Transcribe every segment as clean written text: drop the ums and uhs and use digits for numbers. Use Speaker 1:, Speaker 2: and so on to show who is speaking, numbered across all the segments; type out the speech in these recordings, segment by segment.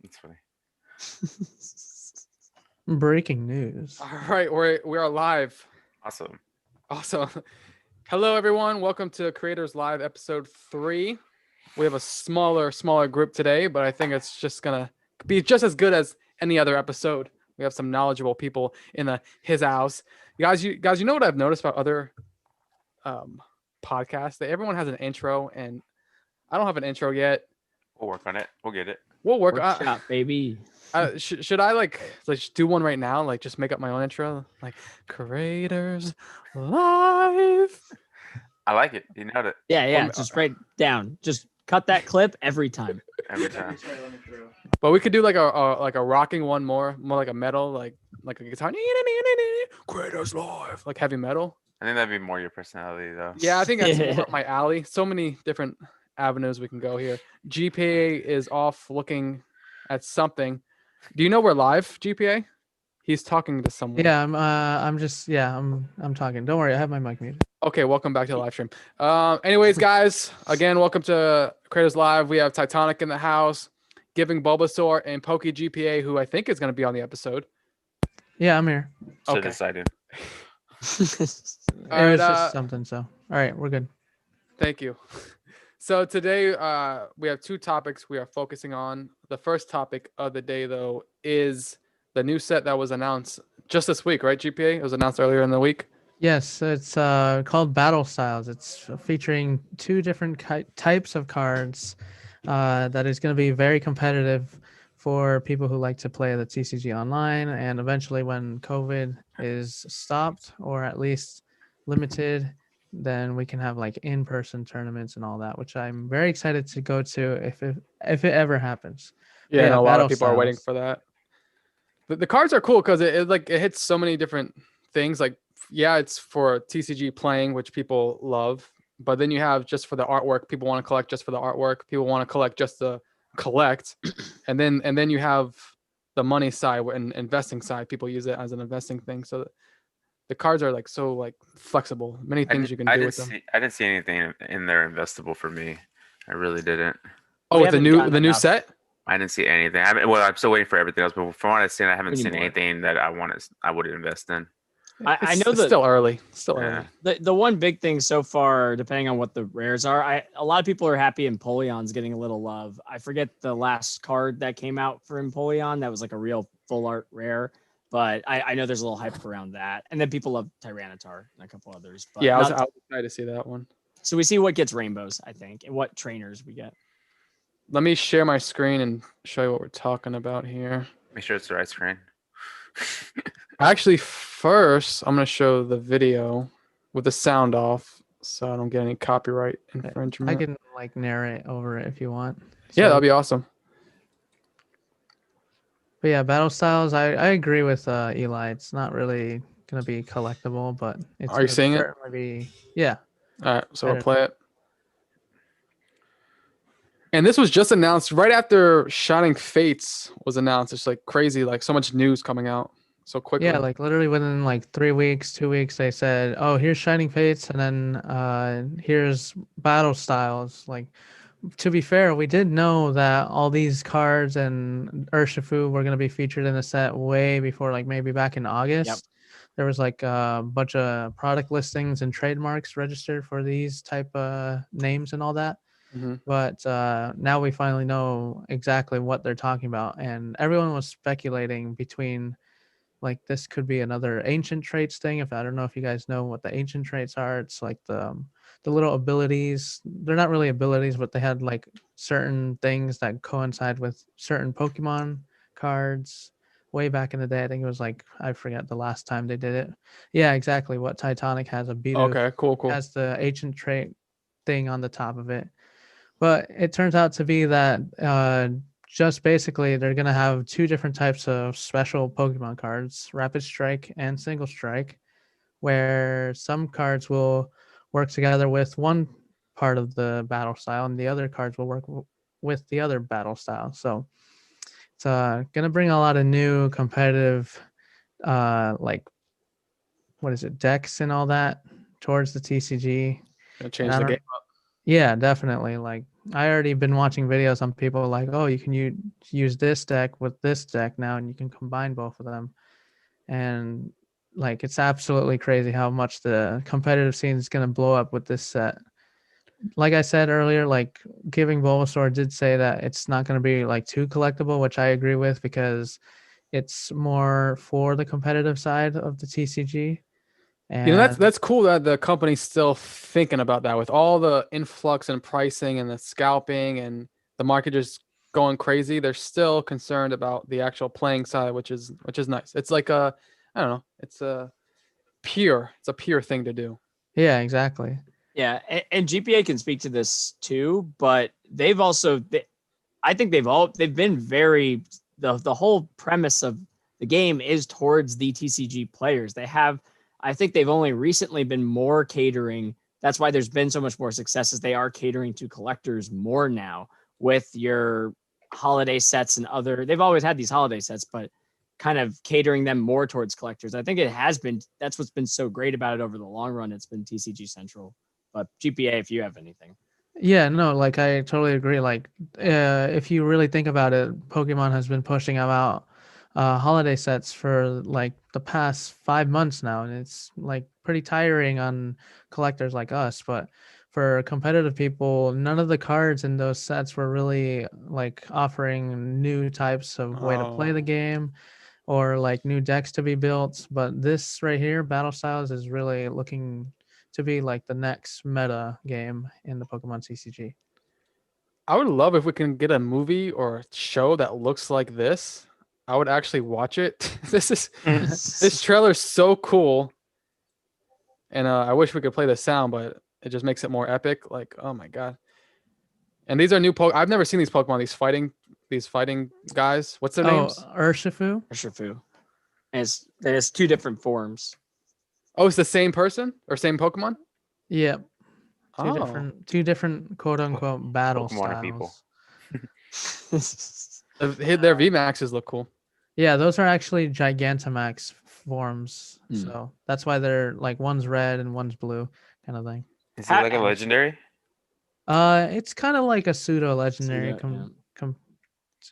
Speaker 1: It's funny.
Speaker 2: Breaking news.
Speaker 3: All right, we are live.
Speaker 1: Awesome.
Speaker 3: Awesome. Hello, everyone. Welcome to Creators Live episode 3. We have a smaller group today, but I think it's just gonna be just as good as any other episode. We have some knowledgeable people in his house. You guys, you know what I've noticed about other podcasts? That everyone has an intro, and I don't have an intro yet.
Speaker 1: We'll work on it. We'll get it.
Speaker 3: We'll work.
Speaker 4: Workshop, baby.
Speaker 3: Should I like do one right now? Like just make up my own intro, like Creators Live.
Speaker 1: I like it. You nailed it
Speaker 4: Yeah. Just write down. Just cut that clip every time.
Speaker 1: every time.
Speaker 3: But we could do like a rocking one more like a metal, like a guitar. Creators Live, like heavy metal.
Speaker 1: I think that'd be more your personality, though.
Speaker 3: Yeah, I think that's more up my alley. So many different avenues we can go here. GPA is off looking at something. Do you know we're live, GPA? He's talking to someone.
Speaker 2: Yeah, I'm talking. Don't worry, I have my mic muted.
Speaker 3: Okay, welcome back to the live stream. Anyways, guys, again, welcome to Creators Live. We have Titanic in the house, Giving Bulbasaur, and Pokey GPA, who I think is going to be on the episode.
Speaker 2: Yeah, I'm here.
Speaker 1: So
Speaker 3: Okay.
Speaker 1: decided.
Speaker 2: It was
Speaker 3: right,
Speaker 2: just something. So, all right, we're good.
Speaker 3: Thank you. So today we have two topics we are focusing on. The first topic of the day, though, is the new set that was announced just this week, right, GPA? It was announced earlier in the week.
Speaker 2: Yes, it's called Battle Styles. It's featuring two different types of cards that is going to be very competitive for people who like to play the TCG online. And eventually when COVID is stopped or at least limited, then we can have like in-person tournaments and all that, which I'm very excited to go to if it ever happens.
Speaker 3: Yeah, and a lot
Speaker 2: Battle
Speaker 3: of people are waiting
Speaker 2: Styles.
Speaker 3: for that. The cards are cool because it hits so many different things. Like, yeah, it's for TCG playing, which people love. But then you have just for the artwork. People want to collect just for the artwork. People want to collect just to collect. And then you have the money side and investing side. People use it as an investing thing. So the cards are like so like flexible. Many things you can do with them.
Speaker 1: I didn't see anything in there investable for me. I really didn't.
Speaker 3: Oh,
Speaker 4: We
Speaker 3: with the
Speaker 4: haven't
Speaker 3: new
Speaker 4: gotten enough.
Speaker 3: set?
Speaker 1: I didn't see anything. I'm still waiting for everything else. But from what I've seen, I haven't
Speaker 4: We need
Speaker 1: seen
Speaker 4: more.
Speaker 1: anything that I would invest in.
Speaker 4: I know
Speaker 3: It's
Speaker 4: that
Speaker 3: still early. Still
Speaker 1: Yeah.
Speaker 3: early.
Speaker 4: the one big thing so far, depending on what the rares are, a lot of people are happy Empoleon's getting a little love. I forget the last card that came out for Empoleon that was like a real full art rare, but I know there's a little hype around that. And then people love Tyranitar and a couple others. But
Speaker 3: Yeah, I was
Speaker 4: not-
Speaker 3: excited to see that one.
Speaker 4: so we see what gets rainbows, I think, and what trainers we get.
Speaker 3: Let me share my screen and show you what we're talking about here.
Speaker 1: Make sure it's the right screen.
Speaker 3: Actually, first, I'm going to show the video with the sound off so I don't get any copyright infringement.
Speaker 2: I can like narrate over it if you want.
Speaker 3: Yeah,
Speaker 2: So-
Speaker 3: that'd be awesome.
Speaker 2: But yeah, Battle Styles, I agree with Eli. It's not really gonna be collectible, but it's
Speaker 3: Are you
Speaker 2: gonna
Speaker 3: seeing it?
Speaker 2: certainly be, yeah.
Speaker 3: All right, so we'll
Speaker 2: Better.
Speaker 3: play it. And this was just announced right after Shining Fates was announced. It's like crazy, like so much news coming out so quickly.
Speaker 2: Yeah, like literally within like 3 weeks, 2 weeks, they said, "Oh, here's Shining Fates, and then here's Battle Styles." Like, to be fair, we did know that all these cards and Urshifu were gonna be featured in the set way before, like maybe back in August. There was like a bunch of product listings and trademarks registered for these type of names and all that.
Speaker 3: Mhm.
Speaker 2: But now we finally know exactly what they're talking about, and everyone was speculating between like this could be another ancient traits thing. If I don't know if you guys know what the ancient traits are, it's like the little abilities. They're not really abilities, but they had like certain things that coincide with certain Pokemon cards way back in the day. I think it was like, I forget the last time they did it. Yeah, exactly. What Titanic has, a Bidoof
Speaker 3: Okay, cool.
Speaker 2: has the ancient trait thing on the top of it. But it turns out to be that just basically they're going to have two different types of special Pokemon cards, Rapid Strike and Single Strike, where some cards will work together with one part of the battle style and the other cards will work with the other battle style. So it's going to bring a lot of new competitive, like, what is it, decks and all that towards the TCG.
Speaker 3: Gonna change
Speaker 2: And I
Speaker 3: the
Speaker 2: don't-
Speaker 3: game.
Speaker 2: Yeah, definitely. Like, I already been watching videos on people like, oh, you can use this deck with this deck now, and you can combine both of them, and like it's absolutely crazy how much the competitive scene is going to blow up with this set. Like I said earlier, like Giving Bulbasaur did say that it's not going to be like too collectible, which I agree with because it's more for the competitive side of the TCG.
Speaker 3: You know,
Speaker 2: And
Speaker 3: that's cool that the company's still thinking about that with all the influx and pricing and the scalping and the market just going crazy. They're still concerned about the actual playing side, which is nice. It's like I don't know, it's a pure thing to do.
Speaker 2: yeah, exactly.
Speaker 4: Yeah, and GPA can speak to this too, but they've also, I think they've been very, the whole premise of the game is towards the TCG players. I think they've only recently been more catering. That's why there's been so much more success, as they are catering to collectors more now with your holiday sets and other. They've always had these holiday sets, but kind of catering them more towards collectors. I think it has been, that's what's been so great about it over the long run. It's been TCG Central. But GPA, if you have anything.
Speaker 2: Yeah, no, like I totally agree. Like, if you really think about it, Pokemon has been pushing out holiday sets for like the past 5 months now, and it's like pretty tiring on collectors like us. But for competitive people, none of the cards in those sets were really like offering new types of way to play the game or like new decks to be built. But this right here, Battle Styles, is really looking to be like the next meta game in the Pokemon TCG.
Speaker 3: I would love if we can get a movie or a show that looks like this. I would actually watch it. This trailer is so cool, and I wish we could play the sound, but it just makes it more epic. Like, oh my god! And these are new I've never seen these Pokemon. These fighting guys. What's their names?
Speaker 2: Urshifu.
Speaker 4: Urshifu. There's two different forms.
Speaker 3: Oh, it's the same person or same Pokemon?
Speaker 2: Yep.
Speaker 3: Oh,
Speaker 2: Two different quote unquote battle
Speaker 1: Pokemon are people.
Speaker 2: styles.
Speaker 3: their VMAXs look cool.
Speaker 2: Yeah, those are actually Gigantamax forms.
Speaker 4: Hmm.
Speaker 2: So that's why they're like one's red and one's blue kind of thing.
Speaker 1: Is it like a legendary?
Speaker 2: It's kind of like a pseudo legendary.
Speaker 4: Pseudo,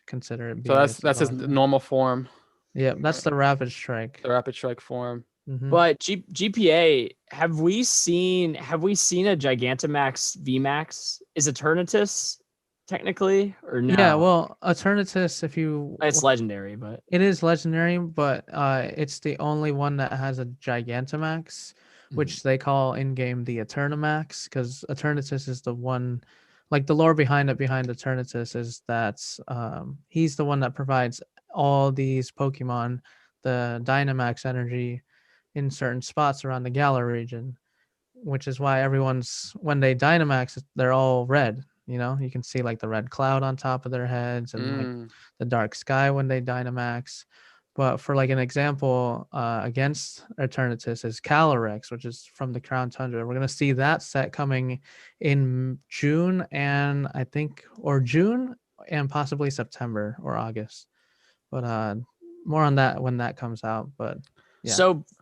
Speaker 2: Consider it.
Speaker 3: So
Speaker 2: Being
Speaker 3: that's his normal form.
Speaker 2: Yep, that's the Rapid Strike.
Speaker 3: The Rapid Strike form.
Speaker 2: Mhm.
Speaker 4: But GPA, have we seen a Gigantamax VMAX? Is Eternatus technically or no?
Speaker 2: Yeah, well, Eternatus, if you
Speaker 4: It's legendary, but
Speaker 2: it is legendary, but it's the only one that has a Gigantamax, which they call in game the Eternamax, because Eternatus is the one, like the lore behind Eternatus is that he's the one that provides all these Pokemon the Dynamax energy in certain spots around the Galar region, which is why when they Dynamax, they're all red. You know, you can see like the red cloud on top of their heads and like the dark sky when they Dynamax. But for like an example, against Eternatus is Calyrex, which is from the Crown Tundra. We're gonna see that set coming in June and June and possibly September or August. But more on that when that comes out. But yeah.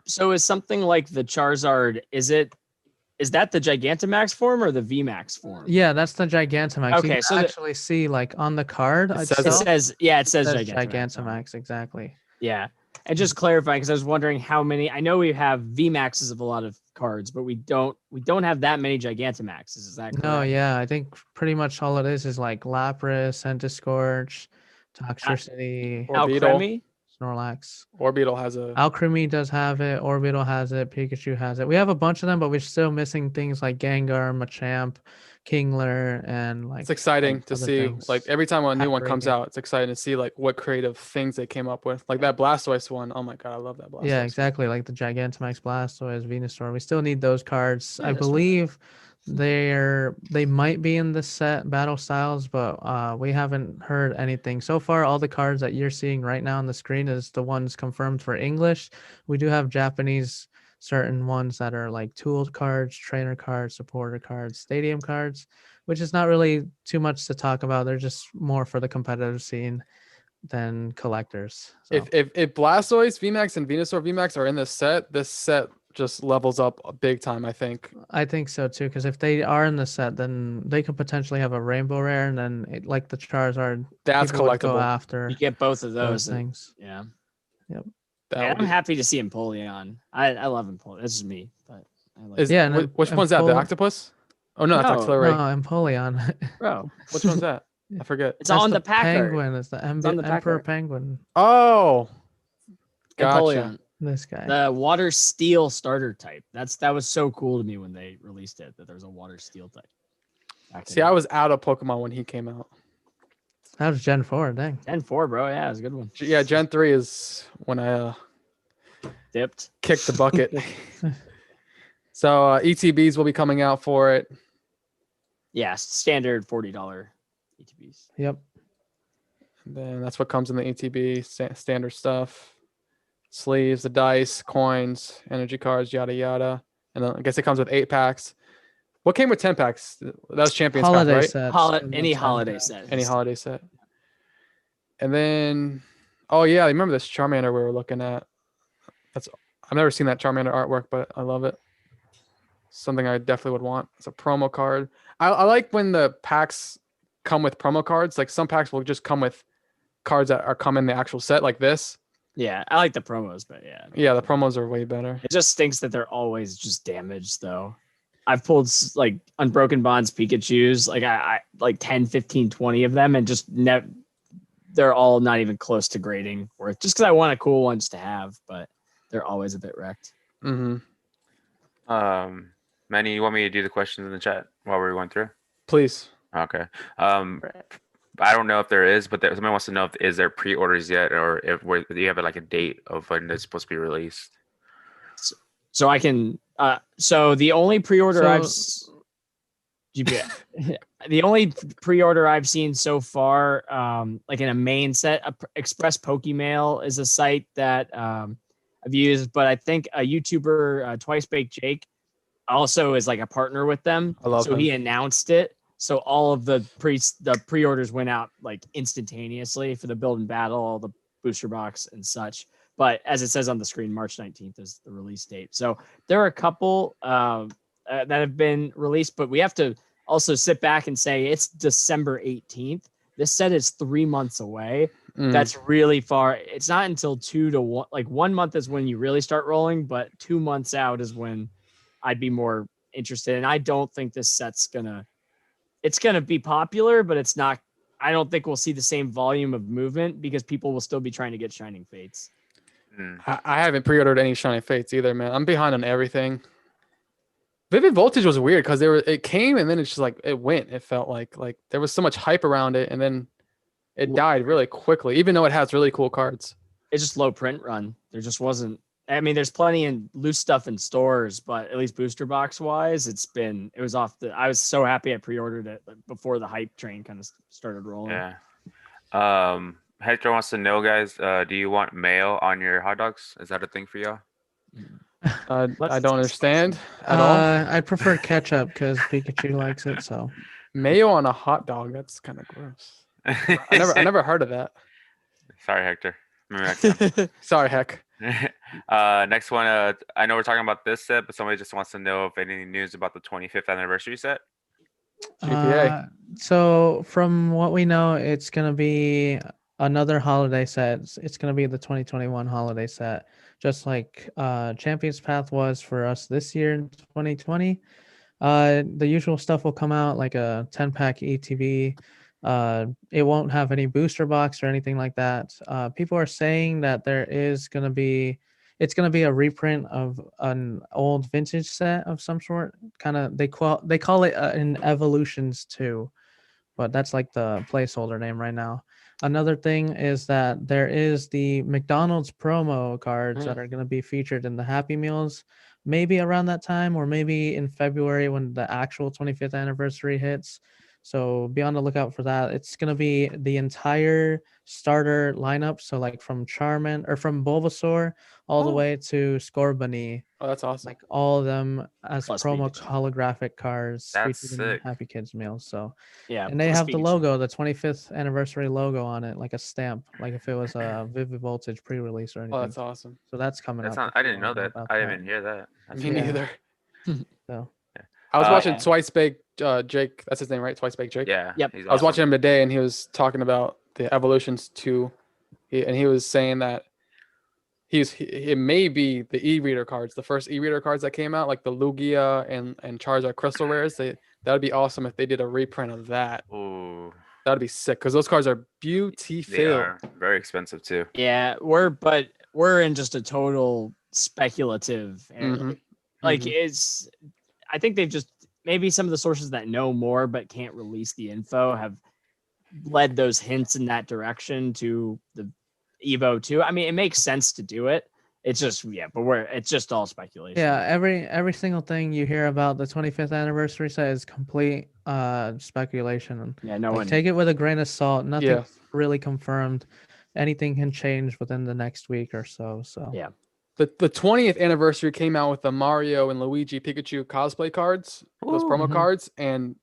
Speaker 4: So is something like the Charizard, is that the Gigantamax form or the VMAX form?
Speaker 2: Yeah, that's the Gigantamax.
Speaker 4: Okay,
Speaker 2: you can actually see like on the card
Speaker 3: It
Speaker 2: itself,
Speaker 3: says
Speaker 4: it says
Speaker 2: Gigantamax.
Speaker 4: Gigantamax.
Speaker 2: Exactly.
Speaker 4: Yeah. And just clarifying, because I was wondering how many. I know we have VMAXs of a lot of cards, but we don't have that many Gigantamaxes. Is that correct?
Speaker 2: No, yeah, I think pretty much all it is like Lapras, Centiskorch, Toxtricity,
Speaker 4: Alcremie?
Speaker 2: Snorlax.
Speaker 3: Orbeetle has a.
Speaker 2: Alcremie does have it. Orbital has it. Pikachu has it. We have a bunch of them, but we're still missing things like Gengar, Machamp, Kingler, and like.
Speaker 3: It's exciting to
Speaker 2: other
Speaker 3: see.
Speaker 2: things.
Speaker 3: Like every time a new one comes
Speaker 2: Paprika.
Speaker 3: out, it's exciting to see like what creative things they came up with. Like that Blastoise one. Oh my god, I love that Blastoise.
Speaker 2: Yeah, exactly. Like the Gigantamax, Blastoise, Venusaur. We still need those cards.
Speaker 4: Yeah,
Speaker 2: I
Speaker 4: that's right.
Speaker 2: believe they might be in the set Battle Styles, but we haven't heard anything so far. All the cards that you're seeing right now on the screen is the ones confirmed for English. We do have Japanese certain ones that are like tool cards, trainer cards, supporter cards, stadium cards, which is not really too much to talk about. They're just more for the competitive scene than collectors. So.
Speaker 3: If Blastoise VMAX and Venusaur VMAX are in this set just levels up big time, I think.
Speaker 2: I think so too, because if they are in the set, then they could potentially have a rainbow rare, and then like the Charizard,
Speaker 3: That's
Speaker 2: people would go
Speaker 3: collectible.
Speaker 2: after
Speaker 4: You get both of
Speaker 2: those
Speaker 4: those. And,
Speaker 2: things.
Speaker 4: yeah.
Speaker 3: That
Speaker 4: And
Speaker 3: would
Speaker 4: I'm
Speaker 3: be-
Speaker 4: happy to see Empoleon. I love Empoleon. This is me, but I like
Speaker 3: Is,
Speaker 2: Yeah, and
Speaker 3: which one's that? The
Speaker 2: Empol-
Speaker 3: octopus? Oh no, that's
Speaker 4: No,
Speaker 3: Axelary.
Speaker 2: No, Empoleon.
Speaker 4: bro.
Speaker 3: Which one's that? I forget.
Speaker 4: It's
Speaker 2: That's
Speaker 4: on
Speaker 2: the
Speaker 4: the pack art.
Speaker 2: penguin. It's the
Speaker 4: It's on the pack
Speaker 2: Emperor
Speaker 4: art.
Speaker 2: Penguin.
Speaker 3: Oh, gotcha.
Speaker 4: Empoleon.
Speaker 2: This guy.
Speaker 4: The water steel starter type. That was so cool to me when they released it, that there's a water steel type.
Speaker 3: See, I was out of Pokemon when he came out.
Speaker 2: That was Gen 4, dang.
Speaker 4: Gen 4, bro. Yeah, it was a good one.
Speaker 3: Yeah, Gen 3 is when I
Speaker 4: Dipped.
Speaker 3: kicked the bucket. So ETBs will be coming out for it.
Speaker 4: Yeah, standard $40 ETBs.
Speaker 2: Yep.
Speaker 3: And then that's what comes in the ETB standard stuff. Sleeves, the dice, coins, energy cards, yada yada. And then I guess it comes with 8 packs. What came with 10 packs? That was Champions Pack,
Speaker 2: Holiday
Speaker 3: right?
Speaker 2: sets.
Speaker 4: Any holiday set.
Speaker 3: Any holiday set. And then, oh yeah, I remember this Charmander we were looking at. I've never seen that Charmander artwork, but I love it. Something I definitely would want. It's a promo card. I like when the packs come with promo cards. Like some packs will just come with cards that are come in the actual set, like this.
Speaker 4: Yeah, I like the promos, but yeah.
Speaker 3: Yeah, the promos are way better.
Speaker 4: It just stinks that they're always just damaged, though. I've pulled like Unbroken Bonds Pikachus, like I like 10, 15, 20 of them, and just they're all not even close to grading worth, just because I want a cool one just to have, but they're always a bit wrecked.
Speaker 3: Mm-hmm.
Speaker 1: Manny, you want me to do the questions in the chat while we're going through?
Speaker 3: Please.
Speaker 1: Okay. I don't know if there is, but somebody wants to know if is there pre-orders yet, or do you have like a date of when it's supposed to be released?
Speaker 4: So I can. So the only pre-order the only pre-order I've seen so far, like in a main set, Express Pokemail is a site that I've used, but I think a YouTuber, Twice Baked Jake, also is like a partner with them.
Speaker 3: I love
Speaker 4: so
Speaker 3: him.
Speaker 4: he announced it. So all of the pre-orders went out like instantaneously for the build and battle, all the booster box and such. But as it says on the screen, March 19th is the release date. So there are a couple that have been released, but we have to also sit back and say it's December 18th. This set is 3 months away. That's really far. It's not until 2 to 1. Like 1 month is when you really start rolling, but 2 months out is when I'd be more interested. And I don't think this set's it's gonna be popular, but it's not. I don't think we'll see the same volume of movement because people will still be trying to get Shining Fates.
Speaker 3: I haven't pre-ordered any Shining Fates either, man. I'm behind on everything. Vivid Voltage was weird because it came and then it's just like it went. It felt like there was so much hype around it and then it died really quickly, even though it has really cool cards.
Speaker 4: It's just low print run. There just wasn't. I mean, there's plenty in loose stuff in stores, but at least booster box wise, it was off I was so happy I pre-ordered it before the hype train kind of started rolling.
Speaker 1: Yeah. Hector wants to know, guys, do you want mayo on your hot dogs? Is that a thing for y'all?
Speaker 3: I don't understand at all.
Speaker 2: I prefer ketchup because Pikachu likes it. So
Speaker 3: Mayo on a hot dog, that's kind of gross. I never heard of that.
Speaker 1: Sorry, Hector. Maybe next time.
Speaker 3: Sorry, heck.
Speaker 1: Next one. I know we're talking about this set, but somebody just wants to know if any news about the 25th anniversary set.
Speaker 3: GPA.
Speaker 2: So from what we know, it's gonna be another holiday set. It's gonna be the 2021 holiday set, just like Champions Path was for us this year in 2020. The usual stuff will come out, like a 10-pack ETB. It won't have any booster box or anything like that. People are saying that it's gonna be a reprint of an old vintage set of some sort. Kind of they call it an Evolutions 2, but that's like the placeholder name right now. Another thing is that there is the McDonald's promo cards that are going to be featured in the Happy Meals, maybe around that time or maybe in February when the actual 25th anniversary hits. So be on the lookout for that. It's gonna be the entire starter lineup. So like from Charmin or from Bulbasaur all the
Speaker 3: Oh.
Speaker 2: way to Scorbunny,
Speaker 3: Oh, that's awesome.
Speaker 2: like all of them as
Speaker 4: Plus
Speaker 2: promo
Speaker 4: Pikachu.
Speaker 2: holographic cards
Speaker 1: That's
Speaker 2: featured in
Speaker 1: sick.
Speaker 2: Happy Kids meals. So
Speaker 4: Yeah,
Speaker 2: and they
Speaker 4: plus
Speaker 2: have the
Speaker 4: Pikachu.
Speaker 2: logo, the 25th anniversary logo on it, like a stamp, like if it was a Vivid Voltage pre-release or anything.
Speaker 3: Oh, that's awesome.
Speaker 2: So that's coming
Speaker 1: That's
Speaker 2: up.
Speaker 1: not.
Speaker 2: if
Speaker 1: I
Speaker 2: you
Speaker 1: didn't know
Speaker 2: wanna
Speaker 1: that.
Speaker 2: about
Speaker 1: I
Speaker 2: that.
Speaker 1: didn't even hear that. That's
Speaker 3: Me
Speaker 2: Yeah.
Speaker 3: neither.
Speaker 2: So
Speaker 3: I was watching
Speaker 1: yeah.
Speaker 3: Twice Baked Jake. That's his name, right? Twice Baked Jake.
Speaker 1: Yeah.
Speaker 4: Yep.
Speaker 1: He's
Speaker 3: I was
Speaker 1: awesome.
Speaker 3: watching him today, and he was talking about the evolutions too, and he was saying that it may be the e-reader cards, the first e-reader cards that came out, like the Lugia and Charizard Crystal Rares. That would be awesome if they did a reprint of that.
Speaker 1: Ooh,
Speaker 3: That'd be sick because those cards are
Speaker 1: they
Speaker 3: beautiful.
Speaker 1: are very expensive too.
Speaker 4: Yeah, we're in just a total speculative area.
Speaker 3: Mhm.
Speaker 4: Like
Speaker 3: Mhm.
Speaker 4: it's I think they've just maybe some of the sources that know more but can't release the info have led those hints in that direction to the Evo too. I mean, it makes sense to do it. It's just it's just all speculation.
Speaker 2: yeah, every single thing you hear about the 25th anniversary set is complete speculation.
Speaker 4: Yeah, no
Speaker 2: Like
Speaker 4: one
Speaker 2: take it with a grain of salt. Nothing's
Speaker 3: Yeah.
Speaker 2: really confirmed. Anything can change within the next week or so. So
Speaker 4: Yeah.
Speaker 3: The 20th anniversary came out with the Mario and Luigi Pikachu cosplay cards, those
Speaker 1: Ooh.
Speaker 3: promo
Speaker 2: Mhm.
Speaker 3: cards, and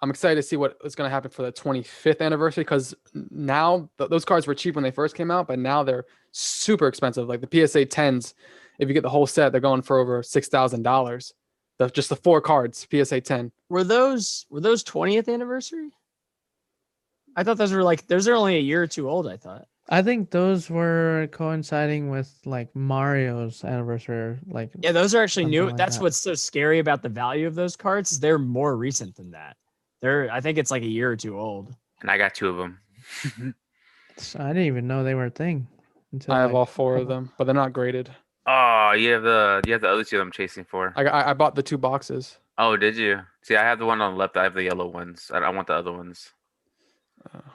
Speaker 3: I'm excited to see what is going to happen for the 25th anniversary because now those cards were cheap when they first came out, but now they're super expensive. Like the PSA 10s, if you get the whole set, they're going for over $6,000. Just the 4 cards, PSA 10.
Speaker 4: Were those 20th anniversary? I thought those are only a year or two old, I thought.
Speaker 2: I think those were coinciding with like Mario's anniversary. Like
Speaker 4: Yeah, those are actually
Speaker 2: Something
Speaker 4: new.
Speaker 2: like
Speaker 4: That's
Speaker 2: that.
Speaker 4: what's so scary about the value of those cards. Is they're more recent than that. I think it's like a year or two old.
Speaker 1: And I got 2 of them.
Speaker 2: I didn't even know they were a thing until
Speaker 3: I have
Speaker 2: like,
Speaker 3: all 4 of them, but they're not graded.
Speaker 1: Oh, you have the other 2 I'm chasing for.
Speaker 3: I bought the 2 boxes.
Speaker 1: Oh, did you? See, I have the one on the left. I have the yellow ones. I want the other ones.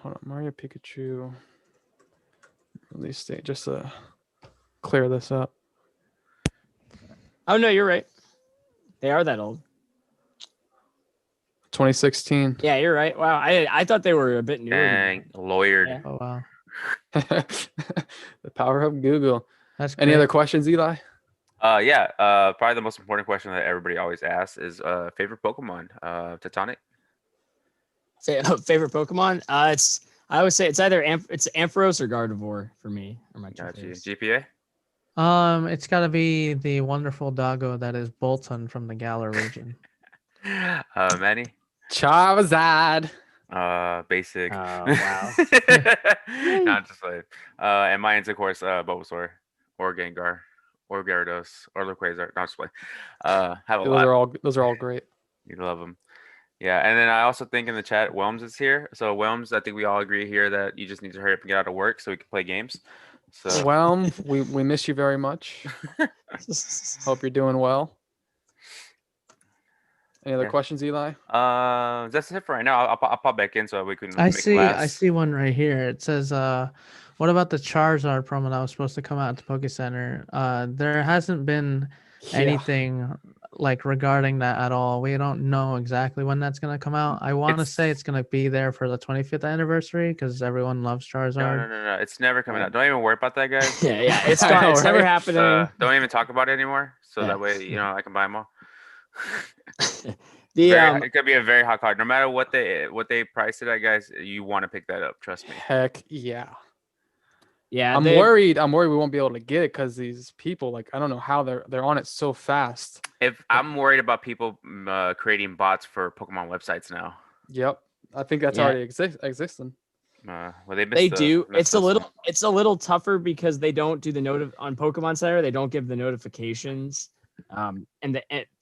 Speaker 3: Hold on, Mario Pikachu release date, just to clear this up.
Speaker 4: Oh no, you're right. They are that old.
Speaker 3: 2016.
Speaker 4: Yeah, you're right. Wow, I thought they were a bit newer. than
Speaker 1: Dang,
Speaker 4: that.
Speaker 1: lawyered.
Speaker 4: Yeah.
Speaker 2: oh wow,
Speaker 3: The power of Google.
Speaker 2: that's
Speaker 3: Any
Speaker 2: great.
Speaker 3: other questions, Eli?
Speaker 1: Yeah. Probably the most important question that everybody always asks is favorite Pokemon. Tectonic.
Speaker 4: Favorite Pokemon? I always say it's either it's Ampharos or Gardevoir for me. Or my two
Speaker 1: Got you.
Speaker 4: favorites.
Speaker 1: GPA.
Speaker 2: It's got to be the wonderful doggo that is Bolton from the Galar region.
Speaker 1: Manny.
Speaker 3: Charizard.
Speaker 1: Basic.
Speaker 4: Oh, wow.
Speaker 1: No, I'm just like. And mine's of course Bulbasaur or Gengar or Gyarados or Rayquaza. No, just play. Have a lot.
Speaker 3: Those are all great.
Speaker 1: You love them. Yeah, and then I also think in the chat, Whelms is here. So Whelms, I think we all agree here that you just need to hurry up and get out of work so we can play games. So
Speaker 3: Well, we miss you very much. Hope you're doing well. Any other
Speaker 1: Yeah.
Speaker 3: questions, Eli?
Speaker 1: That's it for right now. I'll pop back in so we can.
Speaker 2: I
Speaker 1: make
Speaker 2: see.
Speaker 1: last.
Speaker 2: I see one right here. It says, "What about the Charizard promo that was supposed to come out at the Poke Center? There hasn't been anything like regarding that at all. We don't know exactly when that's gonna come out. I want to say it's gonna be there for the 25th anniversary because everyone loves Charizard.
Speaker 1: No. It's never coming out. Don't even worry about that, guys.
Speaker 4: yeah, it's
Speaker 3: I
Speaker 4: gone.
Speaker 3: know,
Speaker 4: It's never
Speaker 3: right?
Speaker 4: happening.
Speaker 1: Don't even talk about it anymore. So
Speaker 4: Yeah.
Speaker 1: that way, I can buy them all.
Speaker 4: The
Speaker 1: It could be a very hot card. No matter what they price it at, guys, you want to pick that up. Trust me.
Speaker 3: Heck yeah.
Speaker 4: yeah,
Speaker 3: I'm worried we won't be able to get it because these people, like, I don't know how they're on it so fast.
Speaker 1: If I'm worried about people creating bots for Pokemon websites now.
Speaker 3: Yep. I think that's
Speaker 4: Yeah.
Speaker 3: already existing.
Speaker 1: Well,
Speaker 4: They do. It's a little tougher because they don't do the on Pokemon Center. They don't give the notifications,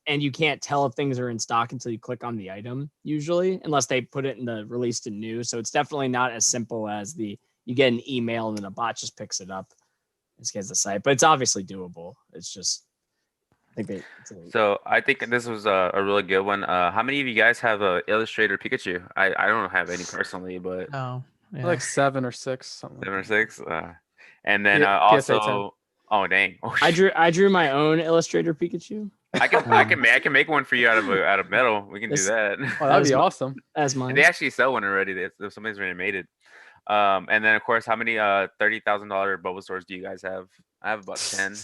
Speaker 4: and you can't tell if things are in stock until you click on the item usually, unless they put it in the released and new. So it's definitely not as simple as you get an email and then a bot just picks it up and scans the site. But it's obviously doable. It's just
Speaker 1: So I think this was a really good one. How many of you guys have a Illustrator Pikachu? I don't have any personally, but
Speaker 2: Oh, yeah.
Speaker 3: Like 7 or 6, something.
Speaker 1: 7 or
Speaker 3: Like
Speaker 1: 6. And then
Speaker 3: PSA 10.
Speaker 1: also, oh dang, oh,
Speaker 4: I drew my own Illustrator Pikachu.
Speaker 1: I can make one for you out of metal. We can do
Speaker 4: This-
Speaker 1: that.
Speaker 3: Oh, that'd
Speaker 4: As
Speaker 3: be
Speaker 4: my-
Speaker 3: awesome.
Speaker 4: As mine.
Speaker 1: They actually sell one already. Somebody's already made it. And then of course, how many $30,000 Bulbasaurs do you guys have? I have about 10.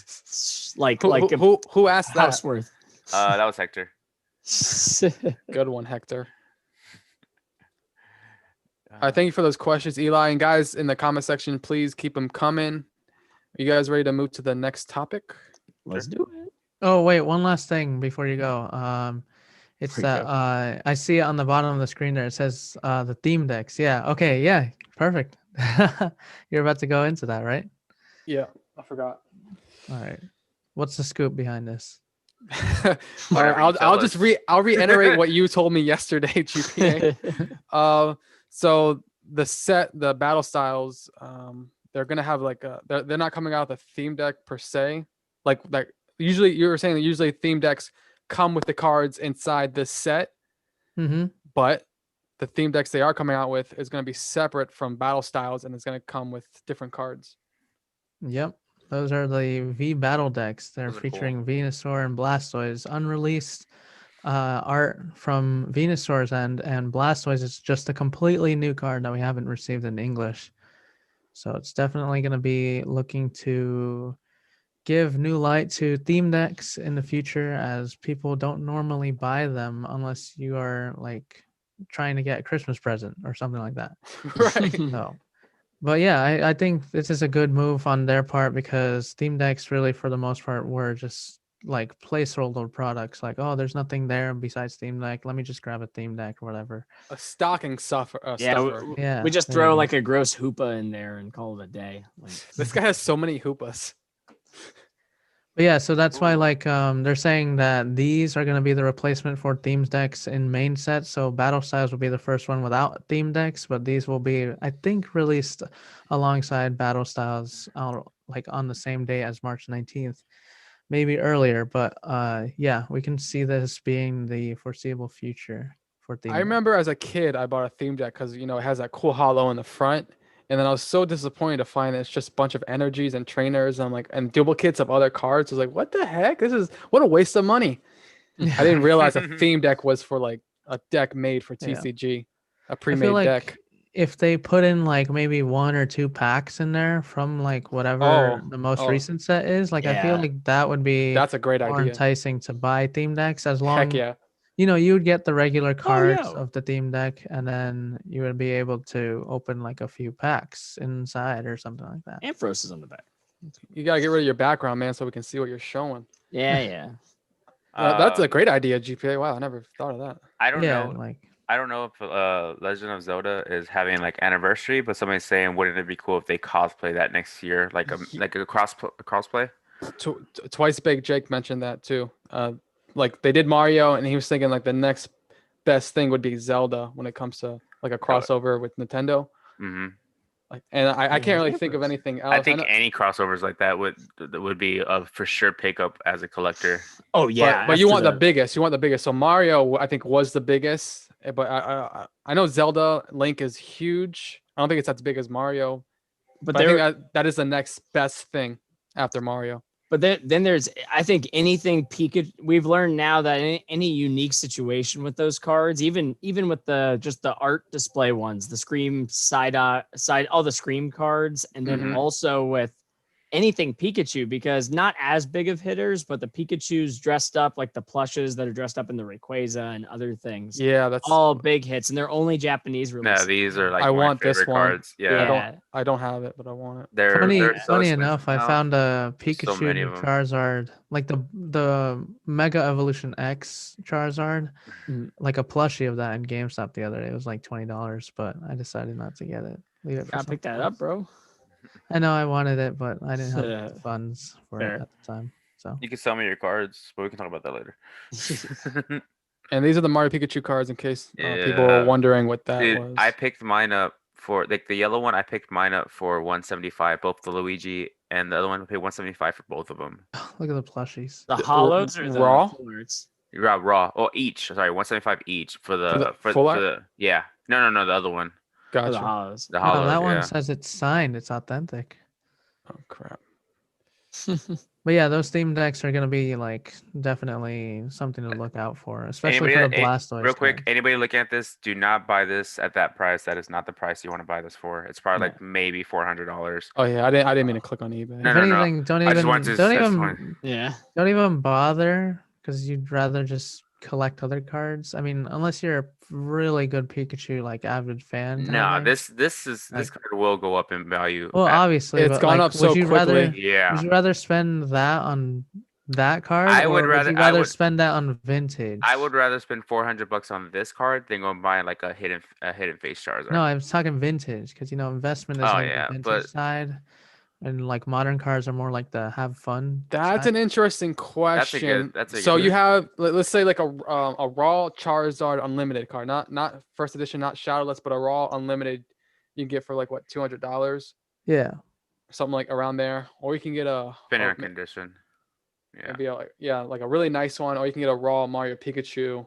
Speaker 4: like
Speaker 3: Who asked that?
Speaker 4: house worth.
Speaker 1: That was Hector.
Speaker 3: Good one, Hector. All right, thank you for those questions, Eli. And guys, in the comment section, please keep them coming. Are you guys ready to move to the next topic?
Speaker 4: Let's do it.
Speaker 2: Oh wait, one last thing before you go. It's
Speaker 3: Before you
Speaker 2: that I see it on the bottom of the screen there. It says the theme decks. Yeah. Okay. Yeah. Perfect. You're about to go into that, right?
Speaker 3: Yeah, I forgot.
Speaker 2: All right. What's the scoop behind this?
Speaker 3: All right,
Speaker 1: Whatever you tell us.
Speaker 3: I'll reiterate what you told me yesterday, GPA. So the battle styles, they're gonna have like they're not coming out with a theme deck per se. Like usually you were saying that usually theme decks come with the cards inside the set,
Speaker 2: Mm-hmm.
Speaker 3: but the theme decks they are coming out with is going to be separate from battle styles and it's going to come with different cards.
Speaker 2: Yep. Those are the V battle decks. They're
Speaker 1: Those are cool.
Speaker 2: featuring Venusaur and Blastoise. Unreleased art from Venusaur's and Blastoise is just a completely new card that we haven't received in English. So it's definitely going to be looking to give new light to theme decks in the future, as people don't normally buy them unless you are like trying to get a Christmas present or something like that.
Speaker 3: Right.
Speaker 2: So, but yeah, I think this is a good move on their part, because theme decks really, for the most part, were just like placeholder products. Like, oh, there's nothing there besides theme deck. Let me just grab a theme deck or whatever.
Speaker 3: A stocking stuffer.
Speaker 4: Yeah,
Speaker 3: Stuffer.
Speaker 2: Yeah,
Speaker 4: we just
Speaker 2: there you
Speaker 4: throw
Speaker 2: go.
Speaker 4: like a gross hoopa in there and call it a day. Like,
Speaker 3: This guy has so many hoopas.
Speaker 2: But yeah, so that's why
Speaker 1: Ooh.
Speaker 2: like they're saying that these are going to be the replacement for themes decks in main set. So battle styles will be the first one without theme decks, but these will be, I think, released alongside battle styles out like on the same day as March 19th, maybe earlier. But yeah, we can see this being the foreseeable future for theme
Speaker 3: I
Speaker 2: decks.
Speaker 3: remember as a kid, I bought a theme deck because it has that cool hollow in the front. And then I was so disappointed to find it's just a bunch of energies and trainers. And I'm like, and duplicates of other cards. I was like, what the heck? What a waste of money. I didn't realize a theme deck was for like a deck made for
Speaker 2: Yeah.
Speaker 3: TCG, a
Speaker 2: I
Speaker 3: pre-made
Speaker 2: feel like
Speaker 3: deck.
Speaker 2: if they put in like maybe 1 or 2 packs in there from like whatever the most
Speaker 3: oh.
Speaker 2: recent set is, like I feel
Speaker 4: Yeah.
Speaker 2: like that would be
Speaker 3: That's a great
Speaker 2: more
Speaker 3: idea.
Speaker 2: enticing to buy theme decks, as long
Speaker 3: Heck yeah.
Speaker 2: you would get the regular cards
Speaker 4: yeah.
Speaker 2: of the theme deck, and then you would be able to open like a few packs inside or something like that.
Speaker 4: Ampharos is on the back.
Speaker 3: You got to get rid of your background, man, so we can see what you're showing.
Speaker 4: Yeah.
Speaker 3: That's a great idea, GPA. Wow, I never thought of that.
Speaker 1: I don't
Speaker 2: Yeah,
Speaker 1: know.
Speaker 2: like
Speaker 1: I don't know if Legend of Zelda is having like anniversary, but somebody's saying wouldn't it be cool if they cosplay that next year, like a crossplay?
Speaker 3: Twice Baked Jake mentioned that too. Like they did Mario, and he was thinking like the next best thing would be Zelda when it comes to like a crossover with Nintendo.
Speaker 1: Mm-hmm.
Speaker 3: Like, and I can't really think of
Speaker 4: Ampharos.
Speaker 3: anything else.
Speaker 1: I think any crossovers like that would be a for sure pickup as a collector.
Speaker 4: Oh yeah.
Speaker 3: but you
Speaker 4: after
Speaker 3: want the biggest. You want the biggest. So Mario, I think, was the biggest. But I know Zelda Link is huge. I don't think it's as big as Mario.
Speaker 4: but
Speaker 3: But I
Speaker 4: there,
Speaker 3: think that is the next best thing after Mario.
Speaker 4: But then there's, I think anything Pikachu. We've learned now that any unique situation with those cards, even with just the art display ones, the Scream side, all the Scream cards, and then
Speaker 3: Mhm.
Speaker 4: also with anything Pikachu, because not as big of hitters, but the Pikachu's dressed up like the plushes that are dressed up in the Rayquaza and other things.
Speaker 3: Yeah, that's
Speaker 4: All big hits, and they're only Japanese
Speaker 1: No,
Speaker 4: releases.
Speaker 1: these are like
Speaker 3: I
Speaker 1: my
Speaker 3: want this
Speaker 1: favorite
Speaker 3: one.
Speaker 1: cards. Yeah,
Speaker 4: Yeah.
Speaker 3: I don't have it, but I want it.
Speaker 1: they're
Speaker 2: funny
Speaker 1: so expensive
Speaker 2: enough, I
Speaker 1: now.
Speaker 2: found a
Speaker 1: So many of
Speaker 2: Pikachu
Speaker 1: 'em.
Speaker 2: Charizard, like the Mega Evolution X Charizard,
Speaker 4: Mhm.
Speaker 2: like a plushie of that in GameStop the other day. It was like $20, but I decided not to get it. Leave it for
Speaker 4: Gotta pick
Speaker 2: something
Speaker 4: that
Speaker 2: else.
Speaker 4: up, bro.
Speaker 2: I know I wanted it, but I didn't have the funds for
Speaker 4: Fair.
Speaker 2: it at the time. So
Speaker 1: You can sell me your cards, but we can talk about that later.
Speaker 3: And these are the Mario Pikachu cards in case people
Speaker 1: Yeah.
Speaker 3: were wondering what that
Speaker 1: Dude,
Speaker 3: was.
Speaker 1: I picked mine up for like the yellow one. I picked mine up for 175, both the Luigi and the other one. I paid 175 for both of them.
Speaker 2: look at the plushies.
Speaker 4: The hollows or the
Speaker 3: raw?
Speaker 4: full arts?
Speaker 1: Raw. Oh, each. Sorry, 175 each for the
Speaker 3: full art?
Speaker 1: the yeah. No, the other one.
Speaker 4: Oh, the
Speaker 3: Gotcha.
Speaker 4: hollows.
Speaker 1: The
Speaker 2: No,
Speaker 1: hollow.
Speaker 2: that one
Speaker 1: Yeah.
Speaker 2: says it's signed. It's authentic.
Speaker 3: Oh crap.
Speaker 2: But yeah, those theme decks are gonna be like definitely something to look out for, especially
Speaker 1: Anybody
Speaker 2: for the Blastoise
Speaker 1: real quick,
Speaker 2: cards.
Speaker 1: anybody looking at this, do not buy this at that price. That is not the price you want to buy this for. It's probably
Speaker 4: Yeah.
Speaker 1: like maybe $400.
Speaker 3: Oh yeah, I didn't mean to click on eBay.
Speaker 1: No,
Speaker 2: If
Speaker 1: no, no.
Speaker 2: anything, don't
Speaker 1: I just want
Speaker 2: even
Speaker 1: to.
Speaker 2: don't
Speaker 1: I just want.
Speaker 2: even
Speaker 4: Yeah.
Speaker 2: don't even bother because you'd rather just collect other cards. I mean, unless you're a really good Pikachu like avid fan kind of
Speaker 1: No,
Speaker 2: thing.
Speaker 1: this
Speaker 2: Like,
Speaker 1: card will go up in value.
Speaker 2: well, obviously,
Speaker 3: It's
Speaker 2: but
Speaker 3: gone
Speaker 2: like,
Speaker 3: up so
Speaker 2: would
Speaker 3: quickly.
Speaker 2: you rather spend that on that card,
Speaker 1: I would
Speaker 2: or would
Speaker 1: rather.
Speaker 2: you rather spend that on vintage?
Speaker 1: I would rather spend $400 on this card than go and buy like a hidden face Charizard.
Speaker 2: No, I was talking vintage because investment is
Speaker 1: Oh
Speaker 2: like
Speaker 1: yeah,
Speaker 2: the vintage
Speaker 1: but
Speaker 2: side, and like modern cards are more like the have fun.
Speaker 3: That's
Speaker 2: side.
Speaker 3: an interesting question.
Speaker 1: that's a
Speaker 3: So
Speaker 1: good
Speaker 3: you
Speaker 1: question.
Speaker 3: have, let's say like a raw Charizard unlimited card, not first edition, not shadowless, but a raw unlimited. You can get for like what, $200,
Speaker 2: Yeah.
Speaker 3: something like around there, or you can get
Speaker 1: Depending on condition. Yeah.
Speaker 3: maybe like a really nice one, or you can get a raw Mario Pikachu.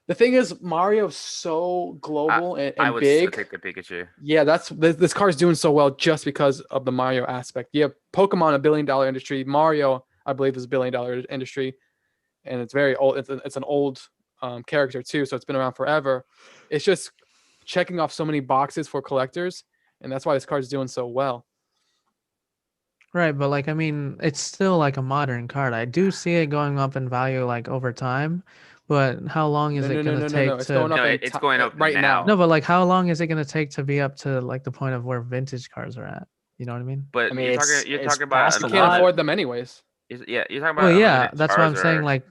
Speaker 3: The thing is, Mario's so global
Speaker 1: I
Speaker 3: and
Speaker 1: would still
Speaker 3: big.
Speaker 1: take the Pikachu.
Speaker 3: Yeah, this card's doing so well just because of the Mario aspect. You have Pokemon, $1 billion industry. Mario, I believe, is $1 billion industry, and it's very old. It's an old character too, so it's been around forever. It's just checking off so many boxes for collectors, and that's why this card's doing so well.
Speaker 2: Right, but like I mean, it's still like a modern card. I do see it going up in value like over time, but how long is it gonna take
Speaker 3: It's
Speaker 2: to?
Speaker 3: going up.
Speaker 1: No, it's going up
Speaker 3: right now.
Speaker 2: No, but like how long is it gonna take to be up to like the point of where vintage cards are at? You know what I mean?
Speaker 1: But
Speaker 4: I mean,
Speaker 1: you're
Speaker 4: it's
Speaker 1: talking about
Speaker 4: past
Speaker 3: You
Speaker 4: a
Speaker 3: can't
Speaker 4: lot.
Speaker 3: afford them anyways.
Speaker 1: Yeah, you're talking about
Speaker 2: Well, yeah,
Speaker 1: unlimited
Speaker 2: that's why I'm saying
Speaker 1: Charizard.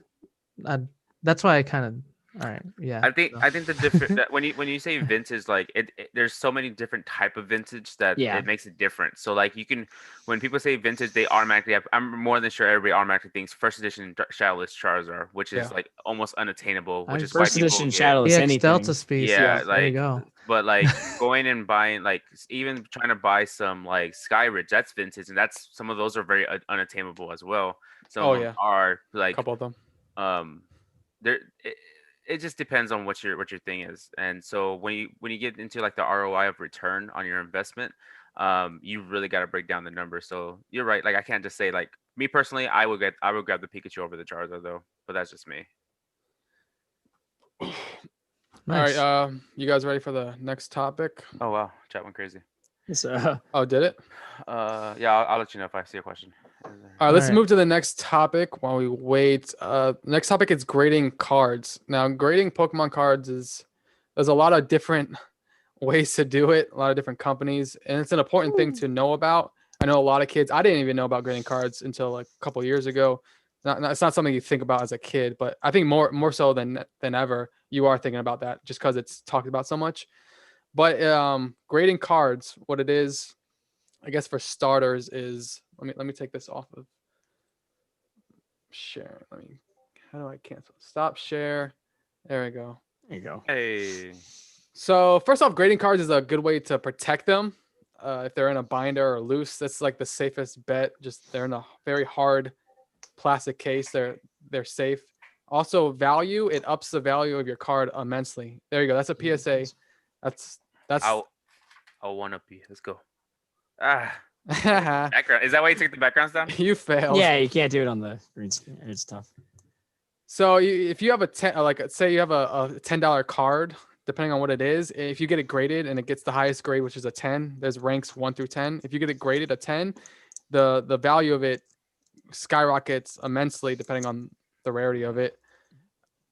Speaker 2: like, that's why I kind of. All right, yeah.
Speaker 1: I think the different that when you say vintage, like there's so many different type of vintage that
Speaker 4: Yeah.
Speaker 1: it makes it different. So like you can, when people say vintage, they automatically have. I'm more than sure everybody automatically thinks first edition Shadowless Charizard, which is
Speaker 3: Yeah.
Speaker 1: like almost unattainable, which is
Speaker 4: First
Speaker 1: why people
Speaker 4: edition
Speaker 1: get.
Speaker 4: Shadowless
Speaker 2: EX
Speaker 4: anything.
Speaker 2: Delta species.
Speaker 1: Yeah,
Speaker 2: There you
Speaker 1: like,
Speaker 2: go.
Speaker 1: but like going and buying, like even trying to buy some like Sky Ridge, that's vintage, and that's some of those are very unattainable as well. Some
Speaker 3: Oh,
Speaker 1: of them
Speaker 3: yeah.
Speaker 1: are
Speaker 3: A
Speaker 1: like
Speaker 3: couple of them.
Speaker 1: there. It just depends on what your thing is, and so when you get into like the ROI of return on your investment, you really got to break down the numbers. So you're right. Like I can't just say like me personally, I would grab the Pikachu over the Charizard though, but that's just me.
Speaker 2: Nice.
Speaker 3: All right, you guys ready for the next topic?
Speaker 1: Oh wow, chat went crazy.
Speaker 4: So,
Speaker 3: Oh, did it?
Speaker 1: Yeah, I'll let you know if I see a question.
Speaker 3: All right, let's
Speaker 2: Alright.
Speaker 3: move to the next topic while we wait. Next topic is grading cards. Now, grading Pokemon cards there's a lot of different ways to do it, a lot of different companies, and it's an important thing to know about. I know a lot of kids. I didn't even know about grading cards until like a couple of years ago. It's not something you think about as a kid, but I think more so than ever, you are thinking about that just because it's talked about so much. But grading cards, what it is, I guess for starters, is let me take this off of share. How do I cancel? Stop share. There we go.
Speaker 4: there you go.
Speaker 1: Hey,
Speaker 3: So first off, grading cards is a good way to protect them. If they're in a binder or loose, that's like the safest bet. Just they're in a very hard plastic case. They're safe. Also, value, it ups the value of your card immensely. There you go. That's a PSA. That's
Speaker 1: I'll one up you. Let's go. Background. Is that why you took the backgrounds down?
Speaker 3: you failed.
Speaker 4: Yeah, you can't do it on the green screen. It's tough.
Speaker 3: So if you have say you have a $10 card, depending on what it is, if you get it graded and it gets the highest grade, which is a 10, there's ranks 1 through 10. If you get it graded a 10, the value of it skyrockets immensely depending on the rarity of it.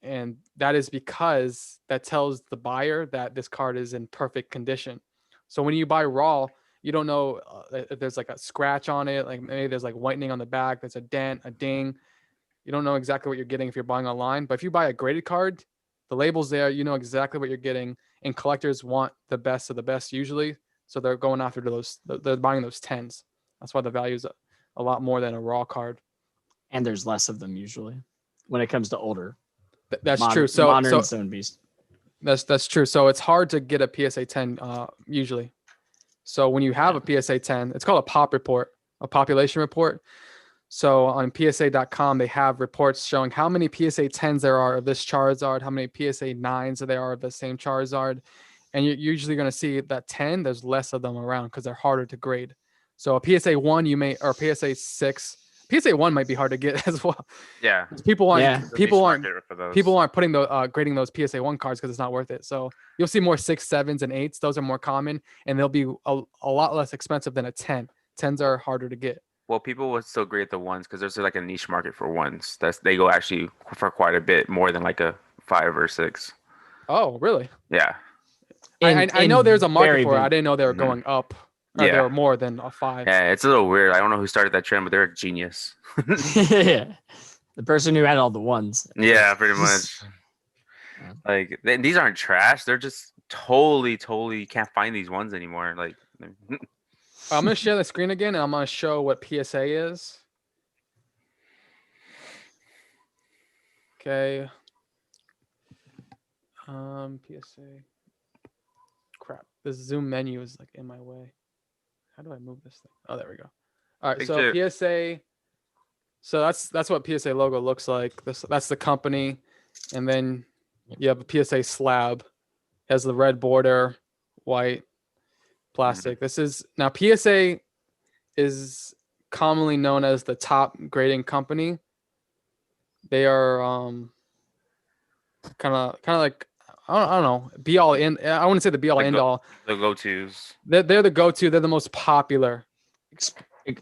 Speaker 3: And that is because that tells the buyer that this card is in perfect condition. So when you buy raw, you don't know if there's like a scratch on it, like maybe there's like whitening on the back, there's a dent, a ding. You don't know exactly what you're getting if you're buying online. But if you buy a graded card, the label's there, you know exactly what you're getting. And collectors want the best of the best usually. So they're going after they're buying those 10s. That's why the value is a lot more than a raw card.
Speaker 4: And there's less of them usually when it comes to older.
Speaker 3: That's true. So
Speaker 4: modern Stone Beast.
Speaker 3: That's true. So it's hard to get a PSA 10 usually. So when you have a PSA 10, it's called a pop report, a population report. So on PSA.com, they have reports showing how many PSA 10s there are of this Charizard, how many PSA 9s there are of the same Charizard. And you're usually going to see that 10, there's less of them around because they're harder to grade. So a PSA 1, or PSA 6, PSA 1 might be hard to get as well.
Speaker 1: Yeah.
Speaker 3: 'Cause People aren't
Speaker 4: Yeah.
Speaker 1: There's a
Speaker 3: people
Speaker 1: niche
Speaker 3: aren't
Speaker 1: market for those.
Speaker 3: people aren't putting the grading those PSA 1 cards because it's not worth it. So you'll see more 6, 7s, and 8s. Those are more common, and they'll be a lot less expensive than a 10. 10s are harder to get.
Speaker 1: Well, people would still grade the ones because there's like a niche market for ones. They go actually for quite a bit more than like a 5 or 6.
Speaker 3: Oh, really?
Speaker 1: Yeah.
Speaker 3: I know there's a market
Speaker 4: very
Speaker 3: for it. I
Speaker 4: big-
Speaker 3: didn't know they were
Speaker 1: Mhm.
Speaker 3: going up. Or they
Speaker 1: Yeah.
Speaker 3: were more than a 5.
Speaker 1: Yeah, it's a little weird. I don't know who started that trend, but they're a genius.
Speaker 4: Yeah. The person who had all the ones.
Speaker 1: Yeah, pretty much.
Speaker 4: Yeah.
Speaker 1: Like these aren't trash. They're just totally you can't find these ones anymore. Like
Speaker 3: I'm gonna share the screen again, and I'm gonna show what PSA is. Okay. PSA. Crap. This Zoom menu is like in my way. How do I move this thing? Oh, there we go. All right.
Speaker 1: Big
Speaker 3: So
Speaker 1: tip.
Speaker 3: PSA. So that's what PSA logo looks like. That's the company, and then you have a PSA slab. It has the red border, white plastic. This is now PSA is commonly known as the top grading company. They are kind of like I don't know, be all in. I wouldn't say the be all
Speaker 1: The
Speaker 3: end
Speaker 1: go-
Speaker 3: all.
Speaker 1: the go-tos.
Speaker 3: They're the go-to. They're the most popular.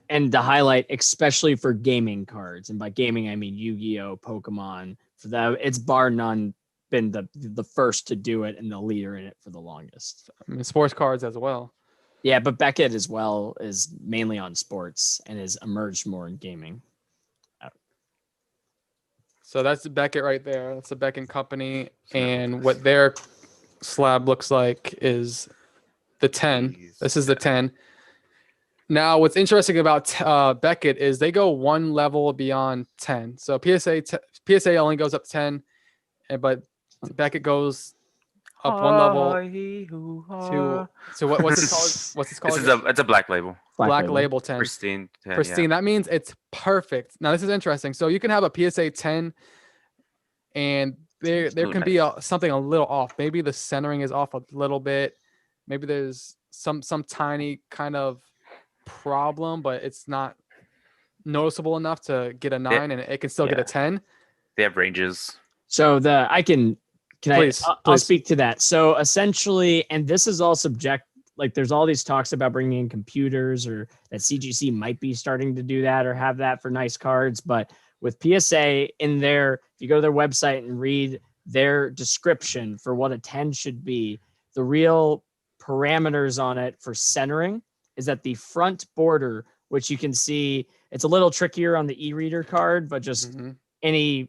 Speaker 4: And to highlight, especially for gaming cards, and by gaming I mean Yu-Gi-Oh, Pokemon. For that, it's bar none been the first to do it and the leader in it for the longest.
Speaker 3: I mean, sports cards as well.
Speaker 4: Yeah, but Beckett as well is mainly on sports and has emerged more in gaming.
Speaker 3: So that's Beckett right there. That's the Beckett company,
Speaker 1: So now
Speaker 3: and
Speaker 1: this-
Speaker 3: what their slab looks like is the 10.
Speaker 1: Jeez,
Speaker 3: This is the
Speaker 1: yeah.
Speaker 3: 10. Now, what's interesting about Beckett is they go one level beyond 10. So PSA only goes up to 10, but Beckett goes up one level to what's it called? What's it called?
Speaker 1: It's a black label.
Speaker 3: Black label 10.
Speaker 1: Pristine 10,
Speaker 3: Pristine. That means it's perfect. Now this is interesting. So you can have a PSA 10, and there
Speaker 1: Smooth
Speaker 3: can be
Speaker 1: knife.
Speaker 3: something a little off. Maybe the centering is off a little bit. Maybe there's some tiny kind of problem, but it's not noticeable enough to get a 9, and it can still get a
Speaker 1: yeah.
Speaker 3: 10.
Speaker 1: They have ranges.
Speaker 4: So can
Speaker 3: Please,
Speaker 4: I'll
Speaker 3: please.
Speaker 4: speak to that. So essentially, and this is all subject, like there's all these talks about bringing in computers, or that CGC might be starting to do that or have that for nice cards. But with PSA in there, if you go to their website and read their description for what a 10 should be, the real parameters on it for centering is that the front border, which you can see, it's a little trickier on the e-reader card, but just
Speaker 3: Mhm.
Speaker 4: any,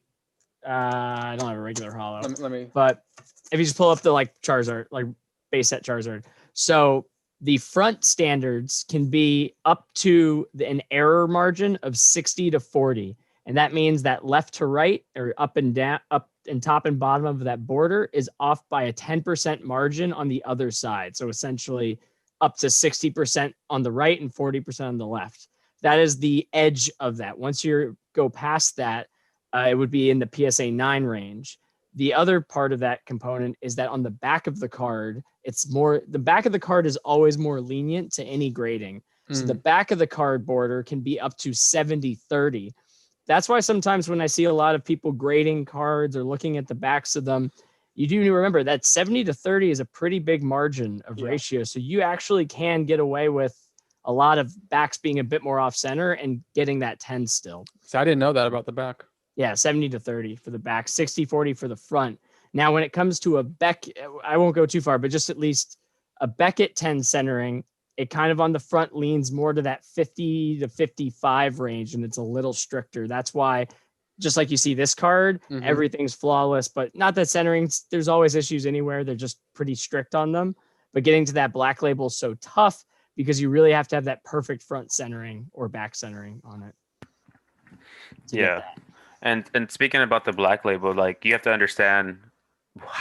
Speaker 4: I don't have a regular hollow.
Speaker 3: Let me.
Speaker 4: But if you just pull up the like Charizard, like base set Charizard, so the front standards can be up to an error margin of 60 to 40. And that means that left to right, or up and down, up and top and bottom of that border is off by a 10% margin on the other side. So essentially up to 60% on the right and 40% on the left. That is the edge of that. Once you go past that, it would be in the PSA 9 range. The other part of that component is that on the back of the card, the back of the card is always more lenient to any grading. So the back of the card border can be up to 70-30. That's why sometimes when I see a lot of people grading cards or looking at the backs of them, you do remember that 70-30 is a pretty big margin of ratio. So you actually can get away with a lot of backs being a bit more off center and getting that 10 still.
Speaker 3: So I didn't know that about the back.
Speaker 4: Yeah, 70-30 for the back, 60-40 for the front. Now, when it comes to a Beckett, I won't go too far, but just at least a Beckett 10 centering, it kind of on the front leans more to that 50 to 55 range, and it's a little stricter. That's why, just like you see this card, everything's flawless, but not that centering, there's always issues anywhere. They're just pretty strict on them. But getting to that black label is so tough because you really have to have that perfect front centering or back centering on it.
Speaker 1: Yeah. And speaking about the black label, like you have to understand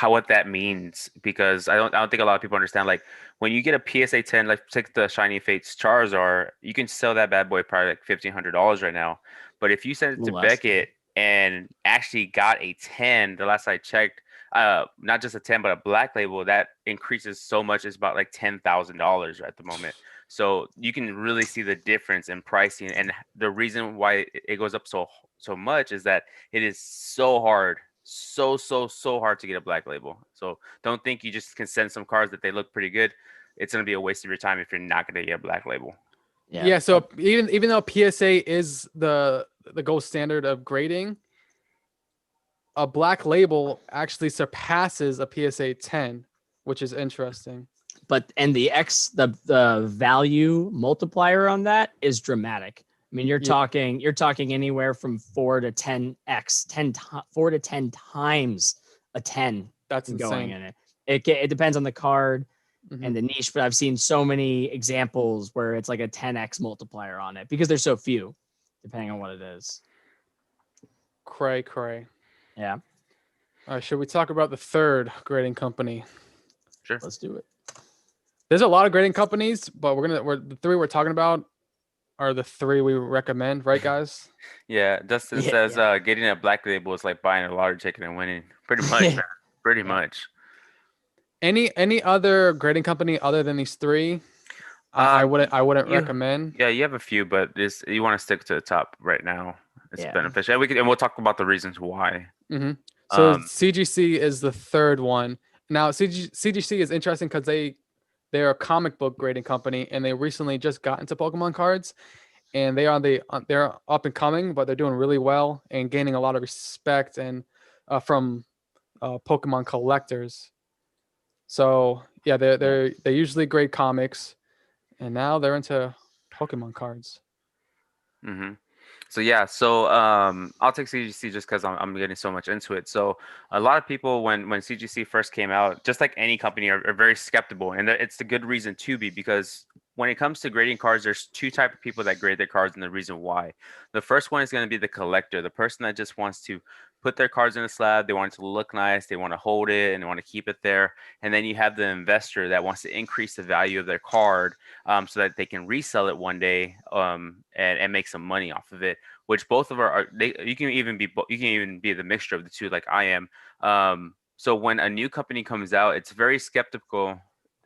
Speaker 1: what that means, because I don't think a lot of people understand. Like when you get a PSA 10, like take the Shiny Fates Charizard, you can sell that bad boy probably like $1,500 right now. But if you send it to Beckett and actually got a 10, the last I checked, not just a 10 but a black label, that increases so much. It's about like $10,000 at the moment. So you can really see the difference in pricing, and the reason why it goes up so much is that it is so hard, so hard to get a black label. So don't think you just can send some cards that they look pretty good. It's gonna be a waste of your time if you're not gonna get a black label.
Speaker 3: Yeah. So even though PSA is the gold standard of grading, a black label actually surpasses a PSA 10, which is interesting.
Speaker 4: But and the value multiplier on that is dramatic. I mean, you're talking anywhere from 4 to 10x, 4 to 10 times a 10.
Speaker 3: That's
Speaker 4: going
Speaker 3: insane.
Speaker 4: in it. It depends on the card
Speaker 3: Mhm.
Speaker 4: and the niche, but I've seen so many examples where it's like a 10x multiplier on it because there's so few, depending on what it is.
Speaker 3: Cray.
Speaker 4: Yeah.
Speaker 3: All right, should we talk about the third grading company?
Speaker 1: Sure.
Speaker 4: Let's do it.
Speaker 3: There's a lot of grading companies, but the three we're talking about are the three we recommend, right, guys?
Speaker 1: Yeah, Dustin
Speaker 4: Yeah,
Speaker 1: says getting a black label is like buying a lottery ticket and winning. Pretty much, man. Pretty much.
Speaker 3: Any other grading company other than these three? I wouldn't recommend.
Speaker 1: Yeah, you have a few, but you want to stick to the top right now. It's
Speaker 4: Yeah.
Speaker 1: beneficial. And we'll talk about the reasons why.
Speaker 3: Mm-hmm. So
Speaker 1: Um,
Speaker 3: CGC is the third one. Now CGC is interesting because they're a comic book grading company, and they recently just got into Pokemon cards, and they're up and coming, but they're doing really well and gaining a lot of respect and from Pokemon collectors. So yeah, they usually grade comics, and now they're into Pokemon cards.
Speaker 1: Mm-hmm. So yeah, I'll take CGC just because I'm getting so much into it. So a lot of people when CGC first came out, just like any company, are very skeptical, and it's a good reason to be, because when it comes to grading cards, there's two type of people that grade their cards, and the reason why. The first one is going to be the collector, the person that just wants to put their cards in a slab. They want it to look nice, they want to hold it, and they want to keep it there. And then you have the investor that wants to increase the value of their card, so that they can resell it one day, and make some money off of it. Which both of you can even be the mixture of the two, like I am. So when a new company comes out, it's very skeptical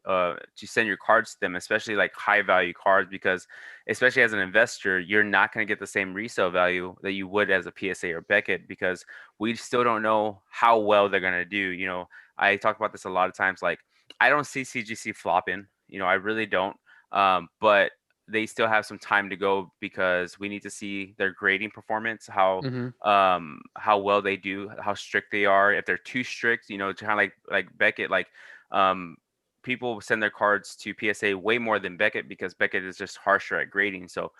Speaker 1: to send your cards to them, especially like high value cards, because especially as an investor, you're not going to get the same resale value that you would as a PSA or Beckett, because we still don't know how well they're going to do. I talk about this a lot of times. Like, I don't see CGC flopping. I really don't. But they still have some time to go, because we need to see their grading performance, how well they do, how strict they are. If they're too strict, kind of like Beckett, like people send their cards to PSA way more than Beckett, because Beckett is just harsher at grading. So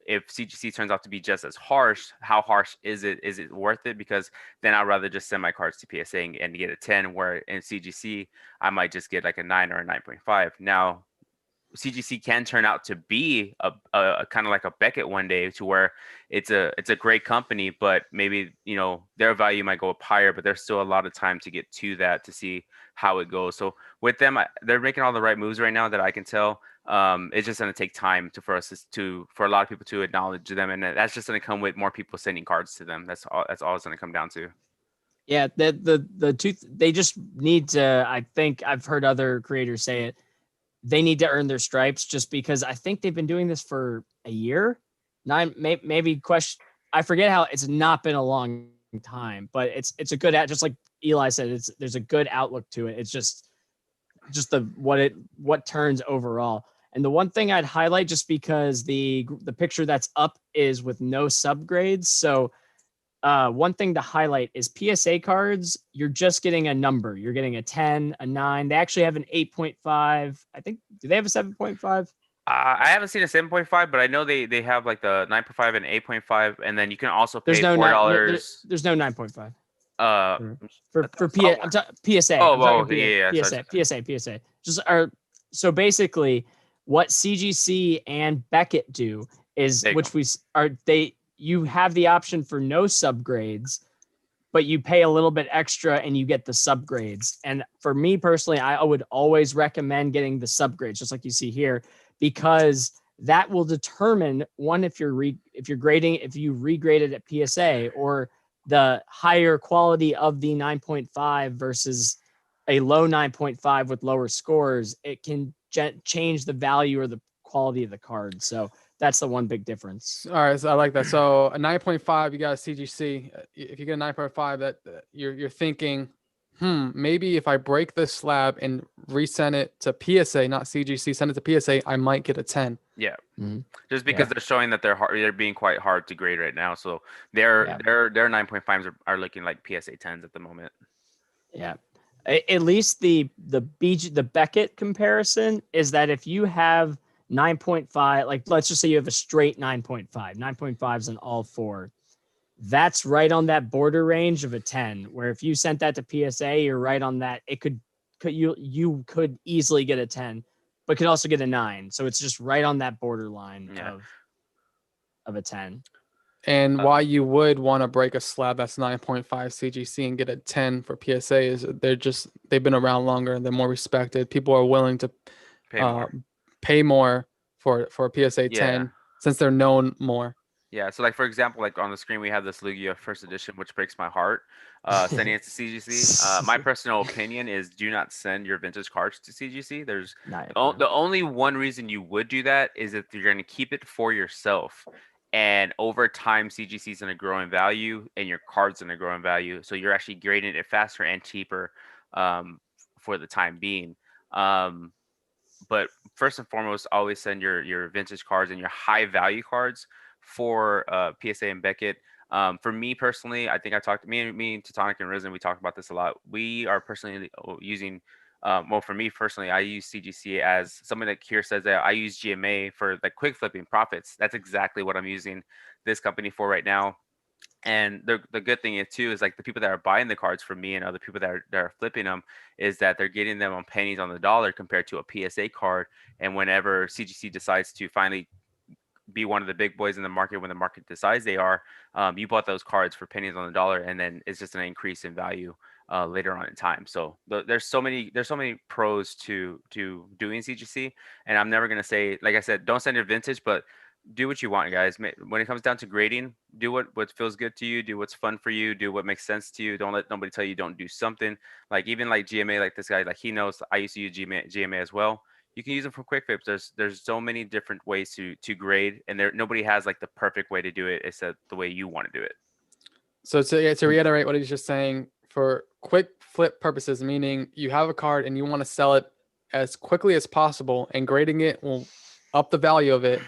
Speaker 1: if CGC turns out to be just as harsh, how harsh is it? Is it worth it? Because then I'd rather just send my cards to PSA and get a 10, where in CGC I might just get like a 9 or a 9.5. Now CGC can turn out to be a kind of like a Beckett one day, to where it's a great company, but maybe their value might go up higher, but there's still a lot of time to get to that to see how it goes. So with them, they're making all the right moves right now that I can tell. It's just going to take time for a lot of people to acknowledge them, and that's just going to come with more people sending cards to them. That's all it's going to come down to.
Speaker 4: Yeah, the two, they just need to. I think I've heard other creators say it. They need to earn their stripes, just because I think they've been doing this for a year, maybe question. I forget how. It's not been a long time, but it's a good, just like Eli said, there's a good outlook to it. It's just what turns overall. And the one thing I'd highlight, just because the picture that's up is with no subgrades. So one thing to highlight is PSA cards. You're just getting a number. You're getting a 10, a 9. They actually have an 8.5. I think. Do they have a 7.5?
Speaker 1: I haven't seen a 7.5, but I know they have like the 9.5 and 8.5, and then you can also pay $4.
Speaker 4: There's no 9.5.
Speaker 1: For
Speaker 4: PSA.
Speaker 1: Oh, yeah.
Speaker 4: PSA. So basically, what CGC and Beckett do is, you have the option for no subgrades, but you pay a little bit extra and you get the subgrades. And for me personally, I would always recommend getting the subgrades, just like you see here, because that will determine one, if you regraded at PSA, or the higher quality of the 9.5 versus a low 9.5 with lower scores. It can change the value or the quality of the card. So that's the one big difference.
Speaker 3: All right, so I like that. So a 9.5, you got a CGC. If you get a 9.5, that you're thinking, maybe if I break this slab and resend it to PSA, not CGC, send it to PSA, I might get a 10.
Speaker 1: Yeah.
Speaker 4: Mhm.
Speaker 1: Just because they're showing that they're being quite hard to grade right now. So their 9.5s are looking like PSA 10s at the moment.
Speaker 4: Yeah. At least the Beckett comparison is that if you have 9.5, like let's just say you have a straight 9.5, 9.5s on all four, that's right on that border range of a 10, where if you sent that to PSA, you're right on that. It could you could easily get a 10, but could also get a 9. So it's just right on that borderline of a 10.
Speaker 3: And why you would want to break a slab that's 9.5 CGC and get a 10 for PSA is they've been around longer, they're more respected. People are willing to pay more for a PSA 10 since they're known more.
Speaker 1: Yeah, so like for example, like on the screen we have this Lugia first edition, which breaks my heart. Sending it to CGC. My personal opinion is do not send your vintage cards to CGC. There's the only one reason you would do that is if you're going to keep it for yourself. And over time, CGC is going to grow in value, and your card's going to grow in value. So you're actually grading it faster and cheaper for the time being. But first and foremost, always send your vintage cards and your high value cards for PSA and Beckett. For me personally, I think I talked me and Teutonic and Risen, we talked about this a lot. We are personally using well, for me personally, I use CGC as someone that here says that I use GMA for like quick flipping profits. That's exactly what I'm using this company for right now. And the good thing is too is like the people that are buying the cards for me and other people that are flipping them is that they're getting them on pennies on the dollar compared to a PSA card. And whenever CGC decides to finally be one of the big boys in the market, when the market decides they are, you bought those cards for pennies on the dollar, and then it's just an increase in value later on in time. So there's so many pros to doing CGC, and I'm never gonna say, like I said, don't send your vintage, but do what you want, guys. When it comes down to grading, do what feels good to you, do what's fun for you, do what makes sense to you. Don't let nobody tell you don't do something. Like even like GMA, like this guy, like he knows I used to use GMA as well. You can use them for quick flips. There's so many different ways to grade, and nobody has like the perfect way to do it except the way you want to do it.
Speaker 3: So to reiterate what he's just saying, for quick flip purposes, meaning you have a card and you want to sell it as quickly as possible, and grading it will up the value of it.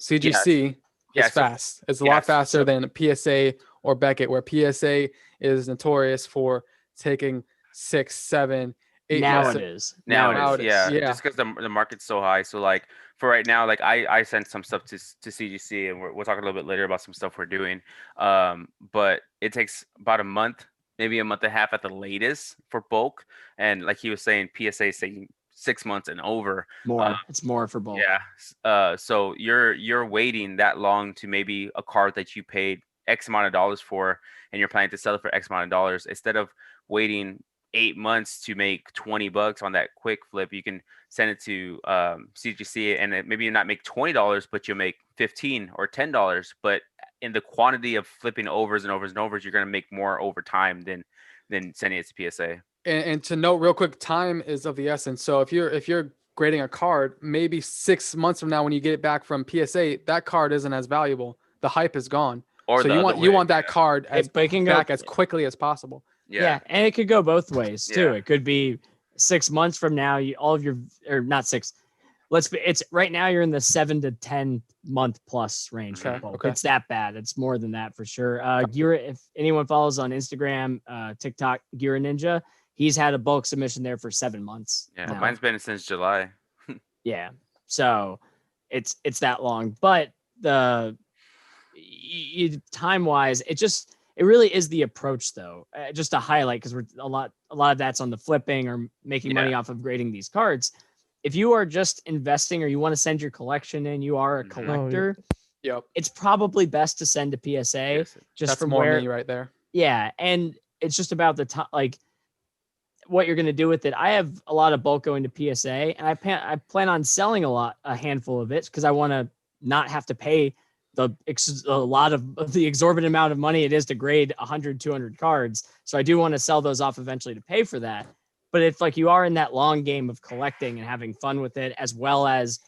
Speaker 3: CGC is fast. It's a lot faster than PSA or Beckett, where PSA is notorious for taking 6, 7, 8
Speaker 4: now
Speaker 3: months.
Speaker 4: It is.
Speaker 1: Yeah. Just because the market's so high. So like for right now, like I sent some stuff to CGC, and we'll talk a little bit later about some stuff we're doing. But it takes about a month, maybe a month and a half at the latest for bulk. And like he was saying, PSA is saying 6 months and over.
Speaker 4: It's more for bulk.
Speaker 1: Yeah. So you're waiting that long to maybe a card that you paid X amount of dollars for, and you're planning to sell it for X amount of dollars, instead of waiting 8 months to make $20 on that quick flip. You can send it to CGC, and maybe you not make $20, but you'll make $15 or $10. But in the quantity of flipping overs and overs and overs, you're going to make more over time than sending it to PSA.
Speaker 3: And to note real quick, time is of the essence. So if you're grading a card, maybe 6 months from now when you get it back from PSA, that card isn't as valuable. The hype is gone.
Speaker 1: Or
Speaker 3: so you want that card back as quickly as possible.
Speaker 4: Yeah, and it could go both ways too. It could be 6 months from now, not 6. It's right now you're in the 7 to 10 month plus range for bulk. It's that bad. It's more than that for sure. Gira, if anyone follows on Instagram, TikTok, Gira Ninja, he's had a bulk submission there for 7 months.
Speaker 1: Yeah, mine's been since July.
Speaker 4: Yeah, so it's that long, but time wise, it really is the approach though. Just to highlight, because we're a lot of that's on the flipping or making money off of grading these cards. If you are just investing or you want to send your collection in, you are a collector.
Speaker 3: Yep.
Speaker 4: It's probably best to send to PSA.
Speaker 3: Yes,
Speaker 4: just
Speaker 3: that's
Speaker 4: from
Speaker 3: more
Speaker 4: where
Speaker 3: me right there.
Speaker 4: Yeah, and it's just about the time, like what you're going to do with it. I have a lot of bulk going to PSA, and I plan on selling a handful of it because I want to not have to pay a lot of the exorbitant amount of money it is to grade 100, 200 cards. So I do want to sell those off eventually to pay for that. But if like you are in that long game of collecting and having fun with it, as well as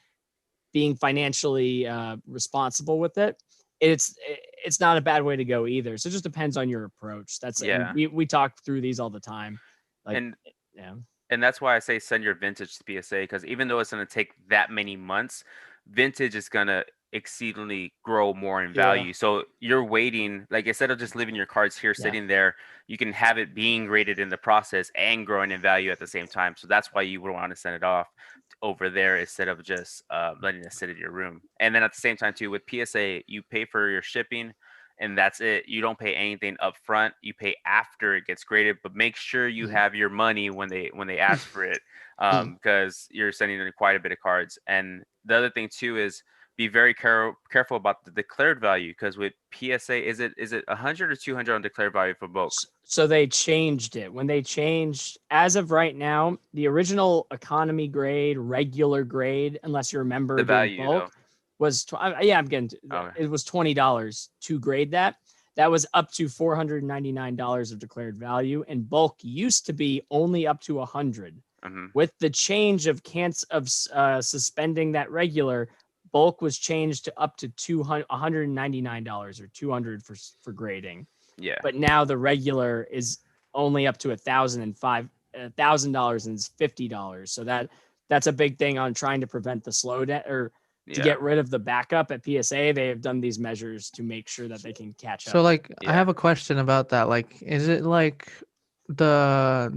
Speaker 4: being financially responsible with it, it's not a bad way to go either. So it just depends on your approach. And
Speaker 1: Yeah.
Speaker 4: we talk through these all the time. Like,
Speaker 1: And
Speaker 4: yeah.
Speaker 1: and that's why I say send your vintage to PSA, because even though it's going to take that many months, vintage is going to exceedingly grow more in
Speaker 3: Yeah.
Speaker 1: value. So you're waiting, like instead of just leaving your cards here
Speaker 4: Yeah.
Speaker 1: sitting there, you can have it being graded in the process and growing in value at the same time. So that's why you would want to send it off over there instead of just letting it sit in your room. And then at the same time too, with PSA, you pay for your shipping and that's it. You don't pay anything up front. You pay after it gets graded, but make sure you
Speaker 3: Mhm.
Speaker 1: have your money when they ask for it, because you're sending in quite a bit of cards. And the other thing too is be very careful about the declared value, because with PSA, is it 100 or 200 on declared value for bulk?
Speaker 4: So they changed it. When they changed, as of right now, the original economy grade, regular grade, unless you're a member
Speaker 1: The
Speaker 4: doing
Speaker 1: value
Speaker 4: bulk,
Speaker 1: though.
Speaker 4: was yeah, I'm getting
Speaker 1: Okay.
Speaker 4: it was $20 to grade that. That was up to $499 of declared value, and bulk used to be only up to 100.
Speaker 1: Mm-hmm.
Speaker 4: With the change of suspending that regular, bulk was changed to up to $199 or 200 for grading.
Speaker 1: Yeah.
Speaker 4: But now the regular is only up to $1,000 and $50. So that's a big thing on trying to prevent the slowdown or to
Speaker 1: Yeah.
Speaker 4: get rid of the backup at PSA. They have done these measures to make sure that they can catch
Speaker 2: So
Speaker 4: up.
Speaker 2: like I
Speaker 1: Yeah.
Speaker 2: have a question about that. Like, is it like that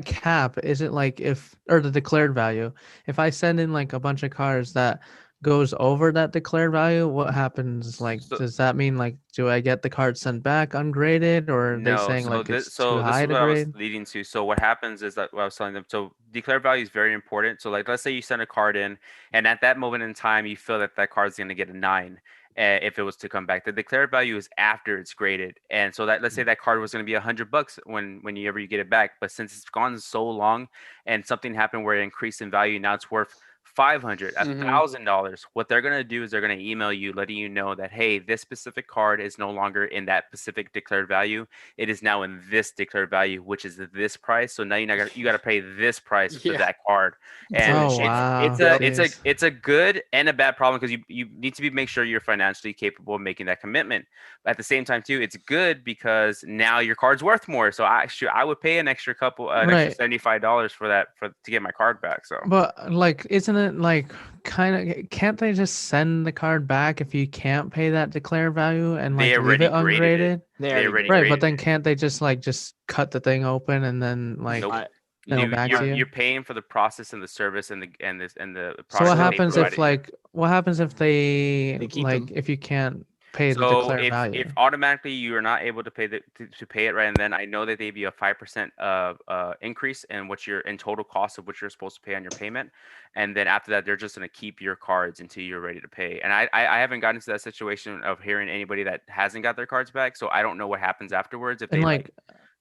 Speaker 2: cap? Is it like if or the declared value? If I send in like a bunch of cards that goes over that declared value, what happens? Like,
Speaker 1: So,
Speaker 2: does that mean like do I get the card sent back ungraded, or are they
Speaker 1: no,
Speaker 2: saying
Speaker 1: so
Speaker 2: like
Speaker 1: this
Speaker 2: it's too
Speaker 1: so this
Speaker 2: high
Speaker 1: is
Speaker 2: to
Speaker 1: what I was
Speaker 2: grade?
Speaker 1: leading to. So what happens is that what I was telling them. So declared value is very important. So like let's say you send a card in, and at that moment in time you feel that that card's going to get a 9, if it was to come back. The declared value is after it's graded, and so that let's say that card was going to be $100 when you ever you get it back, but since it's gone so long, and something happened where it increased in value, now it's worth 500,
Speaker 3: Mhm.
Speaker 1: $1,000. What they're gonna do is they're gonna email you, letting you know that hey, this specific card is no longer in that specific declared value. It is now in this declared value, which is this price. So now you gotta pay this price for
Speaker 3: Yeah.
Speaker 1: that card, and
Speaker 2: Oh
Speaker 4: Bullshit.
Speaker 2: wow,
Speaker 1: it's
Speaker 2: jeez.
Speaker 1: a good and a bad problem, because you need to make sure you're financially capable of making that commitment. But at the same time too, it's good because now your card's worth more. So I would pay an extra
Speaker 2: Right.
Speaker 1: $75 for that to get my card back. So
Speaker 2: But like, isn't it like kind of? Can't they just send the card back if you can't pay that declared value and
Speaker 1: they
Speaker 2: like leave
Speaker 1: already
Speaker 2: it
Speaker 1: graded it.
Speaker 2: ungraded?
Speaker 4: They
Speaker 1: They
Speaker 4: already
Speaker 1: already
Speaker 2: Right,
Speaker 4: graded
Speaker 2: but
Speaker 1: graded
Speaker 2: then
Speaker 1: it.
Speaker 2: can't they just cut the thing open and then like
Speaker 1: Nope.
Speaker 4: I,
Speaker 2: send it back to you?
Speaker 1: You're paying for the process and the service and the
Speaker 2: So
Speaker 1: product
Speaker 2: what
Speaker 1: that they
Speaker 2: happens if
Speaker 1: provided you.
Speaker 2: like what happens if they
Speaker 4: They keep
Speaker 2: like
Speaker 4: them.
Speaker 2: if you can't pay the
Speaker 1: So
Speaker 2: declared
Speaker 1: if
Speaker 2: value?
Speaker 1: automatically you are not able to pay to pay it right, and then I know that they be a 5% increase in what your in total cost of what you're supposed to pay on your payment, and then after that they're just gonna keep your cards until you're ready to pay. And I haven't gotten to that situation of hearing anybody that hasn't got their cards back, so I don't know what happens afterwards if
Speaker 2: And
Speaker 1: they like
Speaker 2: like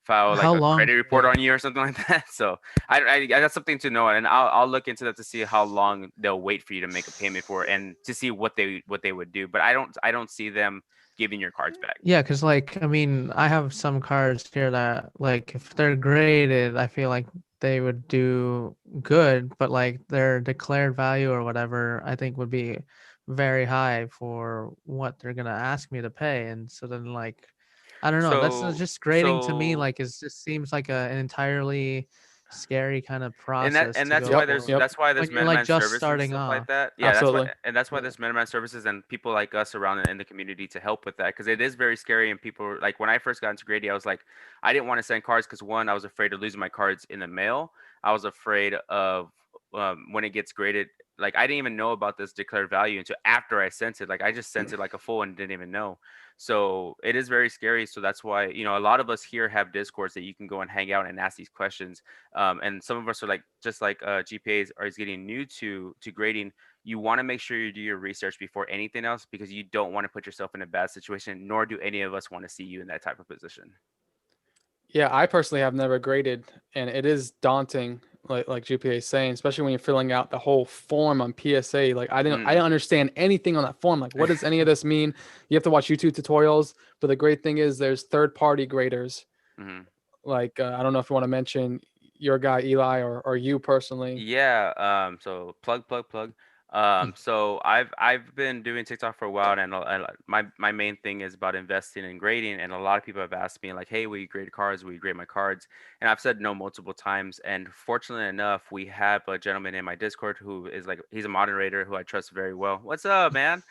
Speaker 1: file like
Speaker 2: how
Speaker 1: a
Speaker 2: long?
Speaker 1: credit report on you or something like that. So I got something to know, and I'll look into that to see how long they'll wait for you to make a payment for it, and to see what they would do. But I don't see them giving your cards back.
Speaker 2: Yeah, because like I mean, I have some cards here that like if they're graded, I feel like they would do good, but like their declared value or whatever, I think would be very high for what they're gonna ask me to pay. And so then like I don't know, that's
Speaker 1: So
Speaker 2: just grading to me
Speaker 1: so
Speaker 2: like it just seems like an entirely scary kind of process
Speaker 1: and
Speaker 2: to
Speaker 1: that's
Speaker 2: go
Speaker 1: why
Speaker 3: Yep.
Speaker 2: through
Speaker 3: Yep.
Speaker 1: that's why
Speaker 2: when
Speaker 1: there's
Speaker 2: you're like
Speaker 1: Metaman
Speaker 2: just
Speaker 1: services and
Speaker 2: starting
Speaker 1: stuff like
Speaker 2: off.
Speaker 1: that. Yeah, that's why
Speaker 3: Absolutely.
Speaker 1: and that's why there's Metaman services and people like us around in the community to help with that, because it is very scary. And people like when I first got into Grady, I was like, I didn't want to send cards because one, I was afraid of losing my cards in the mail. I was afraid of when it gets graded. Like I didn't even know about this declared value until after I sent it. Like I just sent it like a full and didn't even know. So it is very scary. So that's why, a lot of us here have discords that you can go and hang out and ask these questions. And some of us are like, just like GPAs are is getting new to grading. You want to make sure you do your research before anything else, because you don't want to put yourself in a bad situation, nor do any of us want to see you in that type of position.
Speaker 3: Yeah, I personally have never graded, and it is daunting, like GPA is saying, especially when you're filling out the whole form on PSA. Like I didn't understand anything on that form. Like, what does any of this mean? You have to watch YouTube tutorials. But the great thing is there's third-party graders.
Speaker 1: Hmm.
Speaker 3: Like I don't know if you want to mention your guy Eli or you personally?
Speaker 1: Yeah. So plug. So I've been doing TikTok for a while, and my main thing is about investing and grading. And a lot of people have asked me like, "Hey, will you grade cards? Will you grade my cards?" And I've said no multiple times. And fortunately enough, we have a gentleman in my Discord who is like, he's a moderator who I trust very well. What's up, man?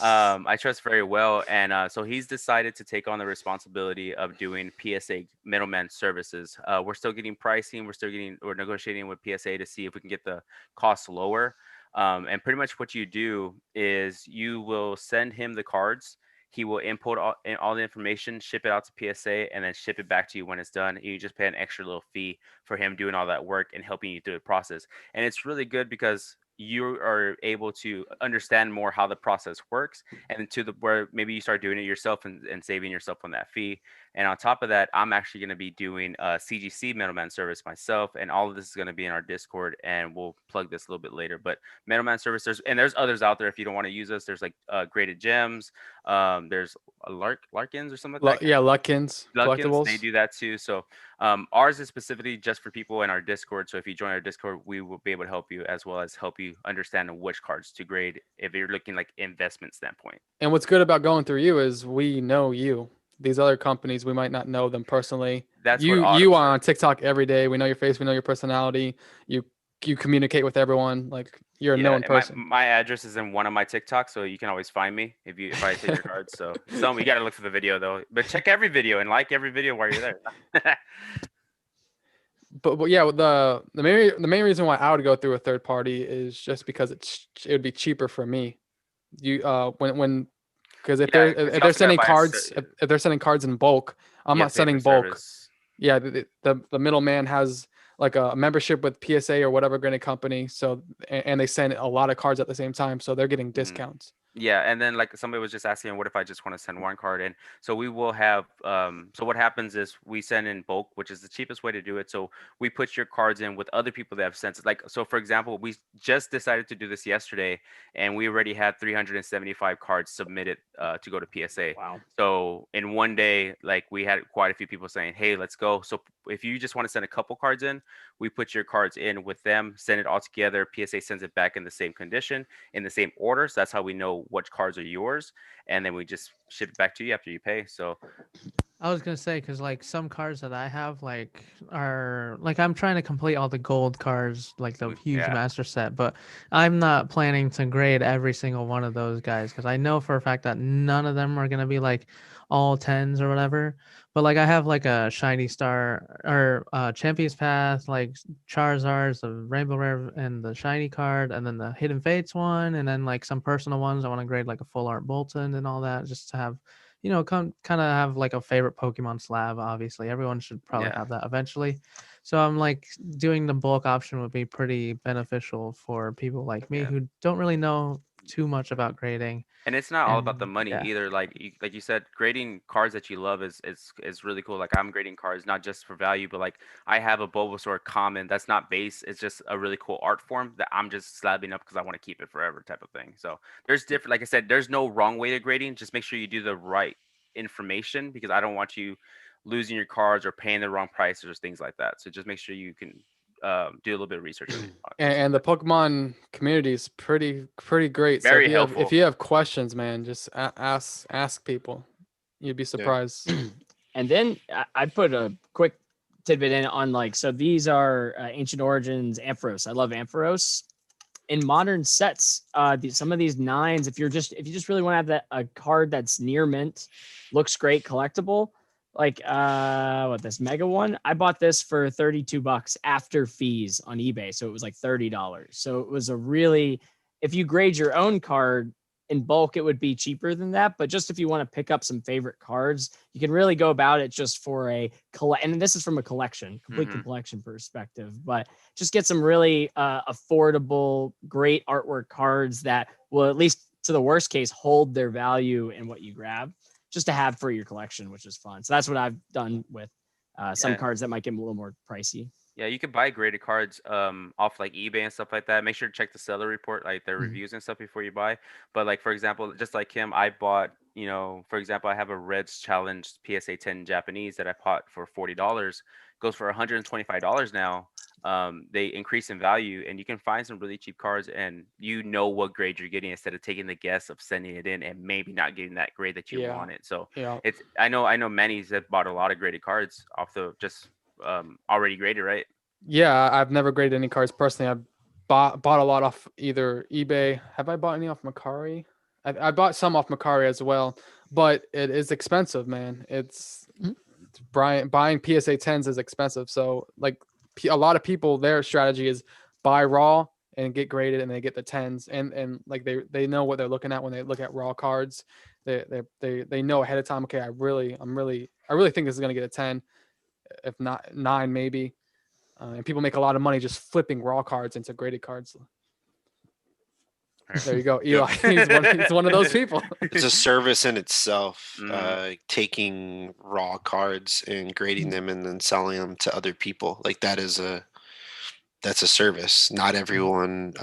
Speaker 1: I trust very well, and so he's decided to take on the responsibility of doing PSA middleman services. We're still getting pricing. We're negotiating with PSA to see if we can get the cost lower. And pretty much what you do is you will send him the cards. He will input all the information, ship it out to PSA, and then ship it back to you when it's done. And you just pay an extra little fee for him doing all that work and helping you through the process. And it's really good because you are able to understand more how the process works, and to the where maybe you start doing it yourself and saving yourself on that fee. And on top of that, I'm actually going to be doing a CGC middleman service myself, and all of this is going to be in our Discord, and we'll plug this a little bit later. But middleman service, there's others out there if you don't want to use us. There's like graded gems, there's a Larkins or something like that.
Speaker 3: Yeah, Lutkins
Speaker 1: Luckins, they
Speaker 3: collectibles.
Speaker 1: do that too. So ours is specifically just for people in our Discord. So if you join our Discord, we will be able to help you as well as help you understand which cards to grade if you're looking like investment standpoint.
Speaker 3: And what's good about going through you is we know you. These other companies, we might not know them personally.
Speaker 1: That's what
Speaker 3: You
Speaker 1: Autumn
Speaker 3: are
Speaker 1: said.
Speaker 3: on TikTok every day. We know your face. We know your personality. You communicate with everyone. Like you're a
Speaker 1: Yeah,
Speaker 3: known
Speaker 1: and my
Speaker 3: person.
Speaker 1: my address is in one of my TikToks, so you can always find me if I take your cards. So some you got to look for the video though, but check every video and like every video while you're there.
Speaker 3: But yeah, the main reason why I would go through a third party is just because it would be cheaper for me. You when because if they're
Speaker 1: Yeah, because
Speaker 3: if
Speaker 1: you
Speaker 3: they're
Speaker 1: also got to
Speaker 3: sending
Speaker 1: buy
Speaker 3: cards if they're sending cards in bulk, I'm
Speaker 1: you have
Speaker 3: not
Speaker 1: to pay for
Speaker 3: sending
Speaker 1: the
Speaker 3: bulk.
Speaker 1: service.
Speaker 3: Yeah, the middleman has like a membership with PSA or whatever grading company, so and they send a lot of cards at the same time, so they're getting
Speaker 1: Mhm.
Speaker 3: discounts.
Speaker 1: Yeah, and then like somebody was just asking, what if I just want to send one card in? So we will have. So what happens is we send in bulk, which is the cheapest way to do it. So we put your cards in with other people that have sent it. Like so, for example, we just decided to do this yesterday, and we already had 375 cards submitted to go to PSA.
Speaker 4: Wow.
Speaker 1: So in one day, like we had quite a few people saying, "Hey, let's go." So if you just want to send a couple cards in, we put your cards in with them, send it all together. PSA sends it back in the same condition in the same order. So that's how we know which cards are yours, and then we just ship it back to you after you pay. So
Speaker 2: I was gonna say because like some cards that I have like are like I'm trying to complete all the gold cards, like the huge
Speaker 1: yeah,
Speaker 2: master set, but I'm not planning to grade every single one of those guys because I know for a fact that none of them are gonna be like all tens or whatever. But like I have like a shiny star or Champion's Path, like Charizard's, the Rainbow Rare, and the shiny card, and then the Hidden Fates one, and then like some personal ones. I want to grade like a full art Bolton and all that, just to have kind of have like a favorite Pokemon slab. Obviously, everyone should probably
Speaker 1: yeah,
Speaker 2: have that eventually. So I'm like doing the bulk option would be pretty beneficial for people like me
Speaker 1: yeah.
Speaker 2: who don't really know too much about grading.
Speaker 1: And it's not all about the
Speaker 2: And
Speaker 1: money
Speaker 2: yeah,
Speaker 1: either. Like you said, grading cards that you love is really cool. Like I'm grading cards not just for value, but like I have a Bulbasaur common that's not base. It's just a really cool art form that I'm just slabbing up because I want to keep it forever type of thing. So there's different. Like I said, there's no wrong way to grading. Just make sure you do the right information because I don't want you losing your cards or paying the wrong prices or things like that. So just make sure you can do a little bit of research on stuff
Speaker 3: And the
Speaker 1: like
Speaker 3: Pokemon community is pretty great.
Speaker 1: that.
Speaker 3: So
Speaker 1: Very
Speaker 3: if
Speaker 1: helpful.
Speaker 3: you have questions, man, just ask people. You'd be
Speaker 5: Yeah.
Speaker 3: surprised.
Speaker 4: And then I put a quick tidbit in on like, so these are Ancient Origins Ampharos. I love Ampharos. In modern sets, some of these nines, if you just really want to have that a card that's near mint, looks great, collectible, like what this mega one, I bought this for $32 after fees on eBay, so it was like $30. So it was a really, if you grade your own card in bulk, it would be cheaper than that. But just if you want to pick up some favorite cards, you can really go about it just for a collect. And this is from a complete
Speaker 1: Hmm.
Speaker 4: collection perspective. But just get some really affordable, great artwork cards that will, at least to the worst case, hold their value in what you grab, just to have for your collection, which is fun. So that's what I've done with some
Speaker 1: Yeah.
Speaker 4: cards that might get a little more pricey.
Speaker 1: Yeah, you could buy graded cards off like eBay and stuff like that. Make sure to check the seller report, like their
Speaker 2: Mhm.
Speaker 1: reviews and stuff before you buy. But like for example, just like him, I bought, for example, I have a Reds Challenge PSA 10 Japanese that I bought for $40. goes for $125 now. They increase in value, and you can find some really cheap cards, and you know what grade you're getting instead of taking the guess of sending it in and maybe not getting that grade that you
Speaker 3: Yeah.
Speaker 1: wanted. So
Speaker 3: Yeah.
Speaker 1: it's I know Manny's have bought a lot of graded cards off the just already graded, right?
Speaker 3: Yeah, I've never graded any cards personally. I've bought a lot off either eBay. Have I bought any off Macari? I bought some off Macari as well, but it is expensive, man.
Speaker 2: Mhm.
Speaker 3: Buying PSA 10s is expensive. So like a lot of people, their strategy is buy raw and get graded, and they get the 10s, and like they know what they're looking at when they look at raw cards. They know ahead of time. Okay, I really think this is gonna get a 10, if not 9 maybe. And people make a lot of money just flipping raw cards into graded cards. There you go,
Speaker 5: Yep.
Speaker 3: Eli. He's one of those people.
Speaker 5: It's a service in itself.
Speaker 1: Mhm.
Speaker 5: Taking raw cards and grading them and then selling them to other people, like that's a service. Not everyone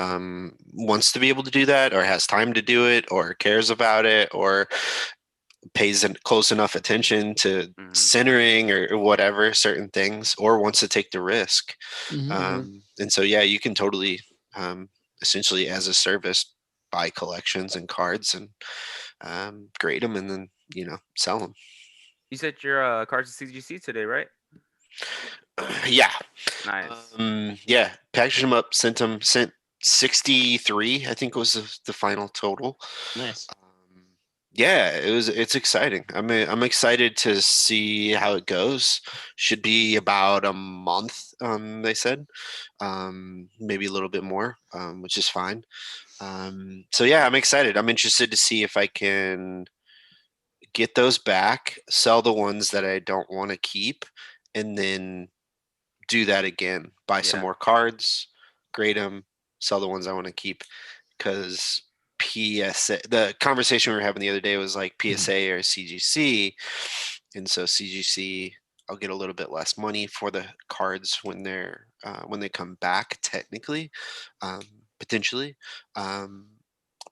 Speaker 5: wants to be able to do that, or has time to do it, or cares about it, or pays close enough attention to
Speaker 1: Mhm.
Speaker 5: centering or whatever certain things, or wants to take the risk.
Speaker 3: Mhm.
Speaker 5: And so, yeah, you can totally, essentially, as a service, buy collections and cards and grade them, and then sell them.
Speaker 1: You said your cards to CGC today, right?
Speaker 5: Yeah.
Speaker 1: Nice.
Speaker 5: Yeah, packaged them up, sent 63, I think was the final total.
Speaker 4: Nice.
Speaker 5: Yeah, it's exciting. I'm excited to see how it goes. Should be about a month, they said. Maybe a little bit more, which is fine. So yeah, I'm excited. I'm interested to see if I can get those back, sell the ones that I don't want to keep, and then do that again. Buy some
Speaker 1: Yeah.
Speaker 5: more cards, grade them, sell the ones I want to keep. Because PSA, the conversation we were having the other day was like PSA or CGC, and so CGC, I'll get a little bit less money for the cards when they come back, technically, um, potentially. Um,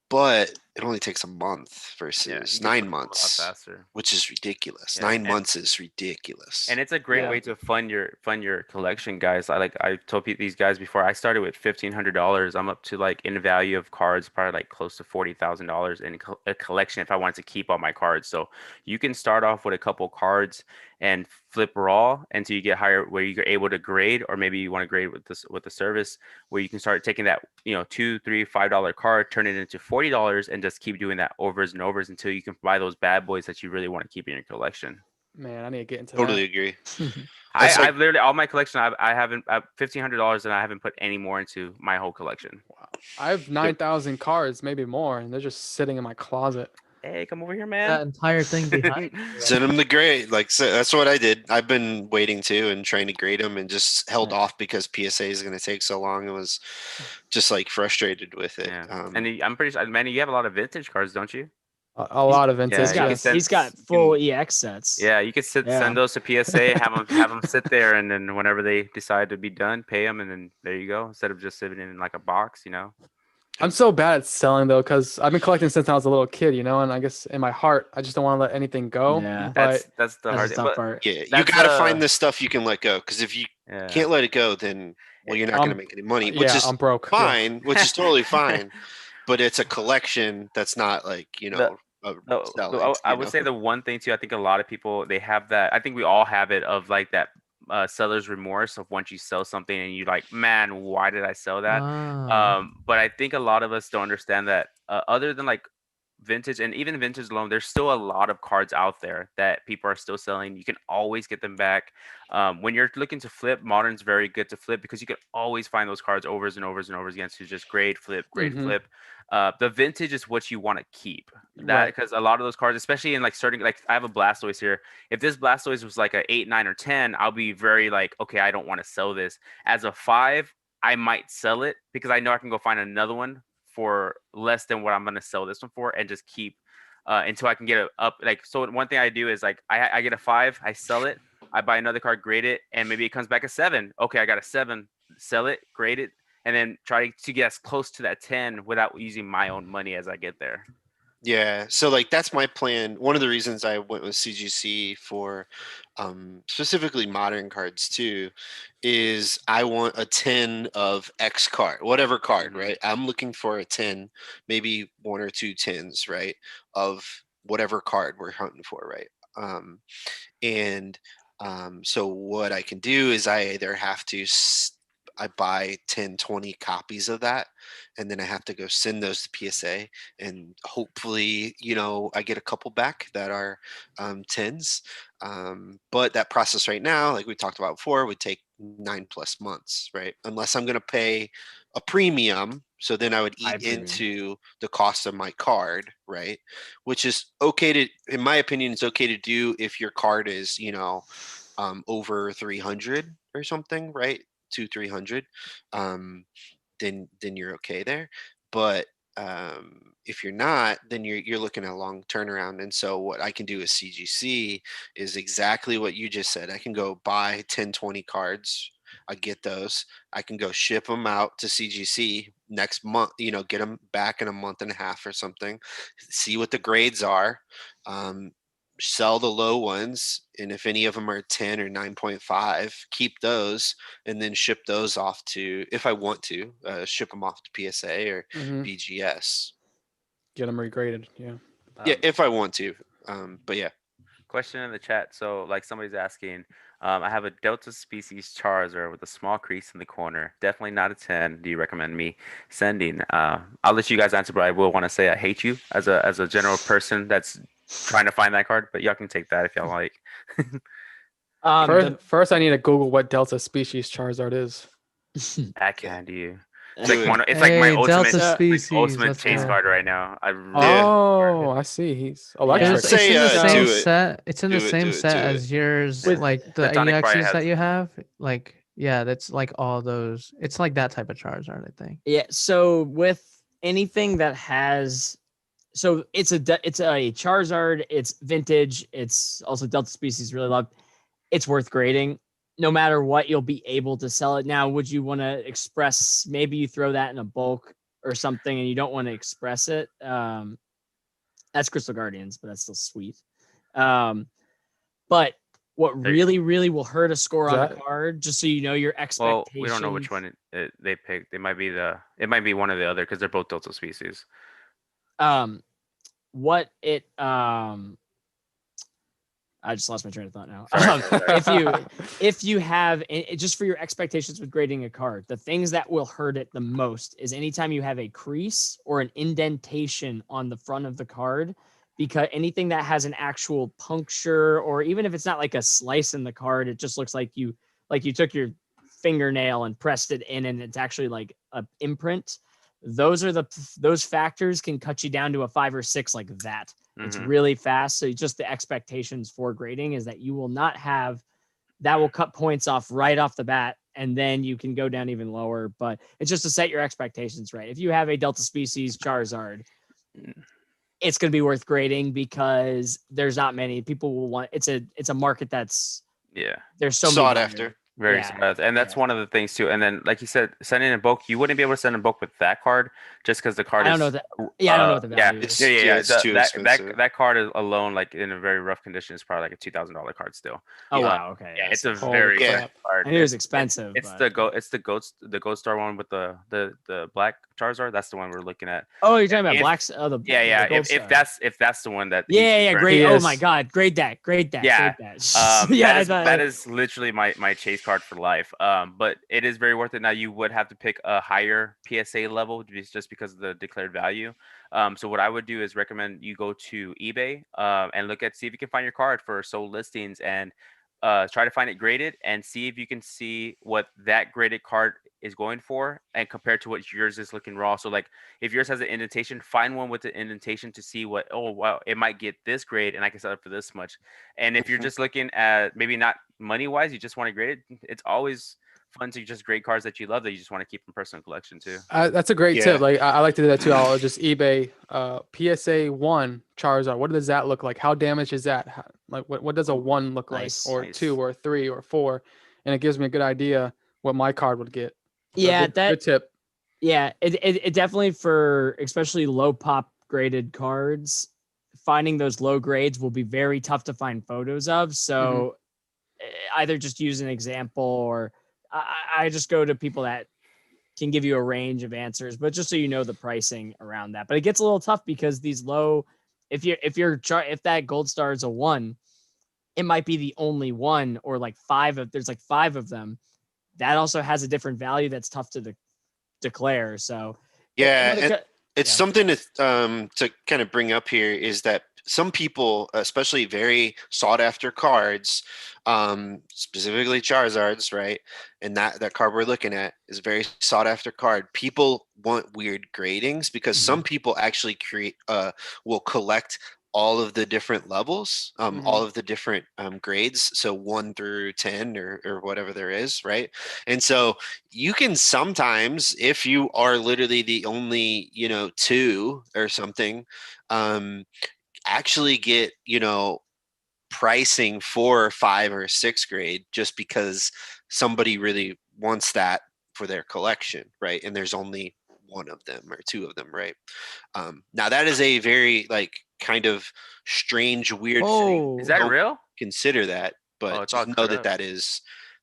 Speaker 5: but it only takes a month
Speaker 1: Yeah.
Speaker 5: versus
Speaker 1: You can flip
Speaker 5: nine
Speaker 1: them a lot
Speaker 5: months,
Speaker 1: faster.
Speaker 5: which is ridiculous.
Speaker 1: Yeah.
Speaker 5: 9 months is ridiculous.
Speaker 1: And it's a great
Speaker 3: Yeah.
Speaker 1: way to fund your collection, guys. I told these guys before, I started with $1,500. I'm up to like in value of cards probably like close to $40,000 in a collection if I wanted to keep all my cards. So you can start off with a couple cards and flip raw until you get higher where you're able to grade, or maybe you want to grade with the service where you can start taking that $2, $3, $5 card, turn it into $40, and just keep doing that overs and overs until you can buy those bad boys that you really want to keep in your collection.
Speaker 3: Man, I need to get into
Speaker 5: Totally
Speaker 3: that.
Speaker 5: agree.
Speaker 1: I,
Speaker 5: That's like
Speaker 1: I've literally all my collection. I haven't $1,500, and I haven't put any more into my whole collection.
Speaker 3: Wow. I have 9,000 cards, maybe more, and they're just sitting in my closet.
Speaker 1: Hey, come over here,
Speaker 2: That
Speaker 1: man.
Speaker 2: entire thing behind you,
Speaker 5: send them the grade. Like, so that's what I did. I've been waiting too and trying to grade them, and just held
Speaker 4: Yeah.
Speaker 5: off because PSA is going to take so long. I was just like frustrated with it.
Speaker 1: Yeah, and I'm pretty sure, Manny, you have a lot of vintage cards, don't you?
Speaker 3: A lot of
Speaker 1: Yeah,
Speaker 3: vintage,
Speaker 1: you can
Speaker 3: yes.
Speaker 1: send.
Speaker 4: He's got
Speaker 1: You
Speaker 4: full
Speaker 1: can,
Speaker 4: EX sets.
Speaker 1: yeah, you could
Speaker 4: Yeah.
Speaker 1: send those to PSA, have them sit there, and then whenever they decide to be done, pay them, and then there you go. Instead of just sitting in like a box.
Speaker 3: I'm so bad at selling though, because I've been collecting since I was a little kid, and I guess in my heart, I just don't want to let anything go.
Speaker 4: Yeah.
Speaker 3: But
Speaker 1: That's the
Speaker 4: That's
Speaker 1: hard
Speaker 4: the
Speaker 1: thing.
Speaker 4: tough
Speaker 1: But
Speaker 4: part.
Speaker 5: Yeah, you
Speaker 1: that's
Speaker 5: got to find the stuff you can let go. Because if you
Speaker 1: yeah.
Speaker 5: can't let it go, then you're not going to
Speaker 3: I'm
Speaker 5: make any money, which
Speaker 3: yeah,
Speaker 5: is
Speaker 3: I'm broke. Yeah.
Speaker 5: fine, which is totally fine. But it's a collection that's not like
Speaker 1: the
Speaker 5: selling.
Speaker 1: I would say the one thing too, I think a lot of people they have that. I think we all have it of like that seller's remorse of once you sell something and you're like, man, why did I sell that?
Speaker 2: Ah.
Speaker 1: But I think a lot of us don't understand that other than like vintage and even vintage alone, there's still a lot of cards out there that people are still selling. You can always get them back. When you're looking to flip, modern's very good to flip because you can always find those cards overs and overs and overs again. So just grade, flip, grade,
Speaker 3: Mhm.
Speaker 1: flip. The vintage is what you want to keep. That
Speaker 3: Right.
Speaker 1: because a lot of those cards, especially in like starting, like I have a Blastoise here. If this Blastoise was like a 8, 9, or 10, I'll be very like, okay, I don't want to sell this. As a 5, I might sell it because I know I can go find another one for less than what I'm gonna sell this one for, and just keep until I can get it up. Like, so one thing I do is like I get a 5, I sell it, I buy another card, grade it, and maybe it comes back a 7. Okay, I got a 7, sell it, grade it, and then try to get as close to that 10 without using my own money as I get there.
Speaker 5: Yeah, so like that's my plan. One of the reasons I went with CGC for specifically modern cards too is I want a 10 of X card, whatever card,
Speaker 1: Mhm.
Speaker 5: right? I'm looking for a 10, maybe one or two tens, right? Of whatever card we're hunting for, right? And so what I can do is I either have to I buy 10, 20 copies of that, and then I have to go send those to PSA, and hopefully, I get a couple back that are tens. But that process right now, like we talked about before, would take 9+ months, right? Unless I'm going to pay a premium. So then I would
Speaker 4: High
Speaker 5: eat
Speaker 4: premium.
Speaker 5: into the cost of my card, right? Which is okay to, in my opinion, it's okay to do if your card is, over 300 or something, right? 300. Um, then you're okay there. But if you're not, then you're looking at a long turnaround. And so what I can do with CGC is exactly what you just said. I can go buy 10, 20 cards. I get those. I can go ship them out to CGC next month, get them back in a month and a half or something, see what the grades are, um, sell the low ones. And if any of them are 10 or 9.5, keep those and then ship those off to, if I want to, ship them off to PSA or
Speaker 3: Hmm.
Speaker 5: BGS.
Speaker 3: Get them regraded. Yeah.
Speaker 5: Yeah,
Speaker 1: Um,
Speaker 5: if I want to. But yeah,
Speaker 1: Question in the chat. So, like somebody's asking, I have a Delta species Charizard with a small crease in the corner. Definitely not a 10. Do you recommend me sending? I'll let you guys answer, but I will want to say I hate you as a general person that's trying to find that card. But y'all can take that if y'all like.
Speaker 3: First, I need to Google what Delta species Charizard is.
Speaker 1: I
Speaker 5: okay.
Speaker 1: can do you.
Speaker 5: Do it.
Speaker 1: It's like my
Speaker 2: Hey, Delta
Speaker 4: So-
Speaker 2: species.
Speaker 1: ultimate
Speaker 2: Let's
Speaker 1: chase
Speaker 2: go.
Speaker 1: card right now. I really
Speaker 5: Yeah.
Speaker 3: Oh, I see. He's electric.
Speaker 2: It's
Speaker 5: say,
Speaker 2: in the
Speaker 5: do
Speaker 2: same
Speaker 5: it.
Speaker 2: set. It's in the
Speaker 5: Do it,
Speaker 2: same
Speaker 5: do it,
Speaker 2: set
Speaker 5: do it.
Speaker 2: as yours,
Speaker 4: With
Speaker 2: like the
Speaker 1: Platonic probably
Speaker 2: EXs
Speaker 1: has.
Speaker 2: that you have. Like, yeah, that's like all those. It's like that type of Charizard, I think.
Speaker 4: Yeah. So with anything that has, so it's a Charizard. It's vintage. It's also Delta species. Really loved. It's worth grading. No matter what, you'll be able to sell it. Now, would you want to express? Maybe you throw that in a bulk or something, and you don't want to express it. That's Crystal Guardians, but that's still sweet. Um, but what
Speaker 1: There you go.
Speaker 4: really, really will hurt a score
Speaker 3: Is
Speaker 4: on a
Speaker 3: that-
Speaker 4: card, just so you know your
Speaker 1: Well,
Speaker 4: expectations.
Speaker 1: we don't know which one they picked. It might be one or the other because they're both Delta species.
Speaker 4: What it I just lost my train of thought now.
Speaker 1: Sorry.
Speaker 4: If you have just for your expectations with grading a card, the things that will hurt it the most is anytime you have a crease or an indentation on the front of the card, because anything that has an actual puncture, or even if it's not like a slice in the card, it just looks like you took your fingernail and pressed it in, and it's actually like a imprint. Those factors can cut you down to a 5 or 6 like that. It's
Speaker 1: Mhm.
Speaker 4: really fast. So just the expectations for grading is that you will not have that will cut points off right off the bat, and then you can go down even lower. But it's just to set your expectations right. If you have a Delta species Charizard, it's going to be worth grading because there's not many people will want. It's a market that's
Speaker 1: Yeah.
Speaker 4: there's so
Speaker 5: Sought
Speaker 4: many.
Speaker 5: after.
Speaker 1: Very
Speaker 4: Yeah,
Speaker 1: smart. And that's
Speaker 4: yeah.
Speaker 1: one of the things too. And then, like you said, sending in bulk, you wouldn't be able to send in bulk with that card just because the card
Speaker 4: I don't know
Speaker 1: is.
Speaker 4: that. Yeah, I don't know what the
Speaker 1: Yeah,
Speaker 4: value
Speaker 5: It's
Speaker 4: is.
Speaker 5: it's too expensive.
Speaker 1: That card is alone, like in a very rough condition, is probably like a $2,000 card still.
Speaker 4: Oh
Speaker 1: Uh,
Speaker 4: wow, okay.
Speaker 1: yeah, it's a
Speaker 4: So
Speaker 3: Holy
Speaker 1: very
Speaker 5: Yeah.
Speaker 1: expensive card.
Speaker 4: I knew it was expensive.
Speaker 1: It's
Speaker 4: but...
Speaker 1: the gold star one with the black Charizard. That's the one we're looking at.
Speaker 4: Oh, you're talking about
Speaker 1: If-
Speaker 4: blacks. Oh, the gold star.
Speaker 1: If that's the one that
Speaker 4: Yeah,
Speaker 1: referring
Speaker 4: great.
Speaker 3: He
Speaker 4: Oh
Speaker 3: is.
Speaker 4: my god, grade that.
Speaker 1: Yeah.
Speaker 4: Grade that. Yeah,
Speaker 1: that is literally my chase card for life. But it is very worth it. Now you would have to pick a higher PSA level just because of the declared value. So what I would do is recommend you go to eBay and see if you can find your card for sold listings and try to find it graded and see if you can see what that graded card is going for and compared to what yours is looking raw. So like if yours has an indentation, find one with the indentation to see what, oh wow, it might get this grade and I can sell it for this much. And if you're just looking at maybe not money wise, you just want to grade it, it's always fun to just grade cards that you love that you just want to keep in personal collection too.
Speaker 3: That's a great
Speaker 5: Yeah.
Speaker 3: tip. Like I like to do that too. I'll just eBay PSA 1 Charizard. What does that look like? How damaged is that? What does a 1 look
Speaker 4: Nice.
Speaker 3: like, or
Speaker 1: Nice.
Speaker 3: 2 or 3 or 4? And it gives me a good idea what my card would get. So
Speaker 4: Yeah,
Speaker 3: good tip.
Speaker 4: Yeah, it definitely for especially low pop graded cards, finding those low grades will be very tough to find photos of. So either just use an example, or I just go to people that can give you a range of answers, but just so you know the pricing around that. But it gets a little tough because these low, if that gold star is a 1, it might be the only one, or like there's like 5 of them. That also has a different value that's tough to declare. So
Speaker 5: Yeah, it's
Speaker 4: yeah.
Speaker 5: something to kind of bring up here is that some people, especially very sought after cards, specifically Charizards, right? And that card we're looking at is a very sought after card. People want weird gradings because some people actually will collect all of the different levels, all of the different grades, so 1 through 10 or whatever there is, right? And so you can sometimes, if you are literally the only 2 or something, actually get pricing for 5 or 6 grade just because somebody really wants that for their collection, right? And there's only 1 of them or 2 of them, right? Now that is a very kind of strange, weird thing.
Speaker 1: Is that
Speaker 5: Don't
Speaker 1: real?
Speaker 5: consider that,
Speaker 1: Oh,
Speaker 5: but
Speaker 1: it's all
Speaker 5: just know
Speaker 1: cut
Speaker 5: that
Speaker 1: up.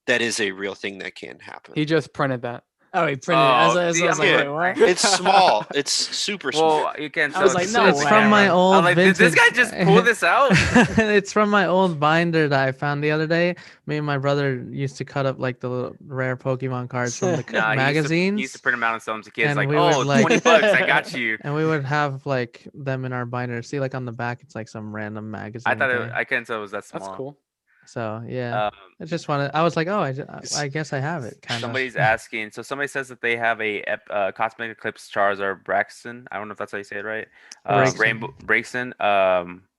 Speaker 5: that is a real thing that can happen.
Speaker 3: He just printed that.
Speaker 4: Oh, he printed it. I
Speaker 1: Oh,
Speaker 4: was
Speaker 1: see,
Speaker 4: like,
Speaker 1: I'm
Speaker 4: wait,
Speaker 1: like,
Speaker 4: what?
Speaker 5: It's small. It's super small.
Speaker 1: well, you can't
Speaker 4: I
Speaker 1: show
Speaker 4: was
Speaker 1: it
Speaker 4: like,
Speaker 1: to
Speaker 4: no
Speaker 1: the
Speaker 2: It's from my
Speaker 1: camera.
Speaker 2: old
Speaker 1: I'm like, did
Speaker 2: vintage.
Speaker 1: this guy just pull this out?
Speaker 2: It's from my old binder that I found the other day. Me and my brother used to cut up like the little rare Pokemon cards from the
Speaker 1: Nah,
Speaker 2: magazines.
Speaker 1: he used to print them out and sell them to kids.
Speaker 2: And
Speaker 1: Like,
Speaker 2: we would,
Speaker 1: oh,
Speaker 2: like-
Speaker 1: $20, I got you.
Speaker 2: And we would have like them in our binder. See, like on the back, it's like some random magazine
Speaker 1: I thought
Speaker 2: thing.
Speaker 1: I couldn't tell it was that
Speaker 3: That's
Speaker 1: small.
Speaker 3: cool.
Speaker 2: So yeah,
Speaker 1: Um,
Speaker 2: I just wanted. I was like, oh, I guess I have it. Kind
Speaker 1: somebody's
Speaker 2: of.
Speaker 1: asking. So somebody says that they have a Cosmic Eclipse Charizard Braxton. I don't know if that's how you say it right.
Speaker 2: Braixen.
Speaker 1: Rainbow Braxton.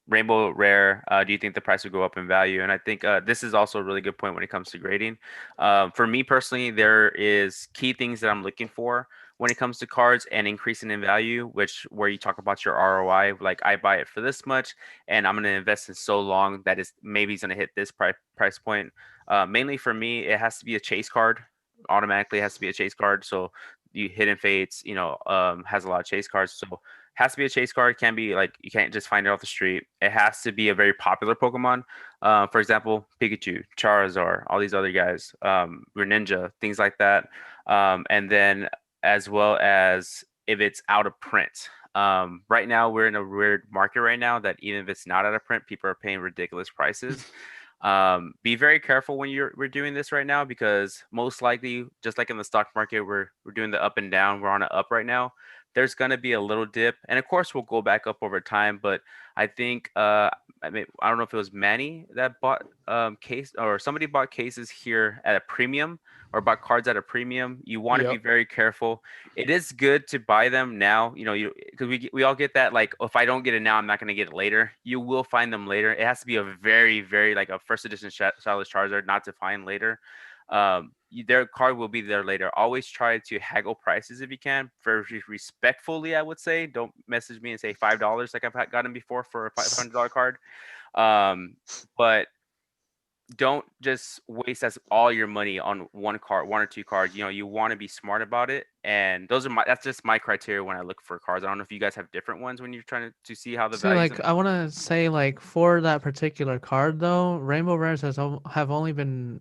Speaker 1: Rainbow rare. Do you think the price would go up in value? And I think this is also a really good point when it comes to grading. For me personally, there is key things that I'm looking for when it comes to cards and increasing in value, where you talk about your ROI. Like, I buy it for this much, and I'm going to invest in so long that maybe it's going to hit this price point. Mainly for me, it has to be a chase card. Automatically, it has to be a chase card. So you Hidden Fates, has a lot of chase cards. So has to be a chase card. Can be like, you can't just find it off the street. It has to be a very popular Pokemon. For example, Pikachu, Charizard, all these other guys, Greninja, things like that. And then as well as if it's out of print. Right now we're in a weird market right now that even if it's not out of print, people are paying ridiculous prices. Be very careful when we're doing this right now, because most likely, just like in the stock market, we're doing the up and down. We're on an up right now. There's gonna be a little dip, and of course we'll go back up over time. But I think I mean, I don't know if it was Manny that bought case, or somebody bought cases here at a premium, or bought cards at a premium. You want to be
Speaker 3: Yep.
Speaker 1: very careful. It is good to buy them now, because we all get that, like, if I don't get it now, I'm not going to get it later. You will find them later. It has to be a very, very, like, a first edition Stylish Charizard not to find later. Their card will be there later. Always try to haggle prices if you can, very respectfully, I would say. Don't message me and say $5 like I've gotten before for a $500 card. But don't just waste all your money on one card, 1 or 2 cards. You want to be smart about it, and that's just my criteria when I look for cards. I don't know if you guys have different ones when you're trying to see how the
Speaker 2: See,
Speaker 1: values.
Speaker 2: like I want to say, like for that particular card though, Rainbow Rares have only been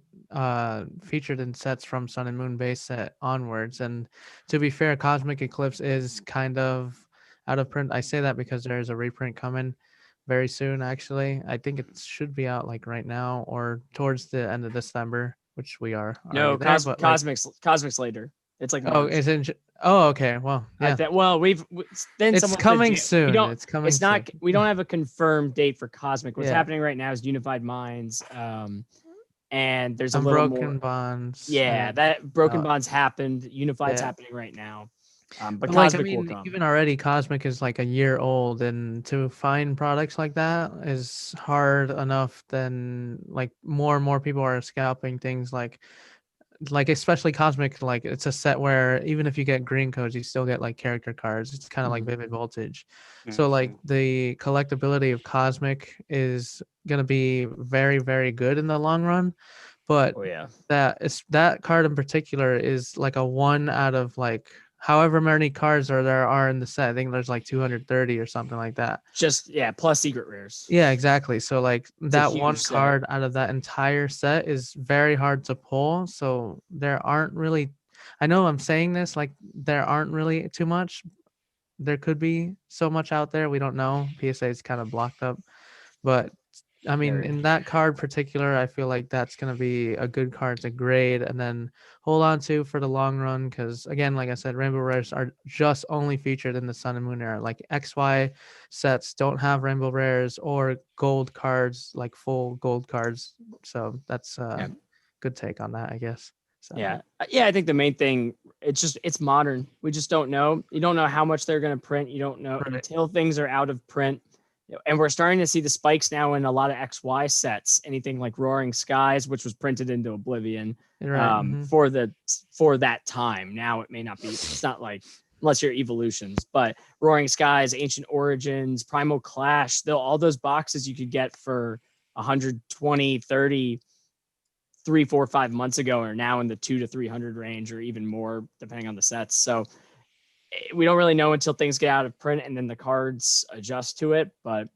Speaker 2: featured in sets from Sun and Moon base set onwards. And to be fair, Cosmic Eclipse is kind of out of print. I say that because there's a reprint coming very soon. Actually, I think it should be out like right now or towards the end of December, which we are
Speaker 4: No,
Speaker 2: already there. But like,
Speaker 4: Cosmic's later. It's like
Speaker 2: oh,
Speaker 4: March.
Speaker 2: is it? Oh, okay. Well, yeah.
Speaker 4: Well, then
Speaker 2: It's
Speaker 4: someone said
Speaker 2: coming
Speaker 4: We
Speaker 2: soon.
Speaker 4: don't.
Speaker 2: It's coming
Speaker 4: It's not.
Speaker 2: soon.
Speaker 4: We don't have a confirmed date for Cosmic. What's
Speaker 2: Yeah.
Speaker 4: happening right now is Unified Minds. And there's a little
Speaker 2: Unbroken
Speaker 4: more.
Speaker 2: Bonds.
Speaker 4: Yeah,
Speaker 2: and
Speaker 4: that Broken
Speaker 2: uh,
Speaker 4: Bonds happened. Unified's
Speaker 2: yeah.
Speaker 4: happening right now. But
Speaker 2: like,
Speaker 4: Cosmic
Speaker 2: I mean,
Speaker 4: will come.
Speaker 2: even already Cosmic is like a year old, and to find products like that is hard enough. Then like more and more people are scalping things like especially Cosmic. Like it's a set where even if you get green codes, you still get like character cards. It's kind of like Vivid Voltage. So like the collectability of Cosmic is gonna be very, very good in the long run. But
Speaker 4: Oh yeah.
Speaker 2: that card in particular is like a 1 out of like however many cards there are in the set. I think there's like 230 or something like that.
Speaker 4: Just plus secret rares.
Speaker 2: Yeah, exactly. So like
Speaker 4: It's a
Speaker 2: that one
Speaker 4: huge set.
Speaker 2: card out of that entire set is very hard to pull. So there aren't really, I know I'm saying this like there aren't really too much. There could be so much out there. We don't know. PSA is kind of blocked up. But I mean,
Speaker 4: Very.
Speaker 2: in that card particular, I feel like that's going to be a good card to grade and then hold on to for the long run. Because again, like I said, Rainbow Rares are just only featured in the Sun and Moon era. Like XY sets don't have Rainbow Rares or gold cards, like full gold cards. So that's
Speaker 4: Yeah.
Speaker 2: a good take on that, I guess. So
Speaker 4: Yeah. I think the main thing, it's modern. We just don't know. You don't know how much they're going to print. You don't know
Speaker 2: Right.
Speaker 4: until things are out of print. And we're starting to see the spikes now in a lot of XY sets. Anything like Roaring Skies, which was printed into oblivion,
Speaker 2: You're right. Mhm.
Speaker 4: for that time. Now it may not be. It's not like unless you're evolutions, but Roaring Skies, Ancient Origins, Primal Clash, all those boxes you could get for 120, 30, 3, 4, 5 months ago are now in the 200 to 300 range or even more, depending on the sets. So we don't really know until things get out of print and then the cards adjust to it. But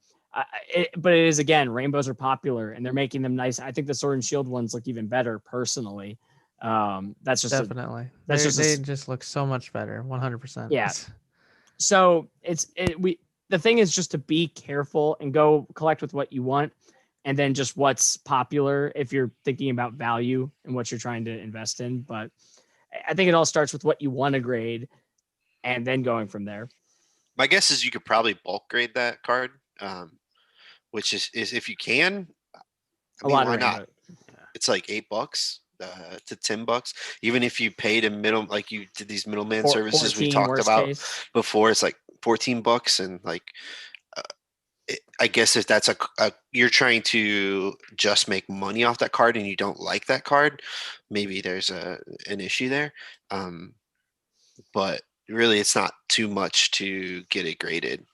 Speaker 4: it is, again, rainbows are popular and they're making them nice. I think the Sword and Shield ones look even better personally. That's just
Speaker 2: Definitely.
Speaker 4: that's just
Speaker 2: They just look so much better. 100%.
Speaker 4: Yeah. So the thing is just to be careful and go collect with what you want, and then just what's popular if you're thinking about value and what you're trying to invest in. But I think it all starts with what you want to grade, and then going from there.
Speaker 5: My guess is you could probably bulk grade that card, which is if you can. I mean, why not? It's like $8 to $10. Even if you paid a middle, like you did these middleman services we talked about before, it's like $14, and like I guess if that's a you're trying to just make money off that card and you don't like that card, maybe there's an issue there. But really, it's not too much to get it graded.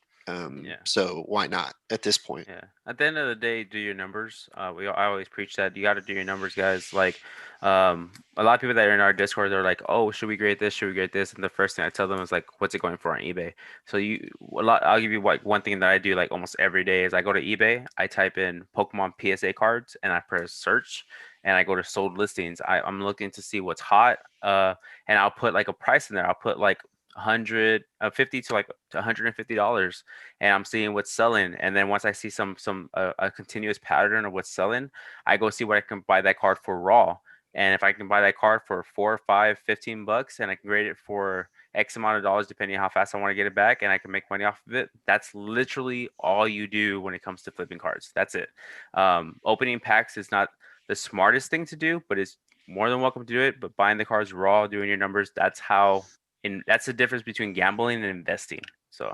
Speaker 5: So why not at this point?
Speaker 1: Yeah. At the end of the day, do your numbers. I always preach that you got to do your numbers, guys. Like, a lot of people that are in our Discord, they're like, "Oh, should we grade this? Should we grade this?" And the first thing I tell them is like, "What's it going for on eBay?" So I'll give you like one thing that I do like almost every day is I go to eBay, I type in Pokemon PSA cards, and I press search, and I go to sold listings. I'm looking to see what's hot, and I'll put like a price in there. I'll put like 150 to like $150, and I'm seeing what's selling. And then once I see a continuous pattern of what's selling, I go see what I can buy that card for raw. And if I can buy that card for 4, 5, $15, and I can grade it for X amount of dollars, depending on how fast I want to get it back, and I can make money off of it, that's literally all you do when it comes to flipping cards. That's it. Opening packs is not the smartest thing to do, but it's more than welcome to do it. But buying the cards raw, doing your numbers, that's the difference between gambling and investing. So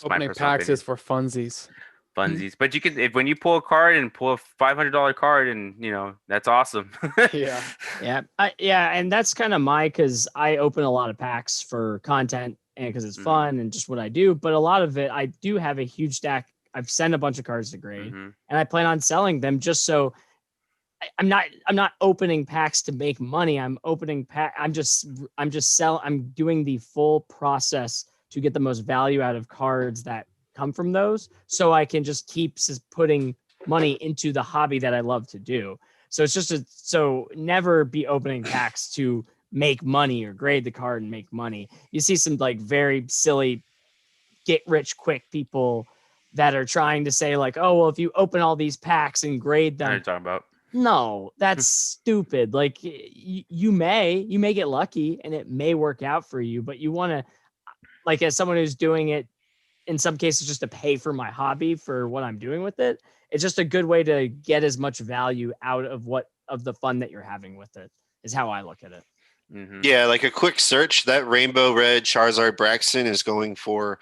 Speaker 3: opening packs is for funsies.
Speaker 1: But you can, when you pull a card and pull a $500 card, and that's awesome.
Speaker 3: Yeah.
Speaker 4: And that's kind of because I open a lot of packs for content and because it's fun and just what I do. But a lot of it, I do have a huge stack. I've sent a bunch of cards to grade, and I plan on selling them just so. I'm not opening packs to make money. I'm opening I'm doing the full process to get the most value out of cards that come from those, so I can just keep putting money into the hobby that I love to do. So it's just so never be opening packs to make money or grade the card and make money. You see some like very silly get rich quick people that are trying to say like, oh, well, if you open all these packs and grade them.
Speaker 1: What are you talking about?
Speaker 4: No, that's stupid. Like you may get lucky and it may work out for you, but you want to, like, as someone who's doing it in some cases just to pay for my hobby for what I'm doing with it, it's just a good way to get as much value out of the fun that you're having with it, is how I look at it.
Speaker 5: Yeah, like a quick search, that Rainbow Red Charizard Braxton is going for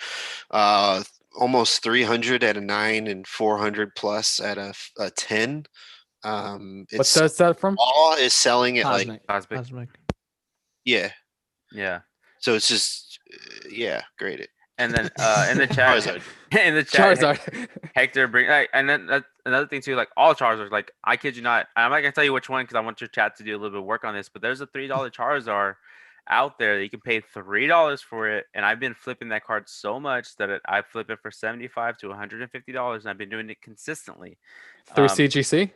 Speaker 5: almost 300 at a 9 and 400 plus at a 10.
Speaker 3: What says that from?
Speaker 5: All is selling at
Speaker 2: Cosmic.
Speaker 5: Yeah. So it's just grade it.
Speaker 1: And then in the chat,
Speaker 3: Charizard.
Speaker 1: Hector bring and then another thing too, like all Charizards, like I kid you not, I'm not gonna tell you which one because I want your chat to do a little bit of work on this, but there's a $3 Charizard out there that you can pay $3 for it, and I've been flipping that card so much that I flip it for $75 to $150, and I've been doing it consistently.
Speaker 3: Through
Speaker 1: Um,
Speaker 3: CGC?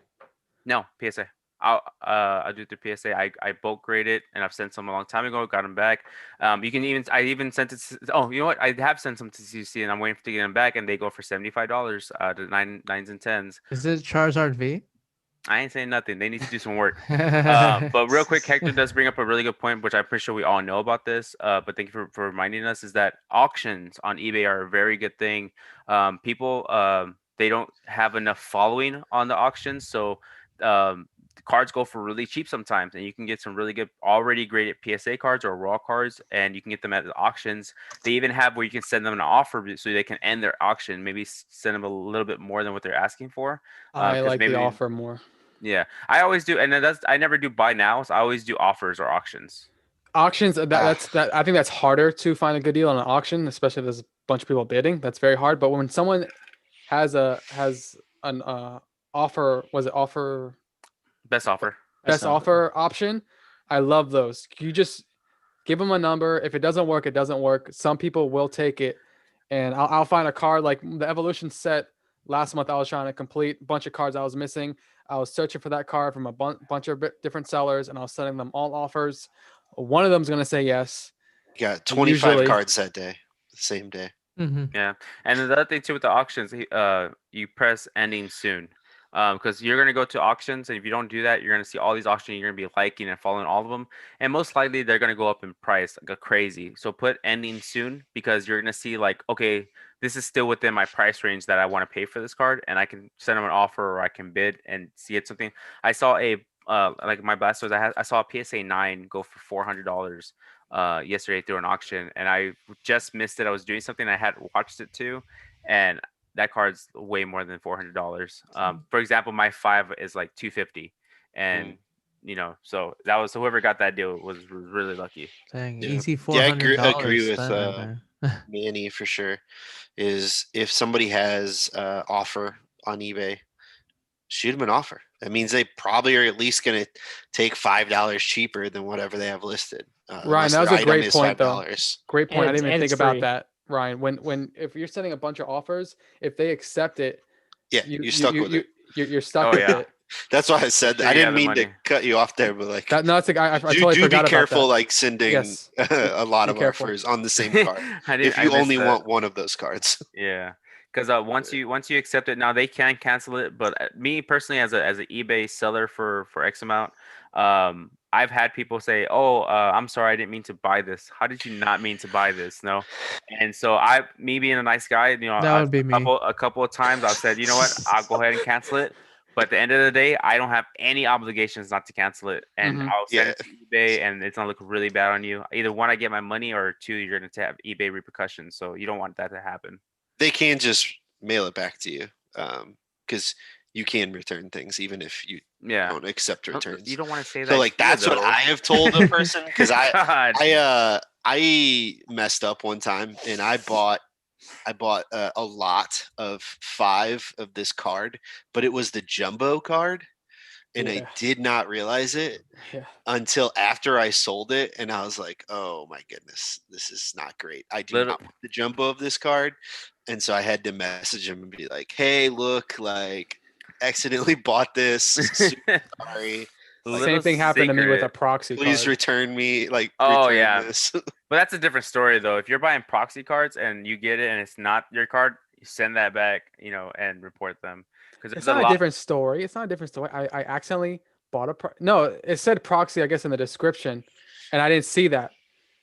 Speaker 1: no, PSA. I'll do it through PSA. I bulk grade it, and I've sent some a long time ago. Got them back. You can even I even sent it. Oh, you know what? I have sent some to CC, and I'm waiting to get them back, and they go for $75. The nines and tens.
Speaker 2: Is it Charizard V?
Speaker 1: I ain't saying nothing. They need to do some work. But real quick, Hector does bring up a really good point, which I'm pretty sure we all know about this. But thank you for reminding us, is that auctions on eBay are a very good thing. People they don't have enough following on the auctions, so the cards go for really cheap sometimes, and you can get some really good already graded PSA cards or raw cards, and you can get them at the auctions. They even have where you can send them an offer so they can end their auction, maybe send them a little bit more than what they're asking for.
Speaker 3: I
Speaker 1: 'Cause
Speaker 3: like the
Speaker 1: maybe
Speaker 3: offer more.
Speaker 1: yeah, I always do, and I never do buy nows. I always do offers or auctions.
Speaker 3: Auctions, that I think that's harder to find a good deal on an auction, especially if there's a bunch of people bidding. That's very hard. But when someone has an offer, was it offer
Speaker 1: Best offer.
Speaker 3: best offer option? I love those. You just give them a number. If it doesn't work, it doesn't work. Some people will take it, and I'll find a card like the evolution set last month. I was trying to complete a bunch of cards I was missing. I was searching for that card from a bunch of different sellers, and I was sending them all offers. One of them's gonna say yes.
Speaker 5: You got
Speaker 3: And
Speaker 5: 25
Speaker 3: usually-
Speaker 5: cards that day, the same day.
Speaker 1: Yeah, and the other thing too with the auctions, you press ending soon, because you're gonna go to auctions, and if you don't do that, you're gonna see all these auctions. You're gonna be liking and following all of them, and most likely they're gonna go up in price like a crazy. So put ending soon, because you're gonna see like, okay, this is still within my price range that I want to pay for this card, and I can send them an offer or I can bid and see it something. I saw a like my blasters, I saw a PSA 9 go for $400 yesterday through an auction, and I just missed it. I was doing something, I had watched it too, and that card's way more than $400. For example, my 5 is like 250, and so that was, so whoever got that deal was really lucky.
Speaker 2: Dang,
Speaker 5: Yeah.
Speaker 2: easy
Speaker 5: Yeah, I
Speaker 2: $400
Speaker 5: agree with
Speaker 2: spent right there.
Speaker 5: Manny for sure. Is if somebody has offer on eBay, shoot them an offer. That means they probably are at least going to take $5 cheaper than whatever they have listed.
Speaker 3: Ryan,
Speaker 5: unless
Speaker 3: that was
Speaker 5: their
Speaker 3: a
Speaker 5: item
Speaker 3: great
Speaker 5: is
Speaker 3: point, though.
Speaker 5: $5.
Speaker 3: Great point. I didn't even
Speaker 4: And
Speaker 3: think
Speaker 4: it's
Speaker 3: about
Speaker 4: free.
Speaker 3: that, Ryan. When if you're sending a bunch of offers, if they accept it,
Speaker 5: Yeah, you're stuck with it.
Speaker 3: You're stuck
Speaker 1: Oh,
Speaker 3: with
Speaker 1: yeah.
Speaker 3: it.
Speaker 5: That's why I said
Speaker 1: Sure
Speaker 5: I
Speaker 1: you
Speaker 5: didn't
Speaker 1: have the
Speaker 5: mean to
Speaker 1: money.
Speaker 5: cut you off there, but like
Speaker 3: That no, it's like I
Speaker 5: do,
Speaker 3: totally
Speaker 5: do
Speaker 3: forgot
Speaker 5: be careful
Speaker 3: about that.
Speaker 5: like sending
Speaker 3: Yes.
Speaker 5: a lot
Speaker 3: Be
Speaker 5: of
Speaker 3: careful.
Speaker 5: offers on the same card
Speaker 1: I
Speaker 5: if
Speaker 1: I
Speaker 5: you
Speaker 1: missed
Speaker 5: only
Speaker 1: that.
Speaker 5: want one of those cards.
Speaker 1: Yeah, because once you accept it, now they can cancel it. But me personally, as an eBay seller for X amount, I've had people say, "Oh, I'm sorry, I didn't mean to buy this. How did you not mean to buy this?" No, and so me being a nice guy,
Speaker 2: That would be me.
Speaker 1: a couple of times I've said, you know what, I'll go ahead and cancel it. But at the end of the day, I don't have any obligations not to cancel it, and
Speaker 3: Mhm.
Speaker 1: I'll send
Speaker 5: Yeah.
Speaker 1: it to eBay, and it's gonna look really bad on you. Either one, I get my money, or two, you're gonna have eBay repercussions. So you don't want that to happen.
Speaker 5: They can just mail it back to you because you can return things even if you
Speaker 1: Yeah.
Speaker 5: don't accept returns.
Speaker 1: You don't want to say that.
Speaker 5: So like
Speaker 1: here,
Speaker 5: that's what
Speaker 1: though.
Speaker 5: I have told a person because
Speaker 1: God.
Speaker 5: I messed up one time and I bought a lot of 5 of this card, but it was the jumbo card, and I
Speaker 3: Yeah.
Speaker 5: did not realize it
Speaker 3: Yeah.
Speaker 5: until after I sold it, and I was like, "Oh my goodness, this is not great. I do not want the jumbo of this card," and so I had to message him and be like, "Hey, look, like, accidentally bought this. Super sorry.
Speaker 3: Same thing happened to me with a proxy
Speaker 5: Please
Speaker 3: card.
Speaker 5: return me. Like,
Speaker 1: Oh,
Speaker 5: return
Speaker 1: yeah.
Speaker 5: this."
Speaker 1: But that's a different story, though. If you're buying proxy cards and you get it and it's not your card, you send that back, and report them. Because
Speaker 3: It's
Speaker 1: there's
Speaker 3: not
Speaker 1: a
Speaker 3: a
Speaker 1: lot.
Speaker 3: different story. It's not a different story. I accidentally bought no, it said proxy, I guess, in the description, and I didn't see that.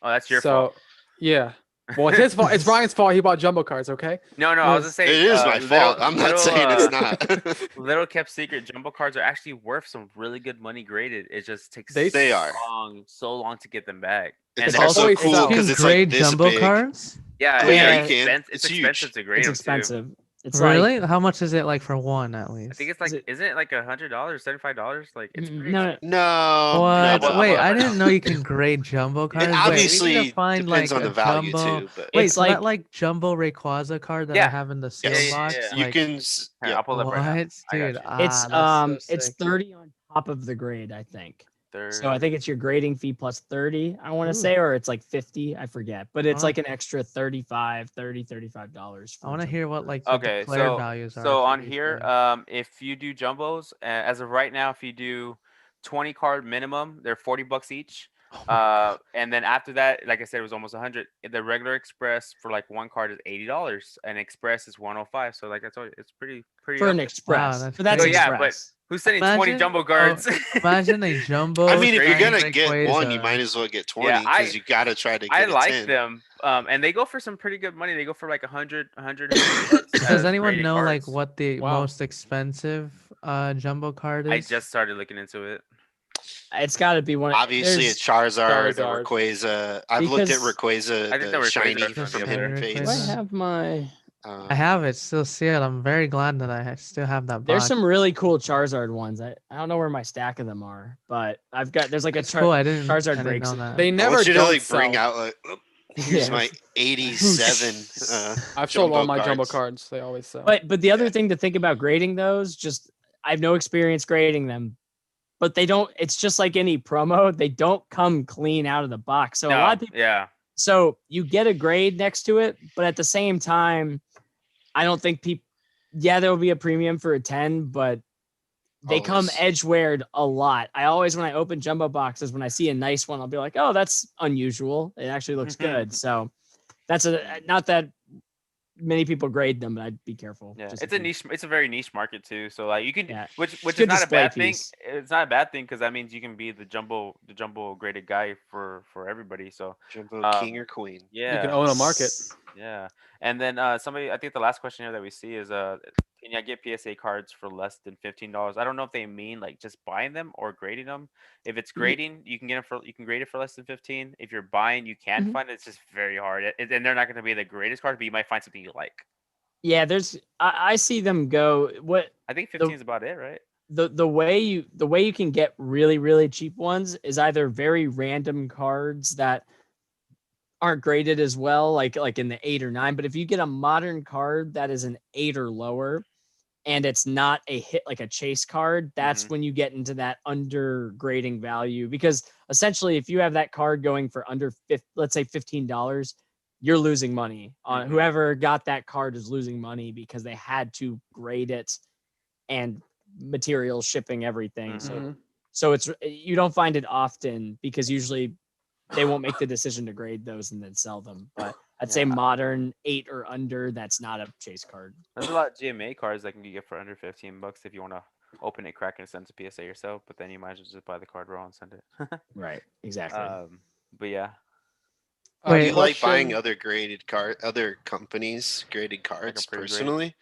Speaker 1: Oh, that's your
Speaker 3: so,
Speaker 1: fault.
Speaker 3: Yeah. Well, it's his fault. It's Ryan's fault. He bought jumbo cards. Okay.
Speaker 1: No, I was
Speaker 3: Yes.
Speaker 1: gonna say
Speaker 5: It is my fault. I'm not saying it's not.
Speaker 1: Little kept secret, jumbo cards are actually worth some really good money graded. It just takes
Speaker 5: They are.
Speaker 1: so long to get them back.
Speaker 5: It's
Speaker 1: they're-
Speaker 5: also
Speaker 3: always
Speaker 5: cool
Speaker 3: sell.
Speaker 5: because
Speaker 2: You
Speaker 5: it's
Speaker 2: can grade
Speaker 5: like this
Speaker 2: jumbo
Speaker 5: big.
Speaker 2: cards?
Speaker 1: yeah,
Speaker 5: Oh, yeah,
Speaker 1: yeah,
Speaker 5: you can.
Speaker 1: It's
Speaker 5: It's huge.
Speaker 1: expensive to grade
Speaker 4: It's
Speaker 1: them,
Speaker 4: expensive. It's like
Speaker 2: Really? How much is it like for one at
Speaker 1: too. I
Speaker 2: least?
Speaker 1: think it's like,
Speaker 4: Is it-
Speaker 1: isn't it like $100, $75? Like it's pretty.
Speaker 4: no,
Speaker 1: expensive.
Speaker 5: No.
Speaker 2: What?
Speaker 5: no,
Speaker 2: Wait,
Speaker 5: no.
Speaker 2: I didn't know you can grade jumbo cards.
Speaker 5: It
Speaker 2: Wait, we need
Speaker 5: obviously
Speaker 2: to find
Speaker 5: depends
Speaker 2: like
Speaker 5: on
Speaker 2: a
Speaker 5: the value
Speaker 2: jumbo.
Speaker 5: too, but
Speaker 2: Wait,
Speaker 4: It's
Speaker 2: so that like jumbo Rayquaza card that I
Speaker 1: Yeah.
Speaker 2: have in the seal
Speaker 5: yes,
Speaker 2: box?
Speaker 1: yeah.
Speaker 5: you
Speaker 2: Like,
Speaker 5: can.
Speaker 1: Here,
Speaker 5: Yeah,
Speaker 1: I'll pull it up right now.
Speaker 2: what,
Speaker 1: I got
Speaker 2: dude?
Speaker 1: you.
Speaker 2: Ah, that's so
Speaker 4: it's
Speaker 2: sick.
Speaker 4: 30 on top of the grade, I think. So I think it's your grading fee plus 30, I want to
Speaker 2: Ooh.
Speaker 4: say, or it's like 50, I forget. But it's
Speaker 2: wanna-
Speaker 4: like an extra $35.
Speaker 2: I want to hear what like the
Speaker 1: Okay,
Speaker 2: declared values are.
Speaker 1: so
Speaker 2: for
Speaker 1: on
Speaker 2: these
Speaker 1: here,
Speaker 2: things.
Speaker 1: if you do jumbos, as of right now, if you do 20 card minimum, they're $40 each.
Speaker 2: Oh my God.
Speaker 1: And then after that, like I said, it was almost 100. The regular express for like one card is $80, and express is 105. So like I told you, it's pretty
Speaker 4: For
Speaker 1: up
Speaker 4: an
Speaker 1: there.
Speaker 4: express.
Speaker 2: that's
Speaker 4: But that's
Speaker 1: So
Speaker 2: crazy.
Speaker 1: yeah, but
Speaker 4: express.
Speaker 1: who's sending 20
Speaker 2: Imagine-
Speaker 1: jumbo
Speaker 2: oh,
Speaker 1: cards?
Speaker 2: Imagine a jumbo.
Speaker 5: I mean, if you're
Speaker 2: Shiny
Speaker 5: gonna get one, you
Speaker 2: Rayquaza.
Speaker 5: might as well get 20
Speaker 1: Yeah,
Speaker 5: because you gotta try to
Speaker 1: I
Speaker 5: get a
Speaker 1: like
Speaker 5: 10.
Speaker 1: them, and they go for some pretty good money. They go for like 150 bucks.
Speaker 2: Does
Speaker 1: as
Speaker 2: anyone
Speaker 1: graded
Speaker 2: know like
Speaker 1: cards.
Speaker 2: what the
Speaker 3: Wow.
Speaker 2: most expensive jumbo card is?
Speaker 1: I just started looking into it.
Speaker 4: It's got to be one.
Speaker 5: Obviously, a
Speaker 4: there's-
Speaker 5: Charizard, a
Speaker 3: Charizard.
Speaker 5: Rayquaza. I've looked at
Speaker 4: Because-
Speaker 5: Rayquaza,
Speaker 1: I think the
Speaker 5: the
Speaker 1: Rayquaza
Speaker 5: shiny
Speaker 1: is
Speaker 5: from
Speaker 1: gonna be
Speaker 5: the
Speaker 1: up
Speaker 5: hidden
Speaker 1: there.
Speaker 2: Rayquaza.
Speaker 4: Do I
Speaker 5: phase.
Speaker 4: have my?
Speaker 2: I have it. Still see it. I'm very glad that I still have that box.
Speaker 4: There's some really cool Charizard ones. I don't know where my stack of them are, but I've got. There's like a
Speaker 2: It's cool. I didn't.
Speaker 4: Charizard
Speaker 2: I didn't
Speaker 4: breaks.
Speaker 2: know that.
Speaker 3: They
Speaker 5: I
Speaker 3: never
Speaker 5: want you to
Speaker 3: don't
Speaker 5: like bring
Speaker 3: sell.
Speaker 5: out like, "Oop, here's
Speaker 4: Yeah.
Speaker 5: my 87.
Speaker 3: I've sold all
Speaker 5: jumbo
Speaker 3: my jumbo
Speaker 5: cards."
Speaker 3: cards. They always sell.
Speaker 4: But the other
Speaker 5: Yeah.
Speaker 4: thing to think about grading those, just I have no experience grading them, but they don't. It's just like any promo; they don't come clean out of the box. So a lot of people.
Speaker 1: Yeah.
Speaker 4: So you get a grade next to it, but at the same time, I don't think people. Yeah, there will be a premium for a 10, but they come
Speaker 5: Always.
Speaker 4: edge-weared a lot. I always, when I open jumbo boxes, when I see a nice one, I'll be like, "Oh, that's unusual. It actually looks good." So that's not that many people grade them, but I'd be careful.
Speaker 1: Yeah,
Speaker 4: just
Speaker 1: it's
Speaker 4: if
Speaker 1: a
Speaker 4: you-
Speaker 1: niche. It's a very niche market too. So like you can,
Speaker 4: Yeah.
Speaker 1: which
Speaker 4: It's
Speaker 1: is
Speaker 4: good
Speaker 1: not a
Speaker 4: display
Speaker 1: bad thing.
Speaker 4: piece.
Speaker 1: It's not a bad thing because that means you can be the jumbo graded guy for everybody. So
Speaker 5: Jumbo king or queen.
Speaker 1: yeah,
Speaker 3: You can own a market.
Speaker 1: yeah. And then somebody, I think the last question here that we see is can I get PSA cards for less than $15? I don't know if they mean like just buying them or grading them. If it's grading, you can grade it for less than 15. If you're buying, you can
Speaker 4: Mhm.
Speaker 1: find it. It's just very hard. And they're not going to be the greatest cards, but you might find something you like.
Speaker 4: Yeah, there's. I see them go. What
Speaker 1: I think 15 is about it, right?
Speaker 4: the way you can get really cheap ones is either very random cards that aren't graded as well, like in the 8 or 9. But if you get a modern card that is an 8 or lower, and it's not a hit like a chase card, that's when you get into that undergrading value. Because essentially, if you have that card going for under let's say $15, you're losing money on whoever got that card is losing money because they had to grade it and materials, shipping, everything. So it's you don't find it often because usually they won't make the decision to grade those and then sell them. But I'd say modern 8 or under, that's not a chase card.
Speaker 1: There's a lot of GMA cards that can get for under $15 if you want to open it, crack it, and send it to PSA yourself. But then you might as well just buy the card raw and send it.
Speaker 4: Right. Exactly.
Speaker 1: But yeah,
Speaker 5: Do you like
Speaker 3: Question-
Speaker 5: buying other companies' graded cards
Speaker 1: pre-grade?
Speaker 5: personally?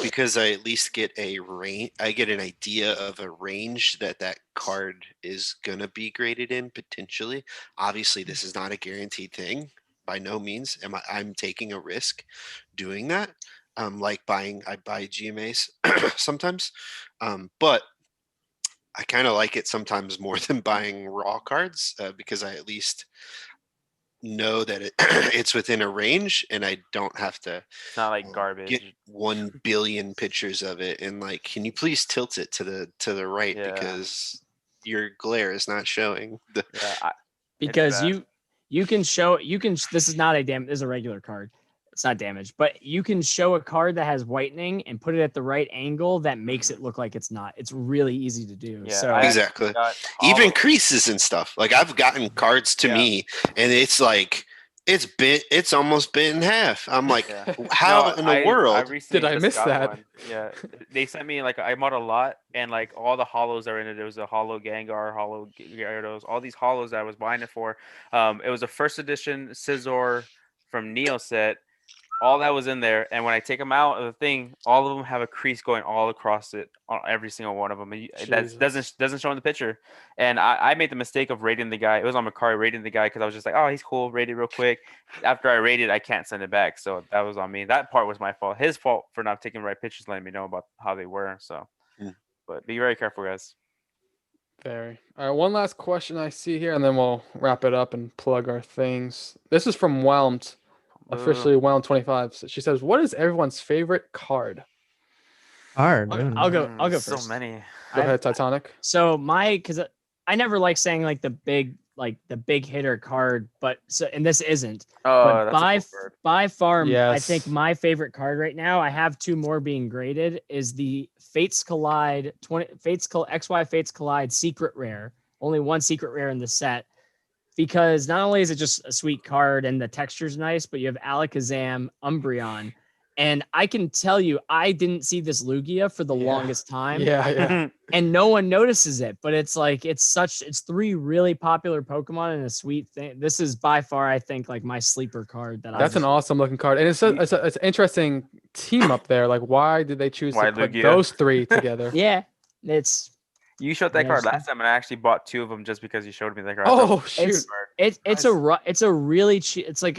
Speaker 5: Because I at least get a range. I get an idea of a range that card is gonna be graded in potentially. Obviously, this is not a guaranteed thing. By no means I'm taking a risk doing that. I buy GMAs sometimes, but I kind of like it sometimes more than buying raw cards because I at least know that it's within a range and I don't have to
Speaker 1: it's not like garbage.
Speaker 5: get 1 billion pictures of it and like, can you please tilt it to the right
Speaker 1: Yeah.
Speaker 5: because your glare is not showing the
Speaker 1: Yeah,
Speaker 4: Because
Speaker 1: bad.
Speaker 4: you can show this is not a this is a regular card. It's not damaged, but you can show a card that has whitening and put it at the right angle that makes it look like it's not. It's really easy to do.
Speaker 1: Yeah,
Speaker 4: So
Speaker 1: I
Speaker 5: exactly.
Speaker 1: got all
Speaker 5: Even
Speaker 1: of-
Speaker 5: creases and stuff. Like I've gotten cards to
Speaker 1: Yeah.
Speaker 5: me and it's like it's almost bit in half. I'm like,
Speaker 1: Yeah.
Speaker 5: how
Speaker 1: No,
Speaker 5: in the
Speaker 1: I
Speaker 5: world
Speaker 1: recently
Speaker 3: Did I
Speaker 1: just
Speaker 3: miss
Speaker 1: got
Speaker 3: that?
Speaker 1: one. Yeah, they sent me like I bought a lot, and like all the hollows are in it. There was a hollow Gengar, hollow Gyarados, all these hollows that I was buying it for. It was a first edition Scizor from Neo set. All that was in there, and when I take them out of the thing, all of them have a crease going all across it on every single one of them. And that
Speaker 3: Jesus.
Speaker 1: doesn't show in the picture. And I made the mistake of rating the guy. It was on Macari rating the guy because I was just like, oh, he's cool, rate it real quick. After I rated, I can't send it back, so that was on me. That part was my fault. His fault for not taking the right pictures, letting me know about how they were. So, but be very careful, guys.
Speaker 3: Very. All right, one last question I see here, and then we'll wrap it up and plug our things. This is from Whelmed, officially Whelmed 25. So she says, "What is everyone's favorite card?"
Speaker 2: Hard.
Speaker 4: I'll go
Speaker 1: So
Speaker 4: first.
Speaker 1: many.
Speaker 3: Go ahead, Titanic.
Speaker 4: So because I never like saying like the big hitter card, but and this isn't.
Speaker 1: Oh,
Speaker 4: But
Speaker 1: that's a cool card.
Speaker 4: by far, I think
Speaker 3: Yes.
Speaker 4: my favorite card right now, I have 2 more being graded, is the Fates Collide XY Fates Collide Secret Rare. Only one secret rare in the set. Because not only is it just a sweet card and the texture's nice, but you have Alakazam, Umbreon. And I can tell you, I didn't see this Lugia for the
Speaker 3: Yeah.
Speaker 4: longest time.
Speaker 3: Yeah.
Speaker 4: And no one notices it, but it's like it's 3 really popular Pokemon and a sweet thing. This is by far, I think, like my sleeper card that
Speaker 3: That's
Speaker 4: I
Speaker 3: an awesome looking card, and it's an interesting team up there. Like, why did they choose
Speaker 1: Why
Speaker 3: to put
Speaker 1: Lugia?
Speaker 3: those 3 together?
Speaker 4: Yeah, it's
Speaker 1: You showed that card
Speaker 4: Yes.
Speaker 1: last time, and I actually bought 2 of them just because you showed me that card.
Speaker 3: Oh shoot!
Speaker 4: it's a really cheap. It's like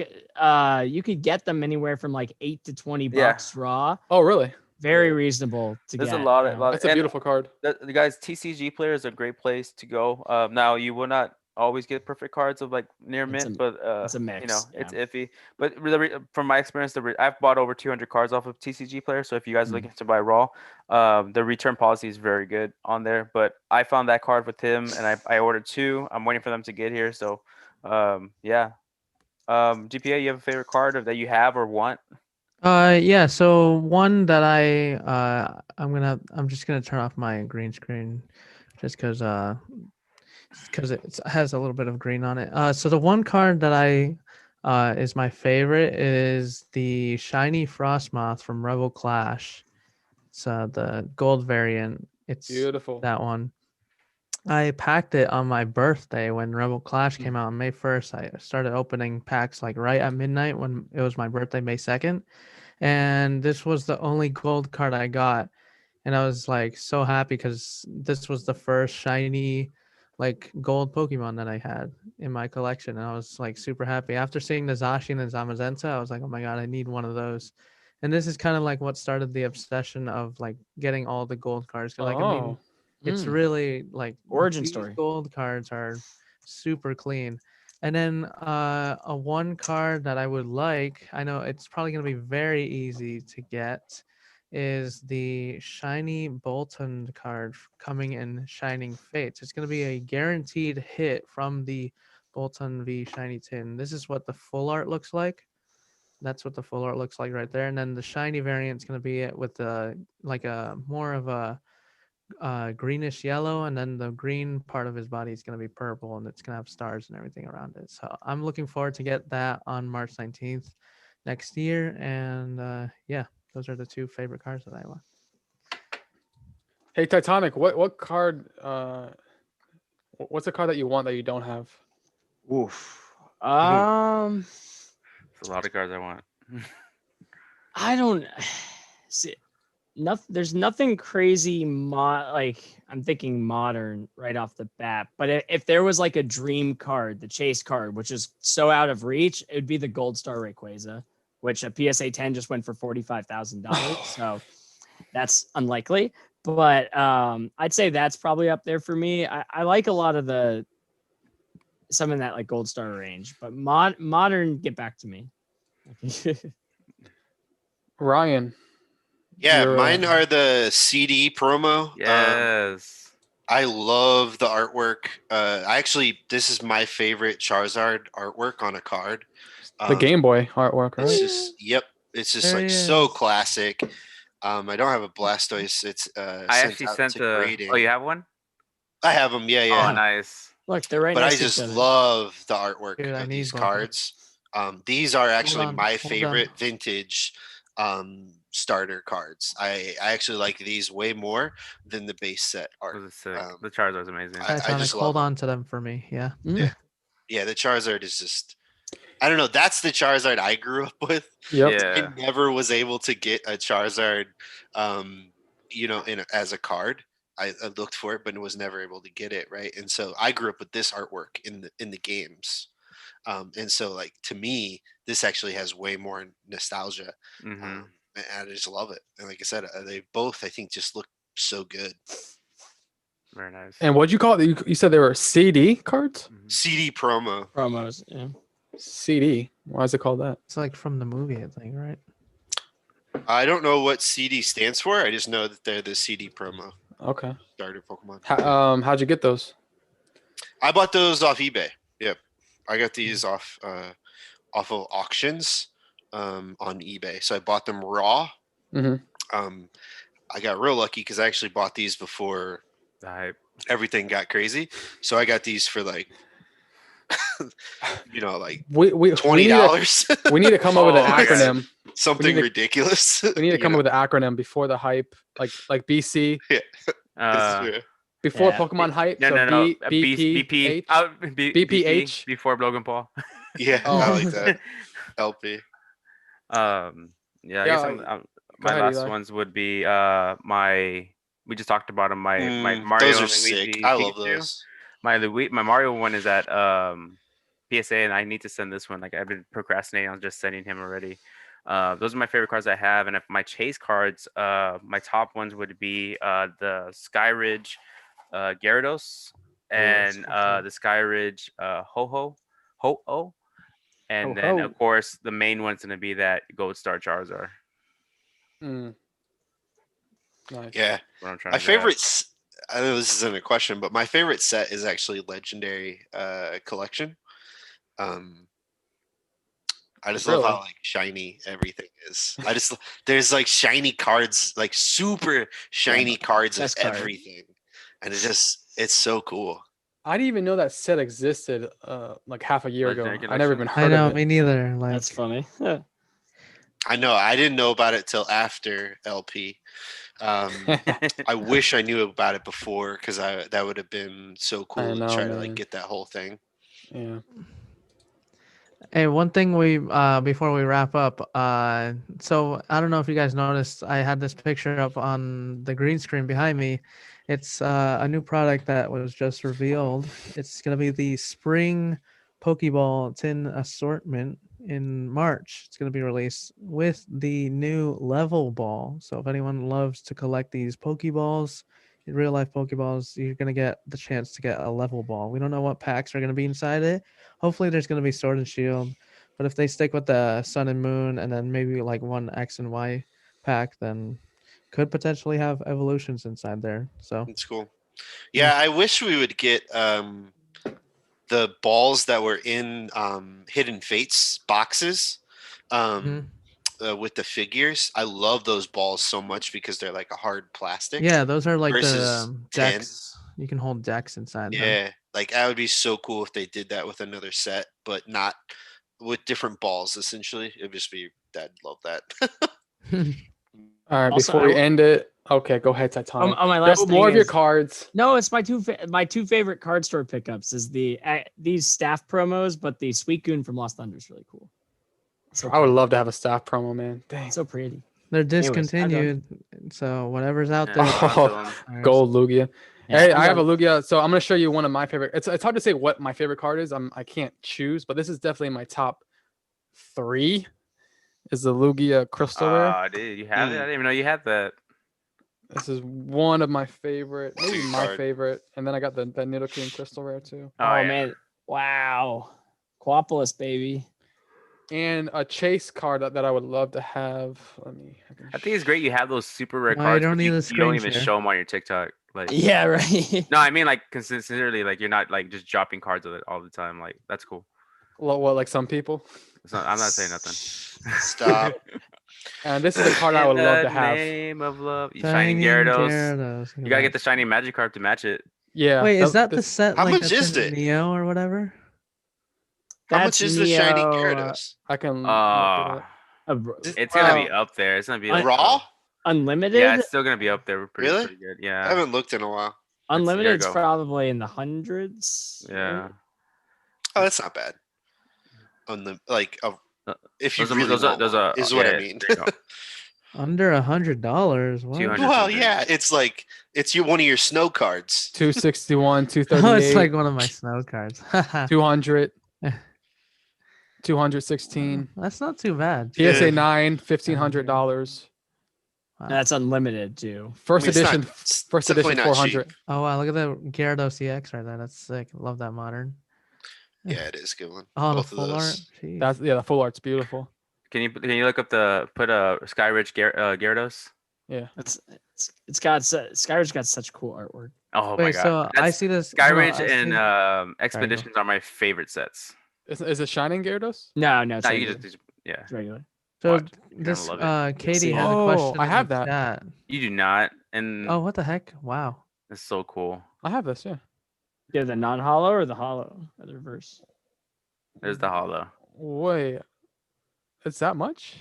Speaker 4: you could get them anywhere from like $8 to $20
Speaker 1: Yeah.
Speaker 4: raw.
Speaker 3: Oh really?
Speaker 4: Very
Speaker 1: Yeah.
Speaker 4: reasonable to
Speaker 1: There's
Speaker 4: get.
Speaker 1: a lot
Speaker 4: you
Speaker 1: of
Speaker 4: know.
Speaker 3: That's a
Speaker 1: and
Speaker 3: beautiful card.
Speaker 1: the guys, TCG player is a great place to go. Now you will not always get perfect cards of like near
Speaker 4: It's
Speaker 1: mint,
Speaker 4: a-
Speaker 1: but
Speaker 4: it's a mix,
Speaker 1: you know, it's
Speaker 4: yeah.
Speaker 1: iffy. But from my experience, I've bought over 200 cards off of TCG player. So if you guys are looking to buy raw, the return policy is very good on there. But I found that card with him, and I ordered 2. I'm waiting for them to get here. So yeah. GPA, you have a favorite card that you have or want?
Speaker 2: Yeah, so one that I'm just gonna turn off my green screen just because it has a little bit of green on it. So the one card that I is my favorite is the shiny Frostmoth from Rebel Clash. It's the gold variant. It's
Speaker 3: Beautiful.
Speaker 2: that one. I packed it on my birthday when Rebel Clash
Speaker 3: Mm.
Speaker 2: came out on May 1st. I started opening packs like right at midnight when it was my birthday, May 2nd. And this was the only gold card I got. And I was like so happy because this was the first shiny like gold Pokemon that I had in my collection. And I was like super happy. After seeing the Zacian and Zamazenta, I was like, oh my God, I need one of those. And this is kind of like what started the obsession of like getting all the gold cards. Cause like, I mean,
Speaker 3: Oh,
Speaker 2: it's
Speaker 4: Mm.
Speaker 2: really like
Speaker 4: Origin
Speaker 2: these
Speaker 4: story.
Speaker 2: gold cards are super clean. And then a one card that I would like, I know it's probably going to be very easy to get, is the shiny Bolton card coming in Shining Fates. It's going to be a guaranteed hit from the Bolton v Shiny Tin. This is what the full art looks like. That's what the full art looks like right there. And then the shiny variant is going to be it with like a more of a greenish yellow, and then the green part of his body is going to be purple, and it's going to have stars and everything around it. So I'm looking forward to get that on March 19th next year. And yeah, those are the 2 favorite cards that I want.
Speaker 3: hey Titanic, what card? What's a card that you want that you don't have?
Speaker 4: Oof.
Speaker 1: It's a lot of cards I want.
Speaker 4: I don't see. There's nothing crazy like I'm thinking modern right off the bat. But if there was like a dream card, the chase card, which is so out of reach, it would be the Gold Star Rayquaza, which a PSA 10 just went for $45,000. So that's unlikely. But I'd say that's probably up there for me. I like a lot of some in that like Gold Star range, but modern, get back to me.
Speaker 3: Ryan.
Speaker 5: Yeah,
Speaker 3: You're,
Speaker 5: mine are the CD promo.
Speaker 1: Yes.
Speaker 5: I love the artwork. This is my favorite Charizard artwork on a card.
Speaker 3: the Game Boy artwork,
Speaker 5: It's
Speaker 3: right?
Speaker 5: just, yep. It's just
Speaker 2: There
Speaker 5: like
Speaker 2: he
Speaker 5: so
Speaker 2: is.
Speaker 5: classic. I don't have a Blastoise. It's
Speaker 1: I actually
Speaker 5: out
Speaker 1: sent
Speaker 5: to
Speaker 1: the.
Speaker 5: grading.
Speaker 1: Oh, you have one?
Speaker 5: I have them. Yeah,
Speaker 1: Oh,
Speaker 5: yeah.
Speaker 1: nice.
Speaker 4: Look, they're right
Speaker 5: But I
Speaker 4: next to each
Speaker 5: just
Speaker 4: other.
Speaker 5: love the artwork
Speaker 2: Dude, I
Speaker 5: of
Speaker 2: need
Speaker 5: these
Speaker 2: both of them.
Speaker 5: cards. These are actually
Speaker 2: on,
Speaker 5: my
Speaker 2: hold on.
Speaker 5: favorite vintage starter cards. I actually like these way more than the base set art.
Speaker 1: Those are sick.
Speaker 5: Um,
Speaker 1: The Charizard's amazing.
Speaker 5: I
Speaker 2: Titanic,
Speaker 5: just love
Speaker 2: hold
Speaker 5: them.
Speaker 2: on to them for me. Yeah.
Speaker 5: Yeah, the Charizard is just. I don't know. That's the Charizard I grew up with.
Speaker 3: Yep.
Speaker 1: Yeah.
Speaker 5: I never was able to get a Charizard, as a card. I looked for it, but was never able to get it right. And so I grew up with this artwork in the games, and so like to me, this actually has way more nostalgia,
Speaker 1: Mm-hmm.
Speaker 5: and I just love it. And like I said, they both I think just look so good.
Speaker 1: Very nice.
Speaker 3: And what'd you call it? You said they were CD cards?
Speaker 1: Mhm.
Speaker 5: CD promo.
Speaker 4: Promos. Yeah.
Speaker 3: CD. Why is it called that?
Speaker 2: It's like from the movie, I think, right?
Speaker 5: I don't know what CD stands for. I just know that they're the CD promo
Speaker 3: Okay.
Speaker 5: starter Pokemon.
Speaker 3: How'd you get those?
Speaker 5: I bought those off eBay. Yep, I got these off of auctions on eBay. So I bought them raw.
Speaker 3: Hmm.
Speaker 5: Um, I got real lucky because I actually bought these before
Speaker 1: The hype.
Speaker 5: everything got crazy. So I got these for like, like
Speaker 3: We
Speaker 5: $20.
Speaker 3: we need to come up with an
Speaker 1: Oh my gosh.
Speaker 3: acronym.
Speaker 5: Something
Speaker 3: to-
Speaker 5: ridiculous.
Speaker 3: We need to come
Speaker 5: know?
Speaker 3: up with an acronym before the hype, like BC,
Speaker 1: Uh,
Speaker 3: before
Speaker 4: Yeah.
Speaker 3: Pokemon hype.
Speaker 1: no,
Speaker 3: So
Speaker 1: no, no.
Speaker 3: BPH.
Speaker 1: BP before Logan Paul.
Speaker 5: Yeah,
Speaker 3: Oh.
Speaker 5: I like that. LP.
Speaker 1: Yeah, I
Speaker 3: Yeah,
Speaker 1: guess
Speaker 3: go
Speaker 1: my
Speaker 3: ahead,
Speaker 1: last
Speaker 3: Eli.
Speaker 1: ones would be my we just talked about them, my Mario
Speaker 5: Those are
Speaker 1: and
Speaker 5: sick.
Speaker 1: Luigi
Speaker 5: I love
Speaker 1: Pikachu.
Speaker 5: those.
Speaker 1: My Mario one is at PSA, and I need to send this one. Like I've been procrastinating on just sending him already. Those are my favorite cards I have, and if my chase cards, my top ones would be the Skyridge Gyarados and
Speaker 3: okay.
Speaker 1: the Skyridge Ho-Oh, and then
Speaker 3: Ho.
Speaker 1: of course the main one's gonna be that Gold Star Charizard.
Speaker 3: Mm, nice.
Speaker 5: Yeah.
Speaker 1: What I'm trying
Speaker 5: My
Speaker 1: to grab.
Speaker 5: favorite, I know this isn't a question, but my favorite set is actually Legendary Collection. Um, I just love
Speaker 3: Really?
Speaker 5: how like shiny everything is. There's like shiny cards, like super shiny cards of
Speaker 4: best card.
Speaker 5: everything, and it's so cool.
Speaker 3: I didn't even know that set existed. Like half a year ago.
Speaker 1: Legendary
Speaker 3: I never even
Speaker 1: Collection?
Speaker 3: heard
Speaker 2: I know,
Speaker 3: of it.
Speaker 2: me neither. Like,
Speaker 4: That's funny.
Speaker 5: I know I didn't know about it till after LP. I wish I knew about it before because that would have been so cool to
Speaker 3: know,
Speaker 5: try to
Speaker 3: man.
Speaker 5: like get that whole thing.
Speaker 3: Yeah.
Speaker 2: hey, one thing we before we wrap up, so I don't know if you guys noticed, I had this picture up on the green screen behind me. It's a new product that was just revealed. It's gonna be the spring Pokeball tin assortment in March. It's gonna be released with the new level ball. So if anyone loves to collect these Pokeballs, in real life Pokeballs, you're gonna get the chance to get a level ball. We don't know what packs are gonna be inside it. Hopefully there's going to be Sword and Shield, but if they stick with the Sun and Moon and then maybe like one X and Y pack, then could potentially have evolutions inside there. So
Speaker 5: It's cool.
Speaker 2: Yeah.
Speaker 5: Yeah, I wish we would get the balls that were in Hidden Fates boxes with the figures. I love those balls so much because they're like a hard plastic.
Speaker 2: yeah, those are like the
Speaker 5: versus 10.
Speaker 2: decks. You can hold decks inside them.
Speaker 5: Yeah, like that would be so cool if they did that with another set, but not with different balls. Essentially, it'd just be. I'd love that.
Speaker 3: All right.
Speaker 4: Also,
Speaker 3: Before we end it, okay, go ahead, Titanic.
Speaker 4: my
Speaker 3: Go
Speaker 4: last
Speaker 3: more
Speaker 4: thing
Speaker 3: of your
Speaker 4: is-
Speaker 3: cards.
Speaker 4: No, it's my two favorite card store pickups is these staff promos, but the Suicune from Lost Thunder is really cool. So
Speaker 3: I would
Speaker 4: pretty.
Speaker 3: love to have a staff promo, man. Dang.
Speaker 4: So pretty.
Speaker 2: They're
Speaker 4: I'm done.
Speaker 2: discontinued, so whatever's out
Speaker 1: Yeah,
Speaker 2: there.
Speaker 1: shout out to 'em.
Speaker 2: there's-
Speaker 3: Gold Lugia.
Speaker 4: Yeah,
Speaker 3: Hey,
Speaker 4: I'm
Speaker 3: I have a
Speaker 4: done.
Speaker 3: Lugia, so I'm gonna show you one of my favorite. It's hard to say what my favorite card is. I can't choose, but this is definitely my top 3. Is the Lugia Crystal Rare?
Speaker 1: Dude, you have it? I didn't even know you had that.
Speaker 3: This is one of my favorite,
Speaker 5: That's a
Speaker 3: maybe
Speaker 5: good
Speaker 3: my
Speaker 5: card.
Speaker 3: favorite. And then I got the Nidoking Crystal Rare too,
Speaker 4: Oh,
Speaker 1: yeah.
Speaker 4: man. Wow. Quapolis, baby.
Speaker 3: and a chase card that I would love to have.
Speaker 1: I think it's great you have those super rare
Speaker 2: No, you
Speaker 1: cards,
Speaker 2: don't
Speaker 1: but
Speaker 2: need
Speaker 1: you
Speaker 2: a
Speaker 1: don't
Speaker 2: screen
Speaker 1: even
Speaker 2: share.
Speaker 1: show them on your TikTok. Like,
Speaker 4: Yeah, right.
Speaker 1: no, I mean like consistently, like you're not like just dropping cards of it all the time. Like that's cool.
Speaker 3: What, like some people.
Speaker 1: I'm not saying nothing.
Speaker 5: Stop.
Speaker 3: And this is a card I
Speaker 1: In
Speaker 3: would love
Speaker 1: the
Speaker 3: to have.
Speaker 1: name of love, you
Speaker 2: Shining
Speaker 1: shining Gyarados.
Speaker 2: Gyarados.
Speaker 1: You gotta get the shiny Magikarp to match it.
Speaker 3: Yeah.
Speaker 2: Wait, is that the
Speaker 3: this-
Speaker 2: set
Speaker 5: How
Speaker 2: like
Speaker 5: much
Speaker 2: that's
Speaker 5: is
Speaker 2: in
Speaker 5: it?
Speaker 2: Neo or whatever?
Speaker 5: How
Speaker 4: That's
Speaker 5: much is the shiny
Speaker 4: Neo,
Speaker 5: Gyarados?
Speaker 3: I can look it up.
Speaker 1: It's gonna be up there. It's gonna be like,
Speaker 5: Raw?
Speaker 4: Unlimited.
Speaker 1: yeah, it's still gonna be up there.
Speaker 5: Really?
Speaker 1: Pretty good.
Speaker 5: I
Speaker 1: Yeah.
Speaker 5: haven't looked in a while.
Speaker 4: Unlimited's
Speaker 1: go.
Speaker 4: probably in the hundreds.
Speaker 1: Yeah.
Speaker 5: Oh, that's not bad. If you
Speaker 1: Those are
Speaker 5: really want one, is what I mean.
Speaker 1: there you go.
Speaker 2: Under $100. What?
Speaker 1: 200.
Speaker 5: Well, yeah, it's like one of your snow cards.
Speaker 3: 261,
Speaker 2: Oh,
Speaker 3: 238,
Speaker 2: it's like one of my snow cards.
Speaker 3: 200,
Speaker 2: Eh.
Speaker 3: 216.
Speaker 2: That's not too bad.
Speaker 5: Yeah.
Speaker 3: PSA 9, $1,500.
Speaker 2: Wow.
Speaker 4: That's unlimited too.
Speaker 3: First
Speaker 5: I mean, it's not-
Speaker 3: edition,
Speaker 5: it's
Speaker 3: first
Speaker 5: definitely
Speaker 3: edition,
Speaker 5: not
Speaker 3: 400.
Speaker 5: cheap.
Speaker 2: Oh wow, look at the Gyarados EX right there. That's sick. Love that modern.
Speaker 5: Yeah, it is a good one.
Speaker 2: Oh, the
Speaker 5: Both of
Speaker 2: full art.
Speaker 5: those.
Speaker 2: Jeez.
Speaker 3: The full art's beautiful.
Speaker 1: Can you look up put a Skyridge Gyarados?
Speaker 3: Yeah.
Speaker 4: That's Skyrim's got such cool artwork.
Speaker 1: Oh my
Speaker 2: Wait,
Speaker 1: god.
Speaker 2: so I see this. hold on,
Speaker 1: Skyridge
Speaker 2: I
Speaker 1: and
Speaker 2: see- Sorry, go.
Speaker 1: Expeditions are my favorite sets.
Speaker 3: Is it Shining Gyarados?
Speaker 4: No, it's
Speaker 1: Now you
Speaker 4: regular.
Speaker 1: just yeah.
Speaker 4: It's regular.
Speaker 2: So
Speaker 1: Watch. You're gonna
Speaker 2: this
Speaker 1: love it.
Speaker 2: Katie
Speaker 4: see.
Speaker 2: has a
Speaker 3: Oh,
Speaker 2: question.
Speaker 3: I
Speaker 2: in
Speaker 3: have
Speaker 2: the
Speaker 3: that.
Speaker 2: Chat.
Speaker 1: You do not, and
Speaker 2: Oh, what the heck? Wow.
Speaker 1: it's so cool.
Speaker 3: I have this. Yeah.
Speaker 4: Yeah, the non-hollow or the hollow, or the reverse.
Speaker 1: There's the hollow.
Speaker 3: Wait, it's that much?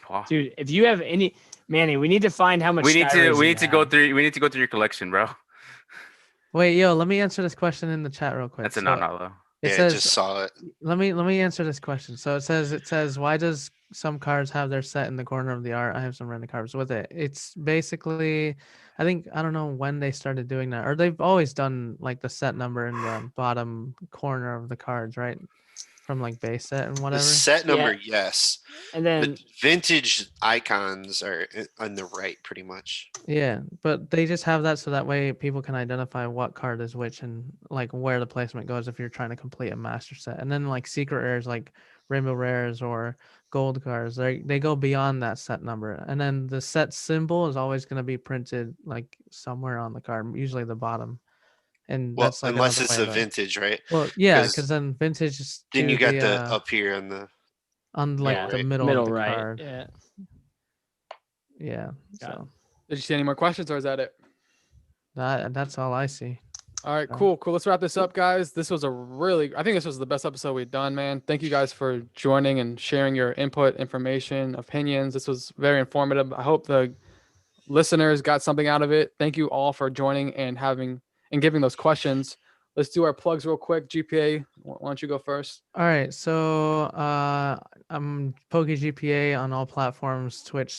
Speaker 1: Wow.
Speaker 4: Dude, if you have any, Manny, we need to find how much.
Speaker 1: We need to
Speaker 4: Skyrays you
Speaker 1: go
Speaker 4: have.
Speaker 1: through your collection, bro.
Speaker 2: Wait, yo, let me answer this question in the chat real quick.
Speaker 1: That's a
Speaker 2: So
Speaker 1: non-hollow.
Speaker 2: it
Speaker 5: Yeah, I
Speaker 2: says,
Speaker 5: just saw it.
Speaker 2: let me answer this question. So it says why does some cards have their set in the corner of the art? I have some random cards with it. It's basically, I don't know when they started doing that, or they've always done like the set number in the bottom corner of the cards, right? From like base set and
Speaker 5: The
Speaker 2: whatever.
Speaker 5: set number,
Speaker 4: Yeah.
Speaker 5: yes.
Speaker 4: And then
Speaker 5: The vintage icons are on the right, pretty much.
Speaker 2: Yeah, but they just have that so that way people can identify what card is which and like where the placement goes if you're trying to complete a master set. And then like secret rares like rainbow rares or gold cards, they go beyond that set number. And then the set symbol is always going to be printed like somewhere on the card, usually the bottom. And
Speaker 5: Well,
Speaker 2: that's like
Speaker 5: unless
Speaker 2: another
Speaker 5: it's
Speaker 2: way
Speaker 5: a
Speaker 2: to,
Speaker 5: vintage, right?
Speaker 2: well, yeah,
Speaker 5: 'Cause
Speaker 2: because then vintage is
Speaker 5: Then
Speaker 2: do
Speaker 5: you got
Speaker 2: the
Speaker 5: the up here on the.
Speaker 2: on like
Speaker 4: yeah,
Speaker 2: the
Speaker 5: right.
Speaker 2: middle
Speaker 4: middle
Speaker 2: of the
Speaker 4: right.
Speaker 2: card.
Speaker 4: Yeah.
Speaker 2: Yeah.
Speaker 4: Got it.
Speaker 2: So
Speaker 3: Did you see any more questions, or is that it?
Speaker 2: that's all I see.
Speaker 3: All right,
Speaker 2: So-
Speaker 3: cool. Let's wrap this up, guys. This was I think this was the best episode we've done, man. Thank you guys for joining and sharing your input, information, opinions. This was very informative. I hope the listeners got something out of it. Thank you all for joining and giving those questions. Let's do our plugs real quick. GPA, why don't you go first?
Speaker 2: All right, so I'm PokeGPA on all platforms: Twitch,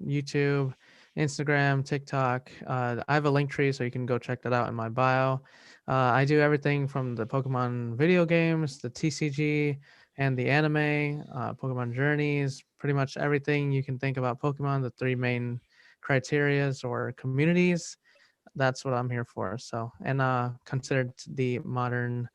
Speaker 2: YouTube, Instagram, TikTok. I have a link tree, so you can go check that out in my bio. I do everything from the Pokemon video games, the TCG, and the anime, Pokemon Journeys, pretty much everything you can think about Pokemon. The three main criterias or communities. That's what I'm here for. So, and considered the modern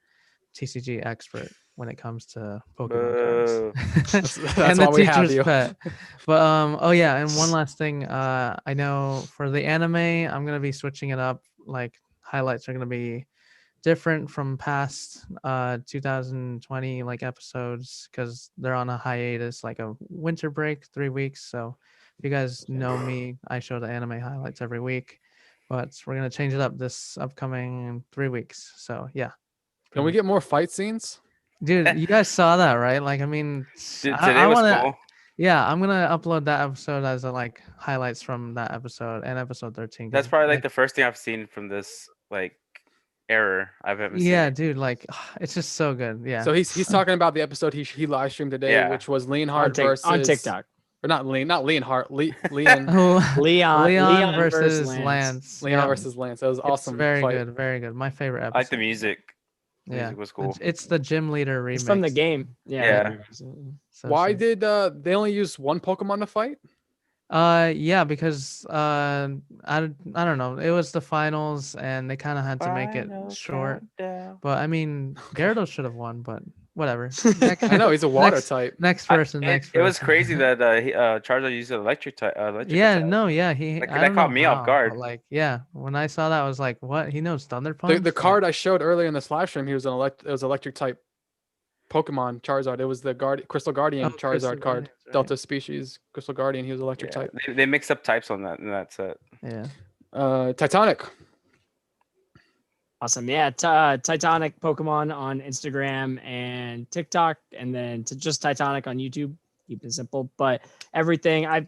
Speaker 2: TCG expert when it comes to Pokemon
Speaker 1: Boo.
Speaker 2: cards.
Speaker 3: That's
Speaker 2: And
Speaker 3: why
Speaker 2: the
Speaker 3: we have
Speaker 2: teacher's
Speaker 3: you.
Speaker 2: pet. But oh yeah, and one last thing. I know for the anime, I'm gonna be switching it up. Like highlights are gonna be different from past 2020 like episodes because they're on a hiatus, like a winter break, 3 weeks. So if you guys know me, I show the anime highlights every week. But we're gonna change it up this upcoming 3 weeks. So yeah.
Speaker 3: Can we get more fight scenes?
Speaker 2: Dude, you guys saw that, right? Like, I mean,
Speaker 1: Dude,
Speaker 2: I
Speaker 1: today was
Speaker 2: wanna,
Speaker 1: cool.
Speaker 2: yeah, I'm gonna upload that episode as a like highlights from that episode and episode 13.
Speaker 1: That's
Speaker 2: 'cause,
Speaker 1: probably like the first thing I've seen from this like era. I haven't seen
Speaker 2: yeah,
Speaker 1: it.
Speaker 2: dude, like it's just so good. Yeah.
Speaker 3: So he's talking about the episode he live streamed today,
Speaker 1: Yeah.
Speaker 3: which was
Speaker 4: On,
Speaker 3: Leonhard versus
Speaker 4: on TikTok.
Speaker 3: or not Leonhard, Leon
Speaker 4: Leon
Speaker 2: versus
Speaker 4: Lance.
Speaker 2: Lance.
Speaker 3: Leon
Speaker 2: Yeah.
Speaker 3: versus Lance. That was
Speaker 2: It's
Speaker 3: awesome.
Speaker 2: very
Speaker 3: fight.
Speaker 2: good, very good. My favorite
Speaker 1: I
Speaker 2: episode.
Speaker 1: like the music. The
Speaker 2: Yeah,
Speaker 1: music was cool.
Speaker 2: it's the Gym Leader remix.
Speaker 4: It's from the game.
Speaker 1: Yeah.
Speaker 2: So
Speaker 3: Why
Speaker 2: sick.
Speaker 3: did they only use one Pokemon to fight?
Speaker 2: Yeah, because I don't know. It was the finals, and they kind of had to make it short. But I mean, Gyarados should have won, but whatever.
Speaker 3: I know he's a water
Speaker 2: next-
Speaker 3: type.
Speaker 2: Next person, next person.
Speaker 1: It was crazy that Charizard used an electric type.
Speaker 2: Yeah,
Speaker 1: attack.
Speaker 2: no, yeah, he.
Speaker 1: Like,
Speaker 2: I
Speaker 1: that
Speaker 2: don't
Speaker 1: caught
Speaker 2: know
Speaker 1: me off
Speaker 2: how,
Speaker 1: guard.
Speaker 2: but, like, yeah, when I saw that, I was like, "What? He knows Thunder Punch."
Speaker 3: The
Speaker 2: Like,
Speaker 3: card I showed earlier in this live stream, it was electric type Pokemon Charizard. It was the Crystal Guardian
Speaker 2: Oh,
Speaker 3: Charizard
Speaker 2: Crystal
Speaker 3: card.
Speaker 2: Guardians, right.
Speaker 3: Delta species, Crystal Guardian. He was electric
Speaker 1: Yeah,
Speaker 3: type.
Speaker 1: they mixed up types on that in that set.
Speaker 2: Yeah.
Speaker 3: Titanic.
Speaker 4: Awesome. Yeah. Titanic Pokemon on Instagram and TikTok, and then just Titanic on YouTube. Keep it simple. But everything I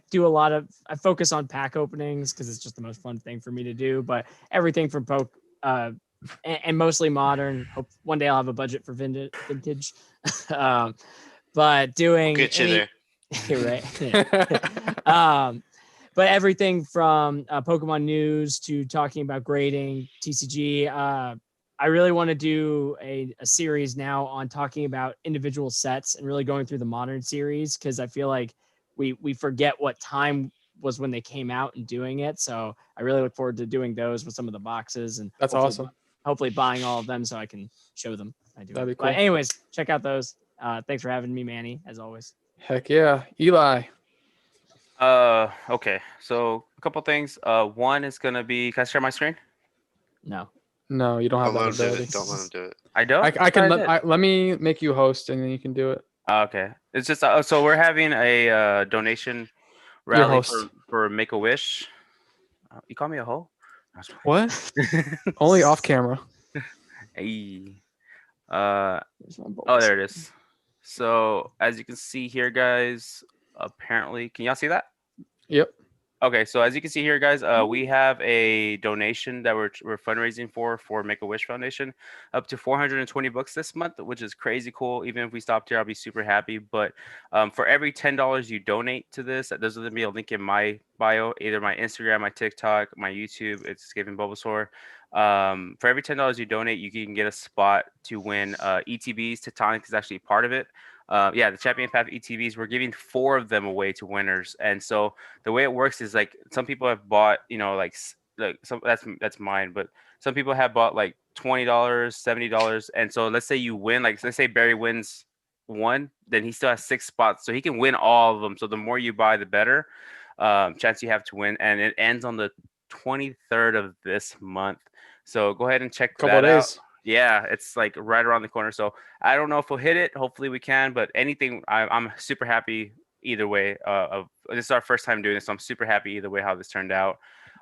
Speaker 4: focus on pack openings because it's just the most fun thing for me to do. But everything from and mostly modern. Hope one day I'll have a budget for vintage. But doing
Speaker 5: Get you there.
Speaker 4: You're right. Yeah. But everything from Pokemon news to talking about grading TCG. I really want to do a series now on talking about individual sets and really going through the modern series because I feel like we forget what time was when they came out and doing it. So I really look forward to doing those with some of the boxes and
Speaker 3: That's awesome.
Speaker 4: Hopefully buying all of them so I can show them. I do.
Speaker 3: That'd be
Speaker 4: But
Speaker 3: cool.
Speaker 4: anyways, check out those. Thanks for having me, Manny, as always.
Speaker 3: Heck yeah, Eli.
Speaker 1: Okay. So a couple things. One is gonna be. Can I share my screen?
Speaker 4: No.
Speaker 3: No, you don't have
Speaker 5: Don't
Speaker 3: that
Speaker 5: let him do
Speaker 3: ability.
Speaker 5: it. Don't let him do it.
Speaker 1: I don't.
Speaker 3: I can
Speaker 1: thought I did.
Speaker 3: let me make you host and then you can do it.
Speaker 1: Okay. It's just so we're having a donation
Speaker 3: Your
Speaker 1: rally
Speaker 3: host.
Speaker 1: for Make a Wish. You call me a hoe? That's
Speaker 3: What?
Speaker 1: fine.
Speaker 3: Only off camera.
Speaker 1: Hey. Uh.
Speaker 4: Where's my
Speaker 1: Oh, there
Speaker 4: Bulbasaur?
Speaker 1: it is. So as you can see here, guys. Apparently, can y'all see that?
Speaker 3: Yep.
Speaker 1: Okay, so as you can see here, guys, we have a donation that we're fundraising for Make a Wish Foundation, up to $420 this month, which is crazy cool. Even if we stopped here, I'll be super happy. But for every $10 you donate to this, there's going to be a link in my bio, either my Instagram, my TikTok, my YouTube. It's Giving Bulbasaur. For every $10 you donate, you can get a spot to win ETBs. Tectonic is actually part of it. Yeah, the Champion Path ETBs. We're giving 4 of them away to winners, and so the way it works is like some people have bought, like some that's mine, but some people have bought like $20, $70, and so let's say you win, like let's say Barry wins one, then he still has 6 spots, so he can win all of them. So the more you buy, the better chance you have to win, and it ends on the 23rd of this month. So go ahead and check
Speaker 3: Couple of
Speaker 1: that out.
Speaker 3: days.
Speaker 1: Yeah, it's like right around the corner. So I don't know if we'll hit it. Hopefully we can, but anything, I'm super happy either way. This is our first time doing this, so I'm super happy either way how this turned out.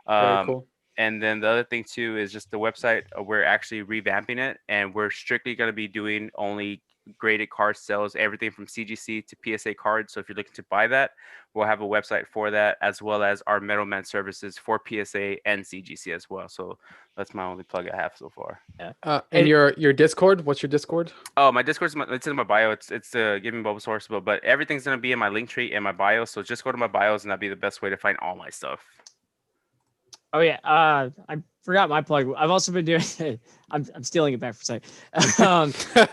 Speaker 3: Very
Speaker 1: Um,
Speaker 3: cool.
Speaker 1: and then the other thing too is just the website. We're actually revamping it, and we're strictly going to be doing only graded card sales, everything from CGC to PSA cards. So if you're looking to buy that, we'll have a website for that, as well as our middleman services for PSA and CGC as well. So that's my only plug I have so far.
Speaker 4: Yeah.
Speaker 3: And
Speaker 4: It-
Speaker 3: your Discord. What's your Discord?
Speaker 1: Oh, my Discord's it's in my bio. It's Giving Bulbasaur, but everything's gonna be in my link tree and my bio. So just go to my bios, and that'll be the best way to find all my stuff.
Speaker 4: Oh yeah. I forgot my plug. I've also been doing. I'm stealing it back for a second.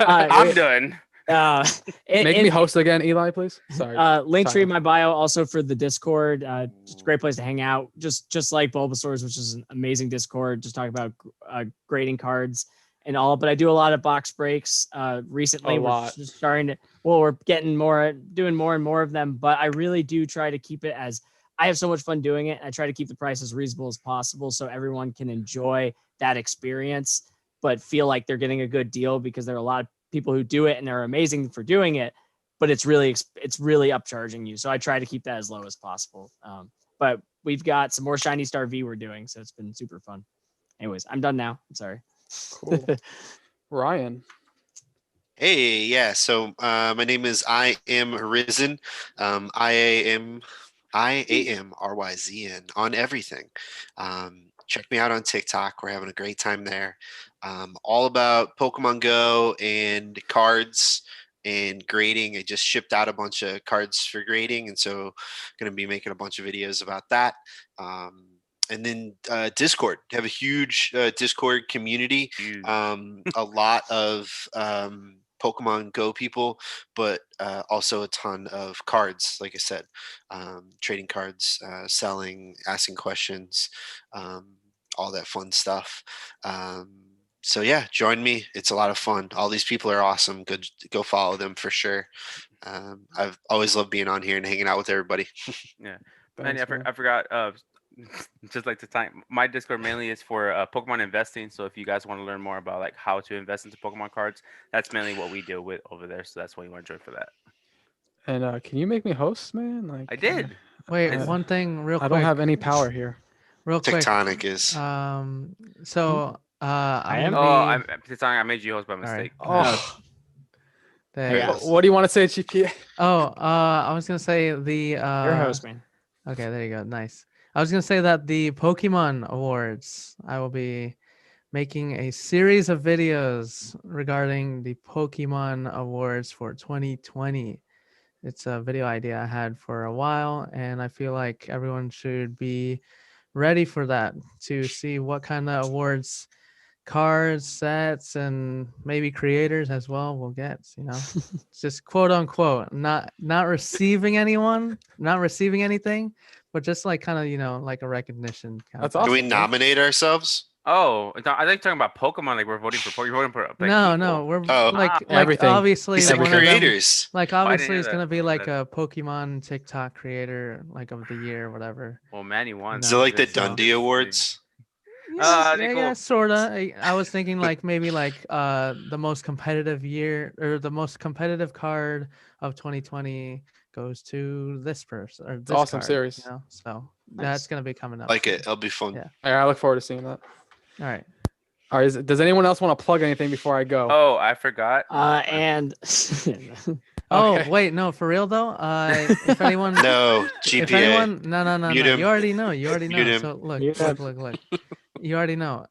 Speaker 1: I'm done.
Speaker 3: Make me host again, Eli, please. Sorry.
Speaker 4: Link tree in
Speaker 3: Tyler.
Speaker 4: my bio also for the Discord. Just a great place to hang out. Just like Bulbasaur's, which is an amazing Discord. Just talk about grading cards and all. But I do a lot of box breaks. Recently,
Speaker 3: A
Speaker 4: we're
Speaker 3: lot.
Speaker 4: just starting to. Well, we're getting doing more and more of them. But I really do try to keep it as. I have so much fun doing it. I try to keep the price as reasonable as possible so everyone can enjoy that experience, but feel like they're getting a good deal because there are a lot of people who do it and they're amazing for doing it, but it's really upcharging you. So I try to keep that as low as possible. But we've got some more Shiny Star V we're doing, so it's been super fun. Anyways, I'm done now. I'm sorry.
Speaker 3: Cool. Ryan.
Speaker 5: Hey, yeah. So my name is I Am Risen. IAMRYZN on everything. Check me out on TikTok. We're having a great time there. All about Pokemon Go and cards and grading. I just shipped out a bunch of cards for grading, and so going to be making a bunch of videos about that. And then Discord. Have a huge Discord community.
Speaker 1: Huge.
Speaker 5: A lot of Pokemon Go people, but also a ton of cards. Like I said, trading cards, selling, asking questions, all that fun stuff. So yeah, join me. It's a lot of fun. All these people are awesome. Go follow them for sure. I've always loved being on here and hanging out with everybody.
Speaker 1: Yeah,
Speaker 3: Thanks,
Speaker 1: Manny,
Speaker 3: man.
Speaker 1: I forgot. Just like the time, my Discord mainly is for Pokemon investing. So if you guys want to learn more about like how to invest into Pokemon cards, that's mainly what we deal with over there. So that's why you want to join for that.
Speaker 3: And can you make me host, man? Like
Speaker 1: I did.
Speaker 2: Wait,
Speaker 3: Uh,
Speaker 2: one thing real
Speaker 3: I
Speaker 2: quick.
Speaker 3: don't have any power here.
Speaker 2: Real quick.
Speaker 5: Tectonic is.
Speaker 2: So
Speaker 4: I
Speaker 2: I'm
Speaker 4: am?
Speaker 2: gonna
Speaker 1: Oh, I made you host by mistake.
Speaker 3: Oh,
Speaker 2: there
Speaker 4: Yeah.
Speaker 2: it is.
Speaker 3: what do you want to say, GPA?
Speaker 2: Oh, I was gonna say the
Speaker 4: Your host, man.
Speaker 2: Okay, there you go. Nice. I was gonna say that the Pokemon Awards, I will be making a series of videos regarding the Pokemon Awards for 2020. It's a video idea I had for a while, and I feel like everyone should be ready for that to see what kind of awards, cards, sets, and maybe creators as well will get. It's just quote unquote, not receiving anything, but just like kind of like a recognition kind
Speaker 3: That's
Speaker 2: of
Speaker 5: Can
Speaker 2: thing.
Speaker 5: we
Speaker 3: awesome, man.
Speaker 5: nominate ourselves?
Speaker 1: Oh, I think talking about Pokemon. Like we're voting for You're voting for like
Speaker 2: No,
Speaker 1: people.
Speaker 2: no, we're
Speaker 5: Oh.
Speaker 2: like
Speaker 3: Everything.
Speaker 2: obviously
Speaker 5: He said
Speaker 2: one of them.
Speaker 5: creators.
Speaker 2: Like
Speaker 1: I didn't
Speaker 2: obviously
Speaker 1: hear
Speaker 2: it's
Speaker 1: that.
Speaker 2: gonna be like
Speaker 1: That-
Speaker 2: a Pokemon TikTok creator like of the year or whatever.
Speaker 1: Well, Manny won.
Speaker 5: Is
Speaker 2: No,
Speaker 5: it like the
Speaker 2: so-
Speaker 5: Dundee Awards?
Speaker 2: Yeah,
Speaker 1: they
Speaker 2: yeah,
Speaker 1: cool.
Speaker 2: yeah, sorta. I was thinking like maybe like the most competitive year or the most competitive card of 2020 goes to this person or this
Speaker 3: awesome
Speaker 2: card,
Speaker 3: series.
Speaker 2: you know. So
Speaker 4: Nice.
Speaker 2: that's gonna be coming up.
Speaker 5: Like
Speaker 2: soon.
Speaker 5: it. It'll be fun.
Speaker 2: Yeah.
Speaker 3: I look forward to seeing that.
Speaker 2: All right.
Speaker 3: All right. Does anyone else want to plug anything before I go?
Speaker 1: Oh, I forgot.
Speaker 4: And
Speaker 2: Oh
Speaker 3: Okay.
Speaker 2: wait, no, for real though. If anyone,
Speaker 5: No,
Speaker 2: if
Speaker 5: GPA.
Speaker 2: anyone, no,
Speaker 5: Mute
Speaker 2: no,
Speaker 5: him.
Speaker 2: you already know. You already
Speaker 5: Mute
Speaker 2: know.
Speaker 5: him.
Speaker 2: So look,
Speaker 4: Mute
Speaker 2: look,
Speaker 4: him.
Speaker 2: look. You already know.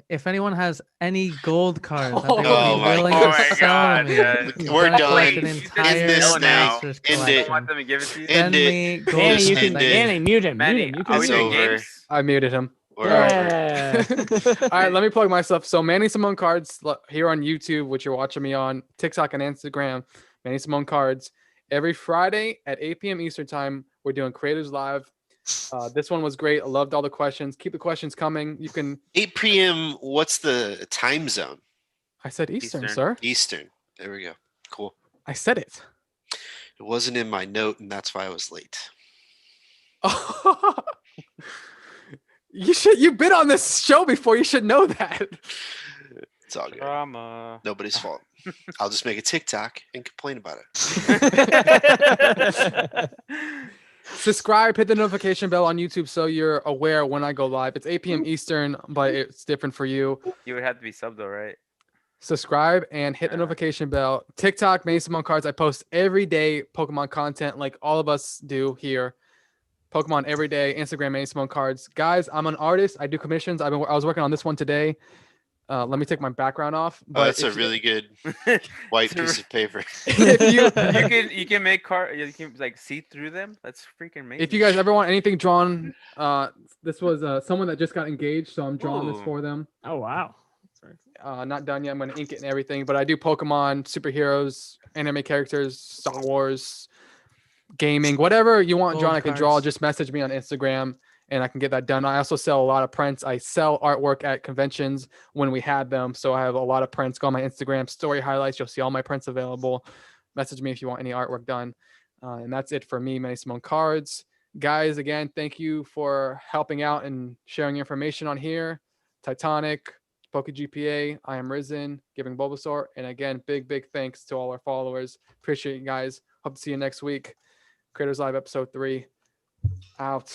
Speaker 2: If anyone has any gold cards that they would
Speaker 3: Oh
Speaker 2: be
Speaker 5: my
Speaker 2: willing
Speaker 1: Oh
Speaker 2: to
Speaker 1: my
Speaker 2: sell
Speaker 1: God,
Speaker 2: to me,
Speaker 1: yes.
Speaker 2: he's
Speaker 5: We're
Speaker 2: gonna
Speaker 5: done.
Speaker 2: collect an
Speaker 1: You said
Speaker 2: entire
Speaker 5: this
Speaker 1: no now.
Speaker 2: Masters
Speaker 5: End
Speaker 1: You
Speaker 5: it.
Speaker 1: don't
Speaker 2: collection.
Speaker 1: want them to give it to you?
Speaker 2: Send
Speaker 5: End it.
Speaker 2: me gold
Speaker 5: Just
Speaker 4: Manny, you
Speaker 2: cards.
Speaker 4: can
Speaker 5: end it.
Speaker 4: Manny, mute him.
Speaker 1: Manny,
Speaker 4: Mute him. You
Speaker 1: are
Speaker 4: can
Speaker 1: we
Speaker 5: It's
Speaker 4: mute
Speaker 1: doing
Speaker 4: him.
Speaker 5: over.
Speaker 1: games?
Speaker 3: I muted him.
Speaker 5: We're over.
Speaker 4: Yeah.
Speaker 3: All right, let me plug myself. So Manny Simone Cards here on YouTube, which you're watching me on TikTok and Instagram. Manny Simone Cards every Friday at 8 p.m. Eastern time. We're doing Creators Live. This one was great. I loved all the questions. Keep the questions coming. You can.
Speaker 5: 8 p.m. What's the time zone?
Speaker 3: I said Eastern,
Speaker 1: Eastern.
Speaker 3: sir.
Speaker 5: Eastern. There we go. Cool.
Speaker 3: I said it.
Speaker 5: It wasn't in my note, and that's why I was late.
Speaker 3: You've been on this show before. You should know that.
Speaker 5: It's all good.
Speaker 1: Drama.
Speaker 5: Nobody's fault. I'll just make a TikTok and complain about it.
Speaker 3: Subscribe, hit the notification bell on YouTube so you're aware when I go live. It's 8 p.m. Eastern, but it's different for you.
Speaker 1: You would have to be sub though, right?
Speaker 3: Subscribe and hit the notification bell. TikTok, Manny Simone Cards. I post every day Pokemon content like all of us do here. Pokemon every day. Instagram, Manny Simone Cards. Guys, I'm an artist. I do commissions. I was working on this one today. Let me take my background off.
Speaker 5: Oh,
Speaker 3: But
Speaker 5: that's a
Speaker 3: if you-
Speaker 5: really good white piece of paper.
Speaker 3: if
Speaker 1: you can make you can like see through them. That's freaking amazing.
Speaker 3: if you guys ever want anything drawn, this was someone that just got engaged, so I'm drawing this
Speaker 1: Ooh.
Speaker 3: for them.
Speaker 4: Oh wow.
Speaker 3: Not done yet. I'm gonna ink it and everything, but I do Pokemon, superheroes, anime characters, Star Wars, gaming, whatever you want drawn.
Speaker 2: Gold
Speaker 3: I can draw.
Speaker 2: cards.
Speaker 3: Just message me on Instagram, and I can get that done. I also sell a lot of prints. I sell artwork at conventions when we had them, so I have a lot of prints. Go on my Instagram story highlights. You'll see all my prints available. Message me if you want any artwork done, and that's it for me, Manny Simone Cards. Guys, again, thank you for helping out and sharing information on here. Titanic. PokeGPA, I am Risen, giving Bulbasaur. And again, big thanks to all our followers. Appreciate you guys. Hope to see you next week. Creators Live episode 3 out.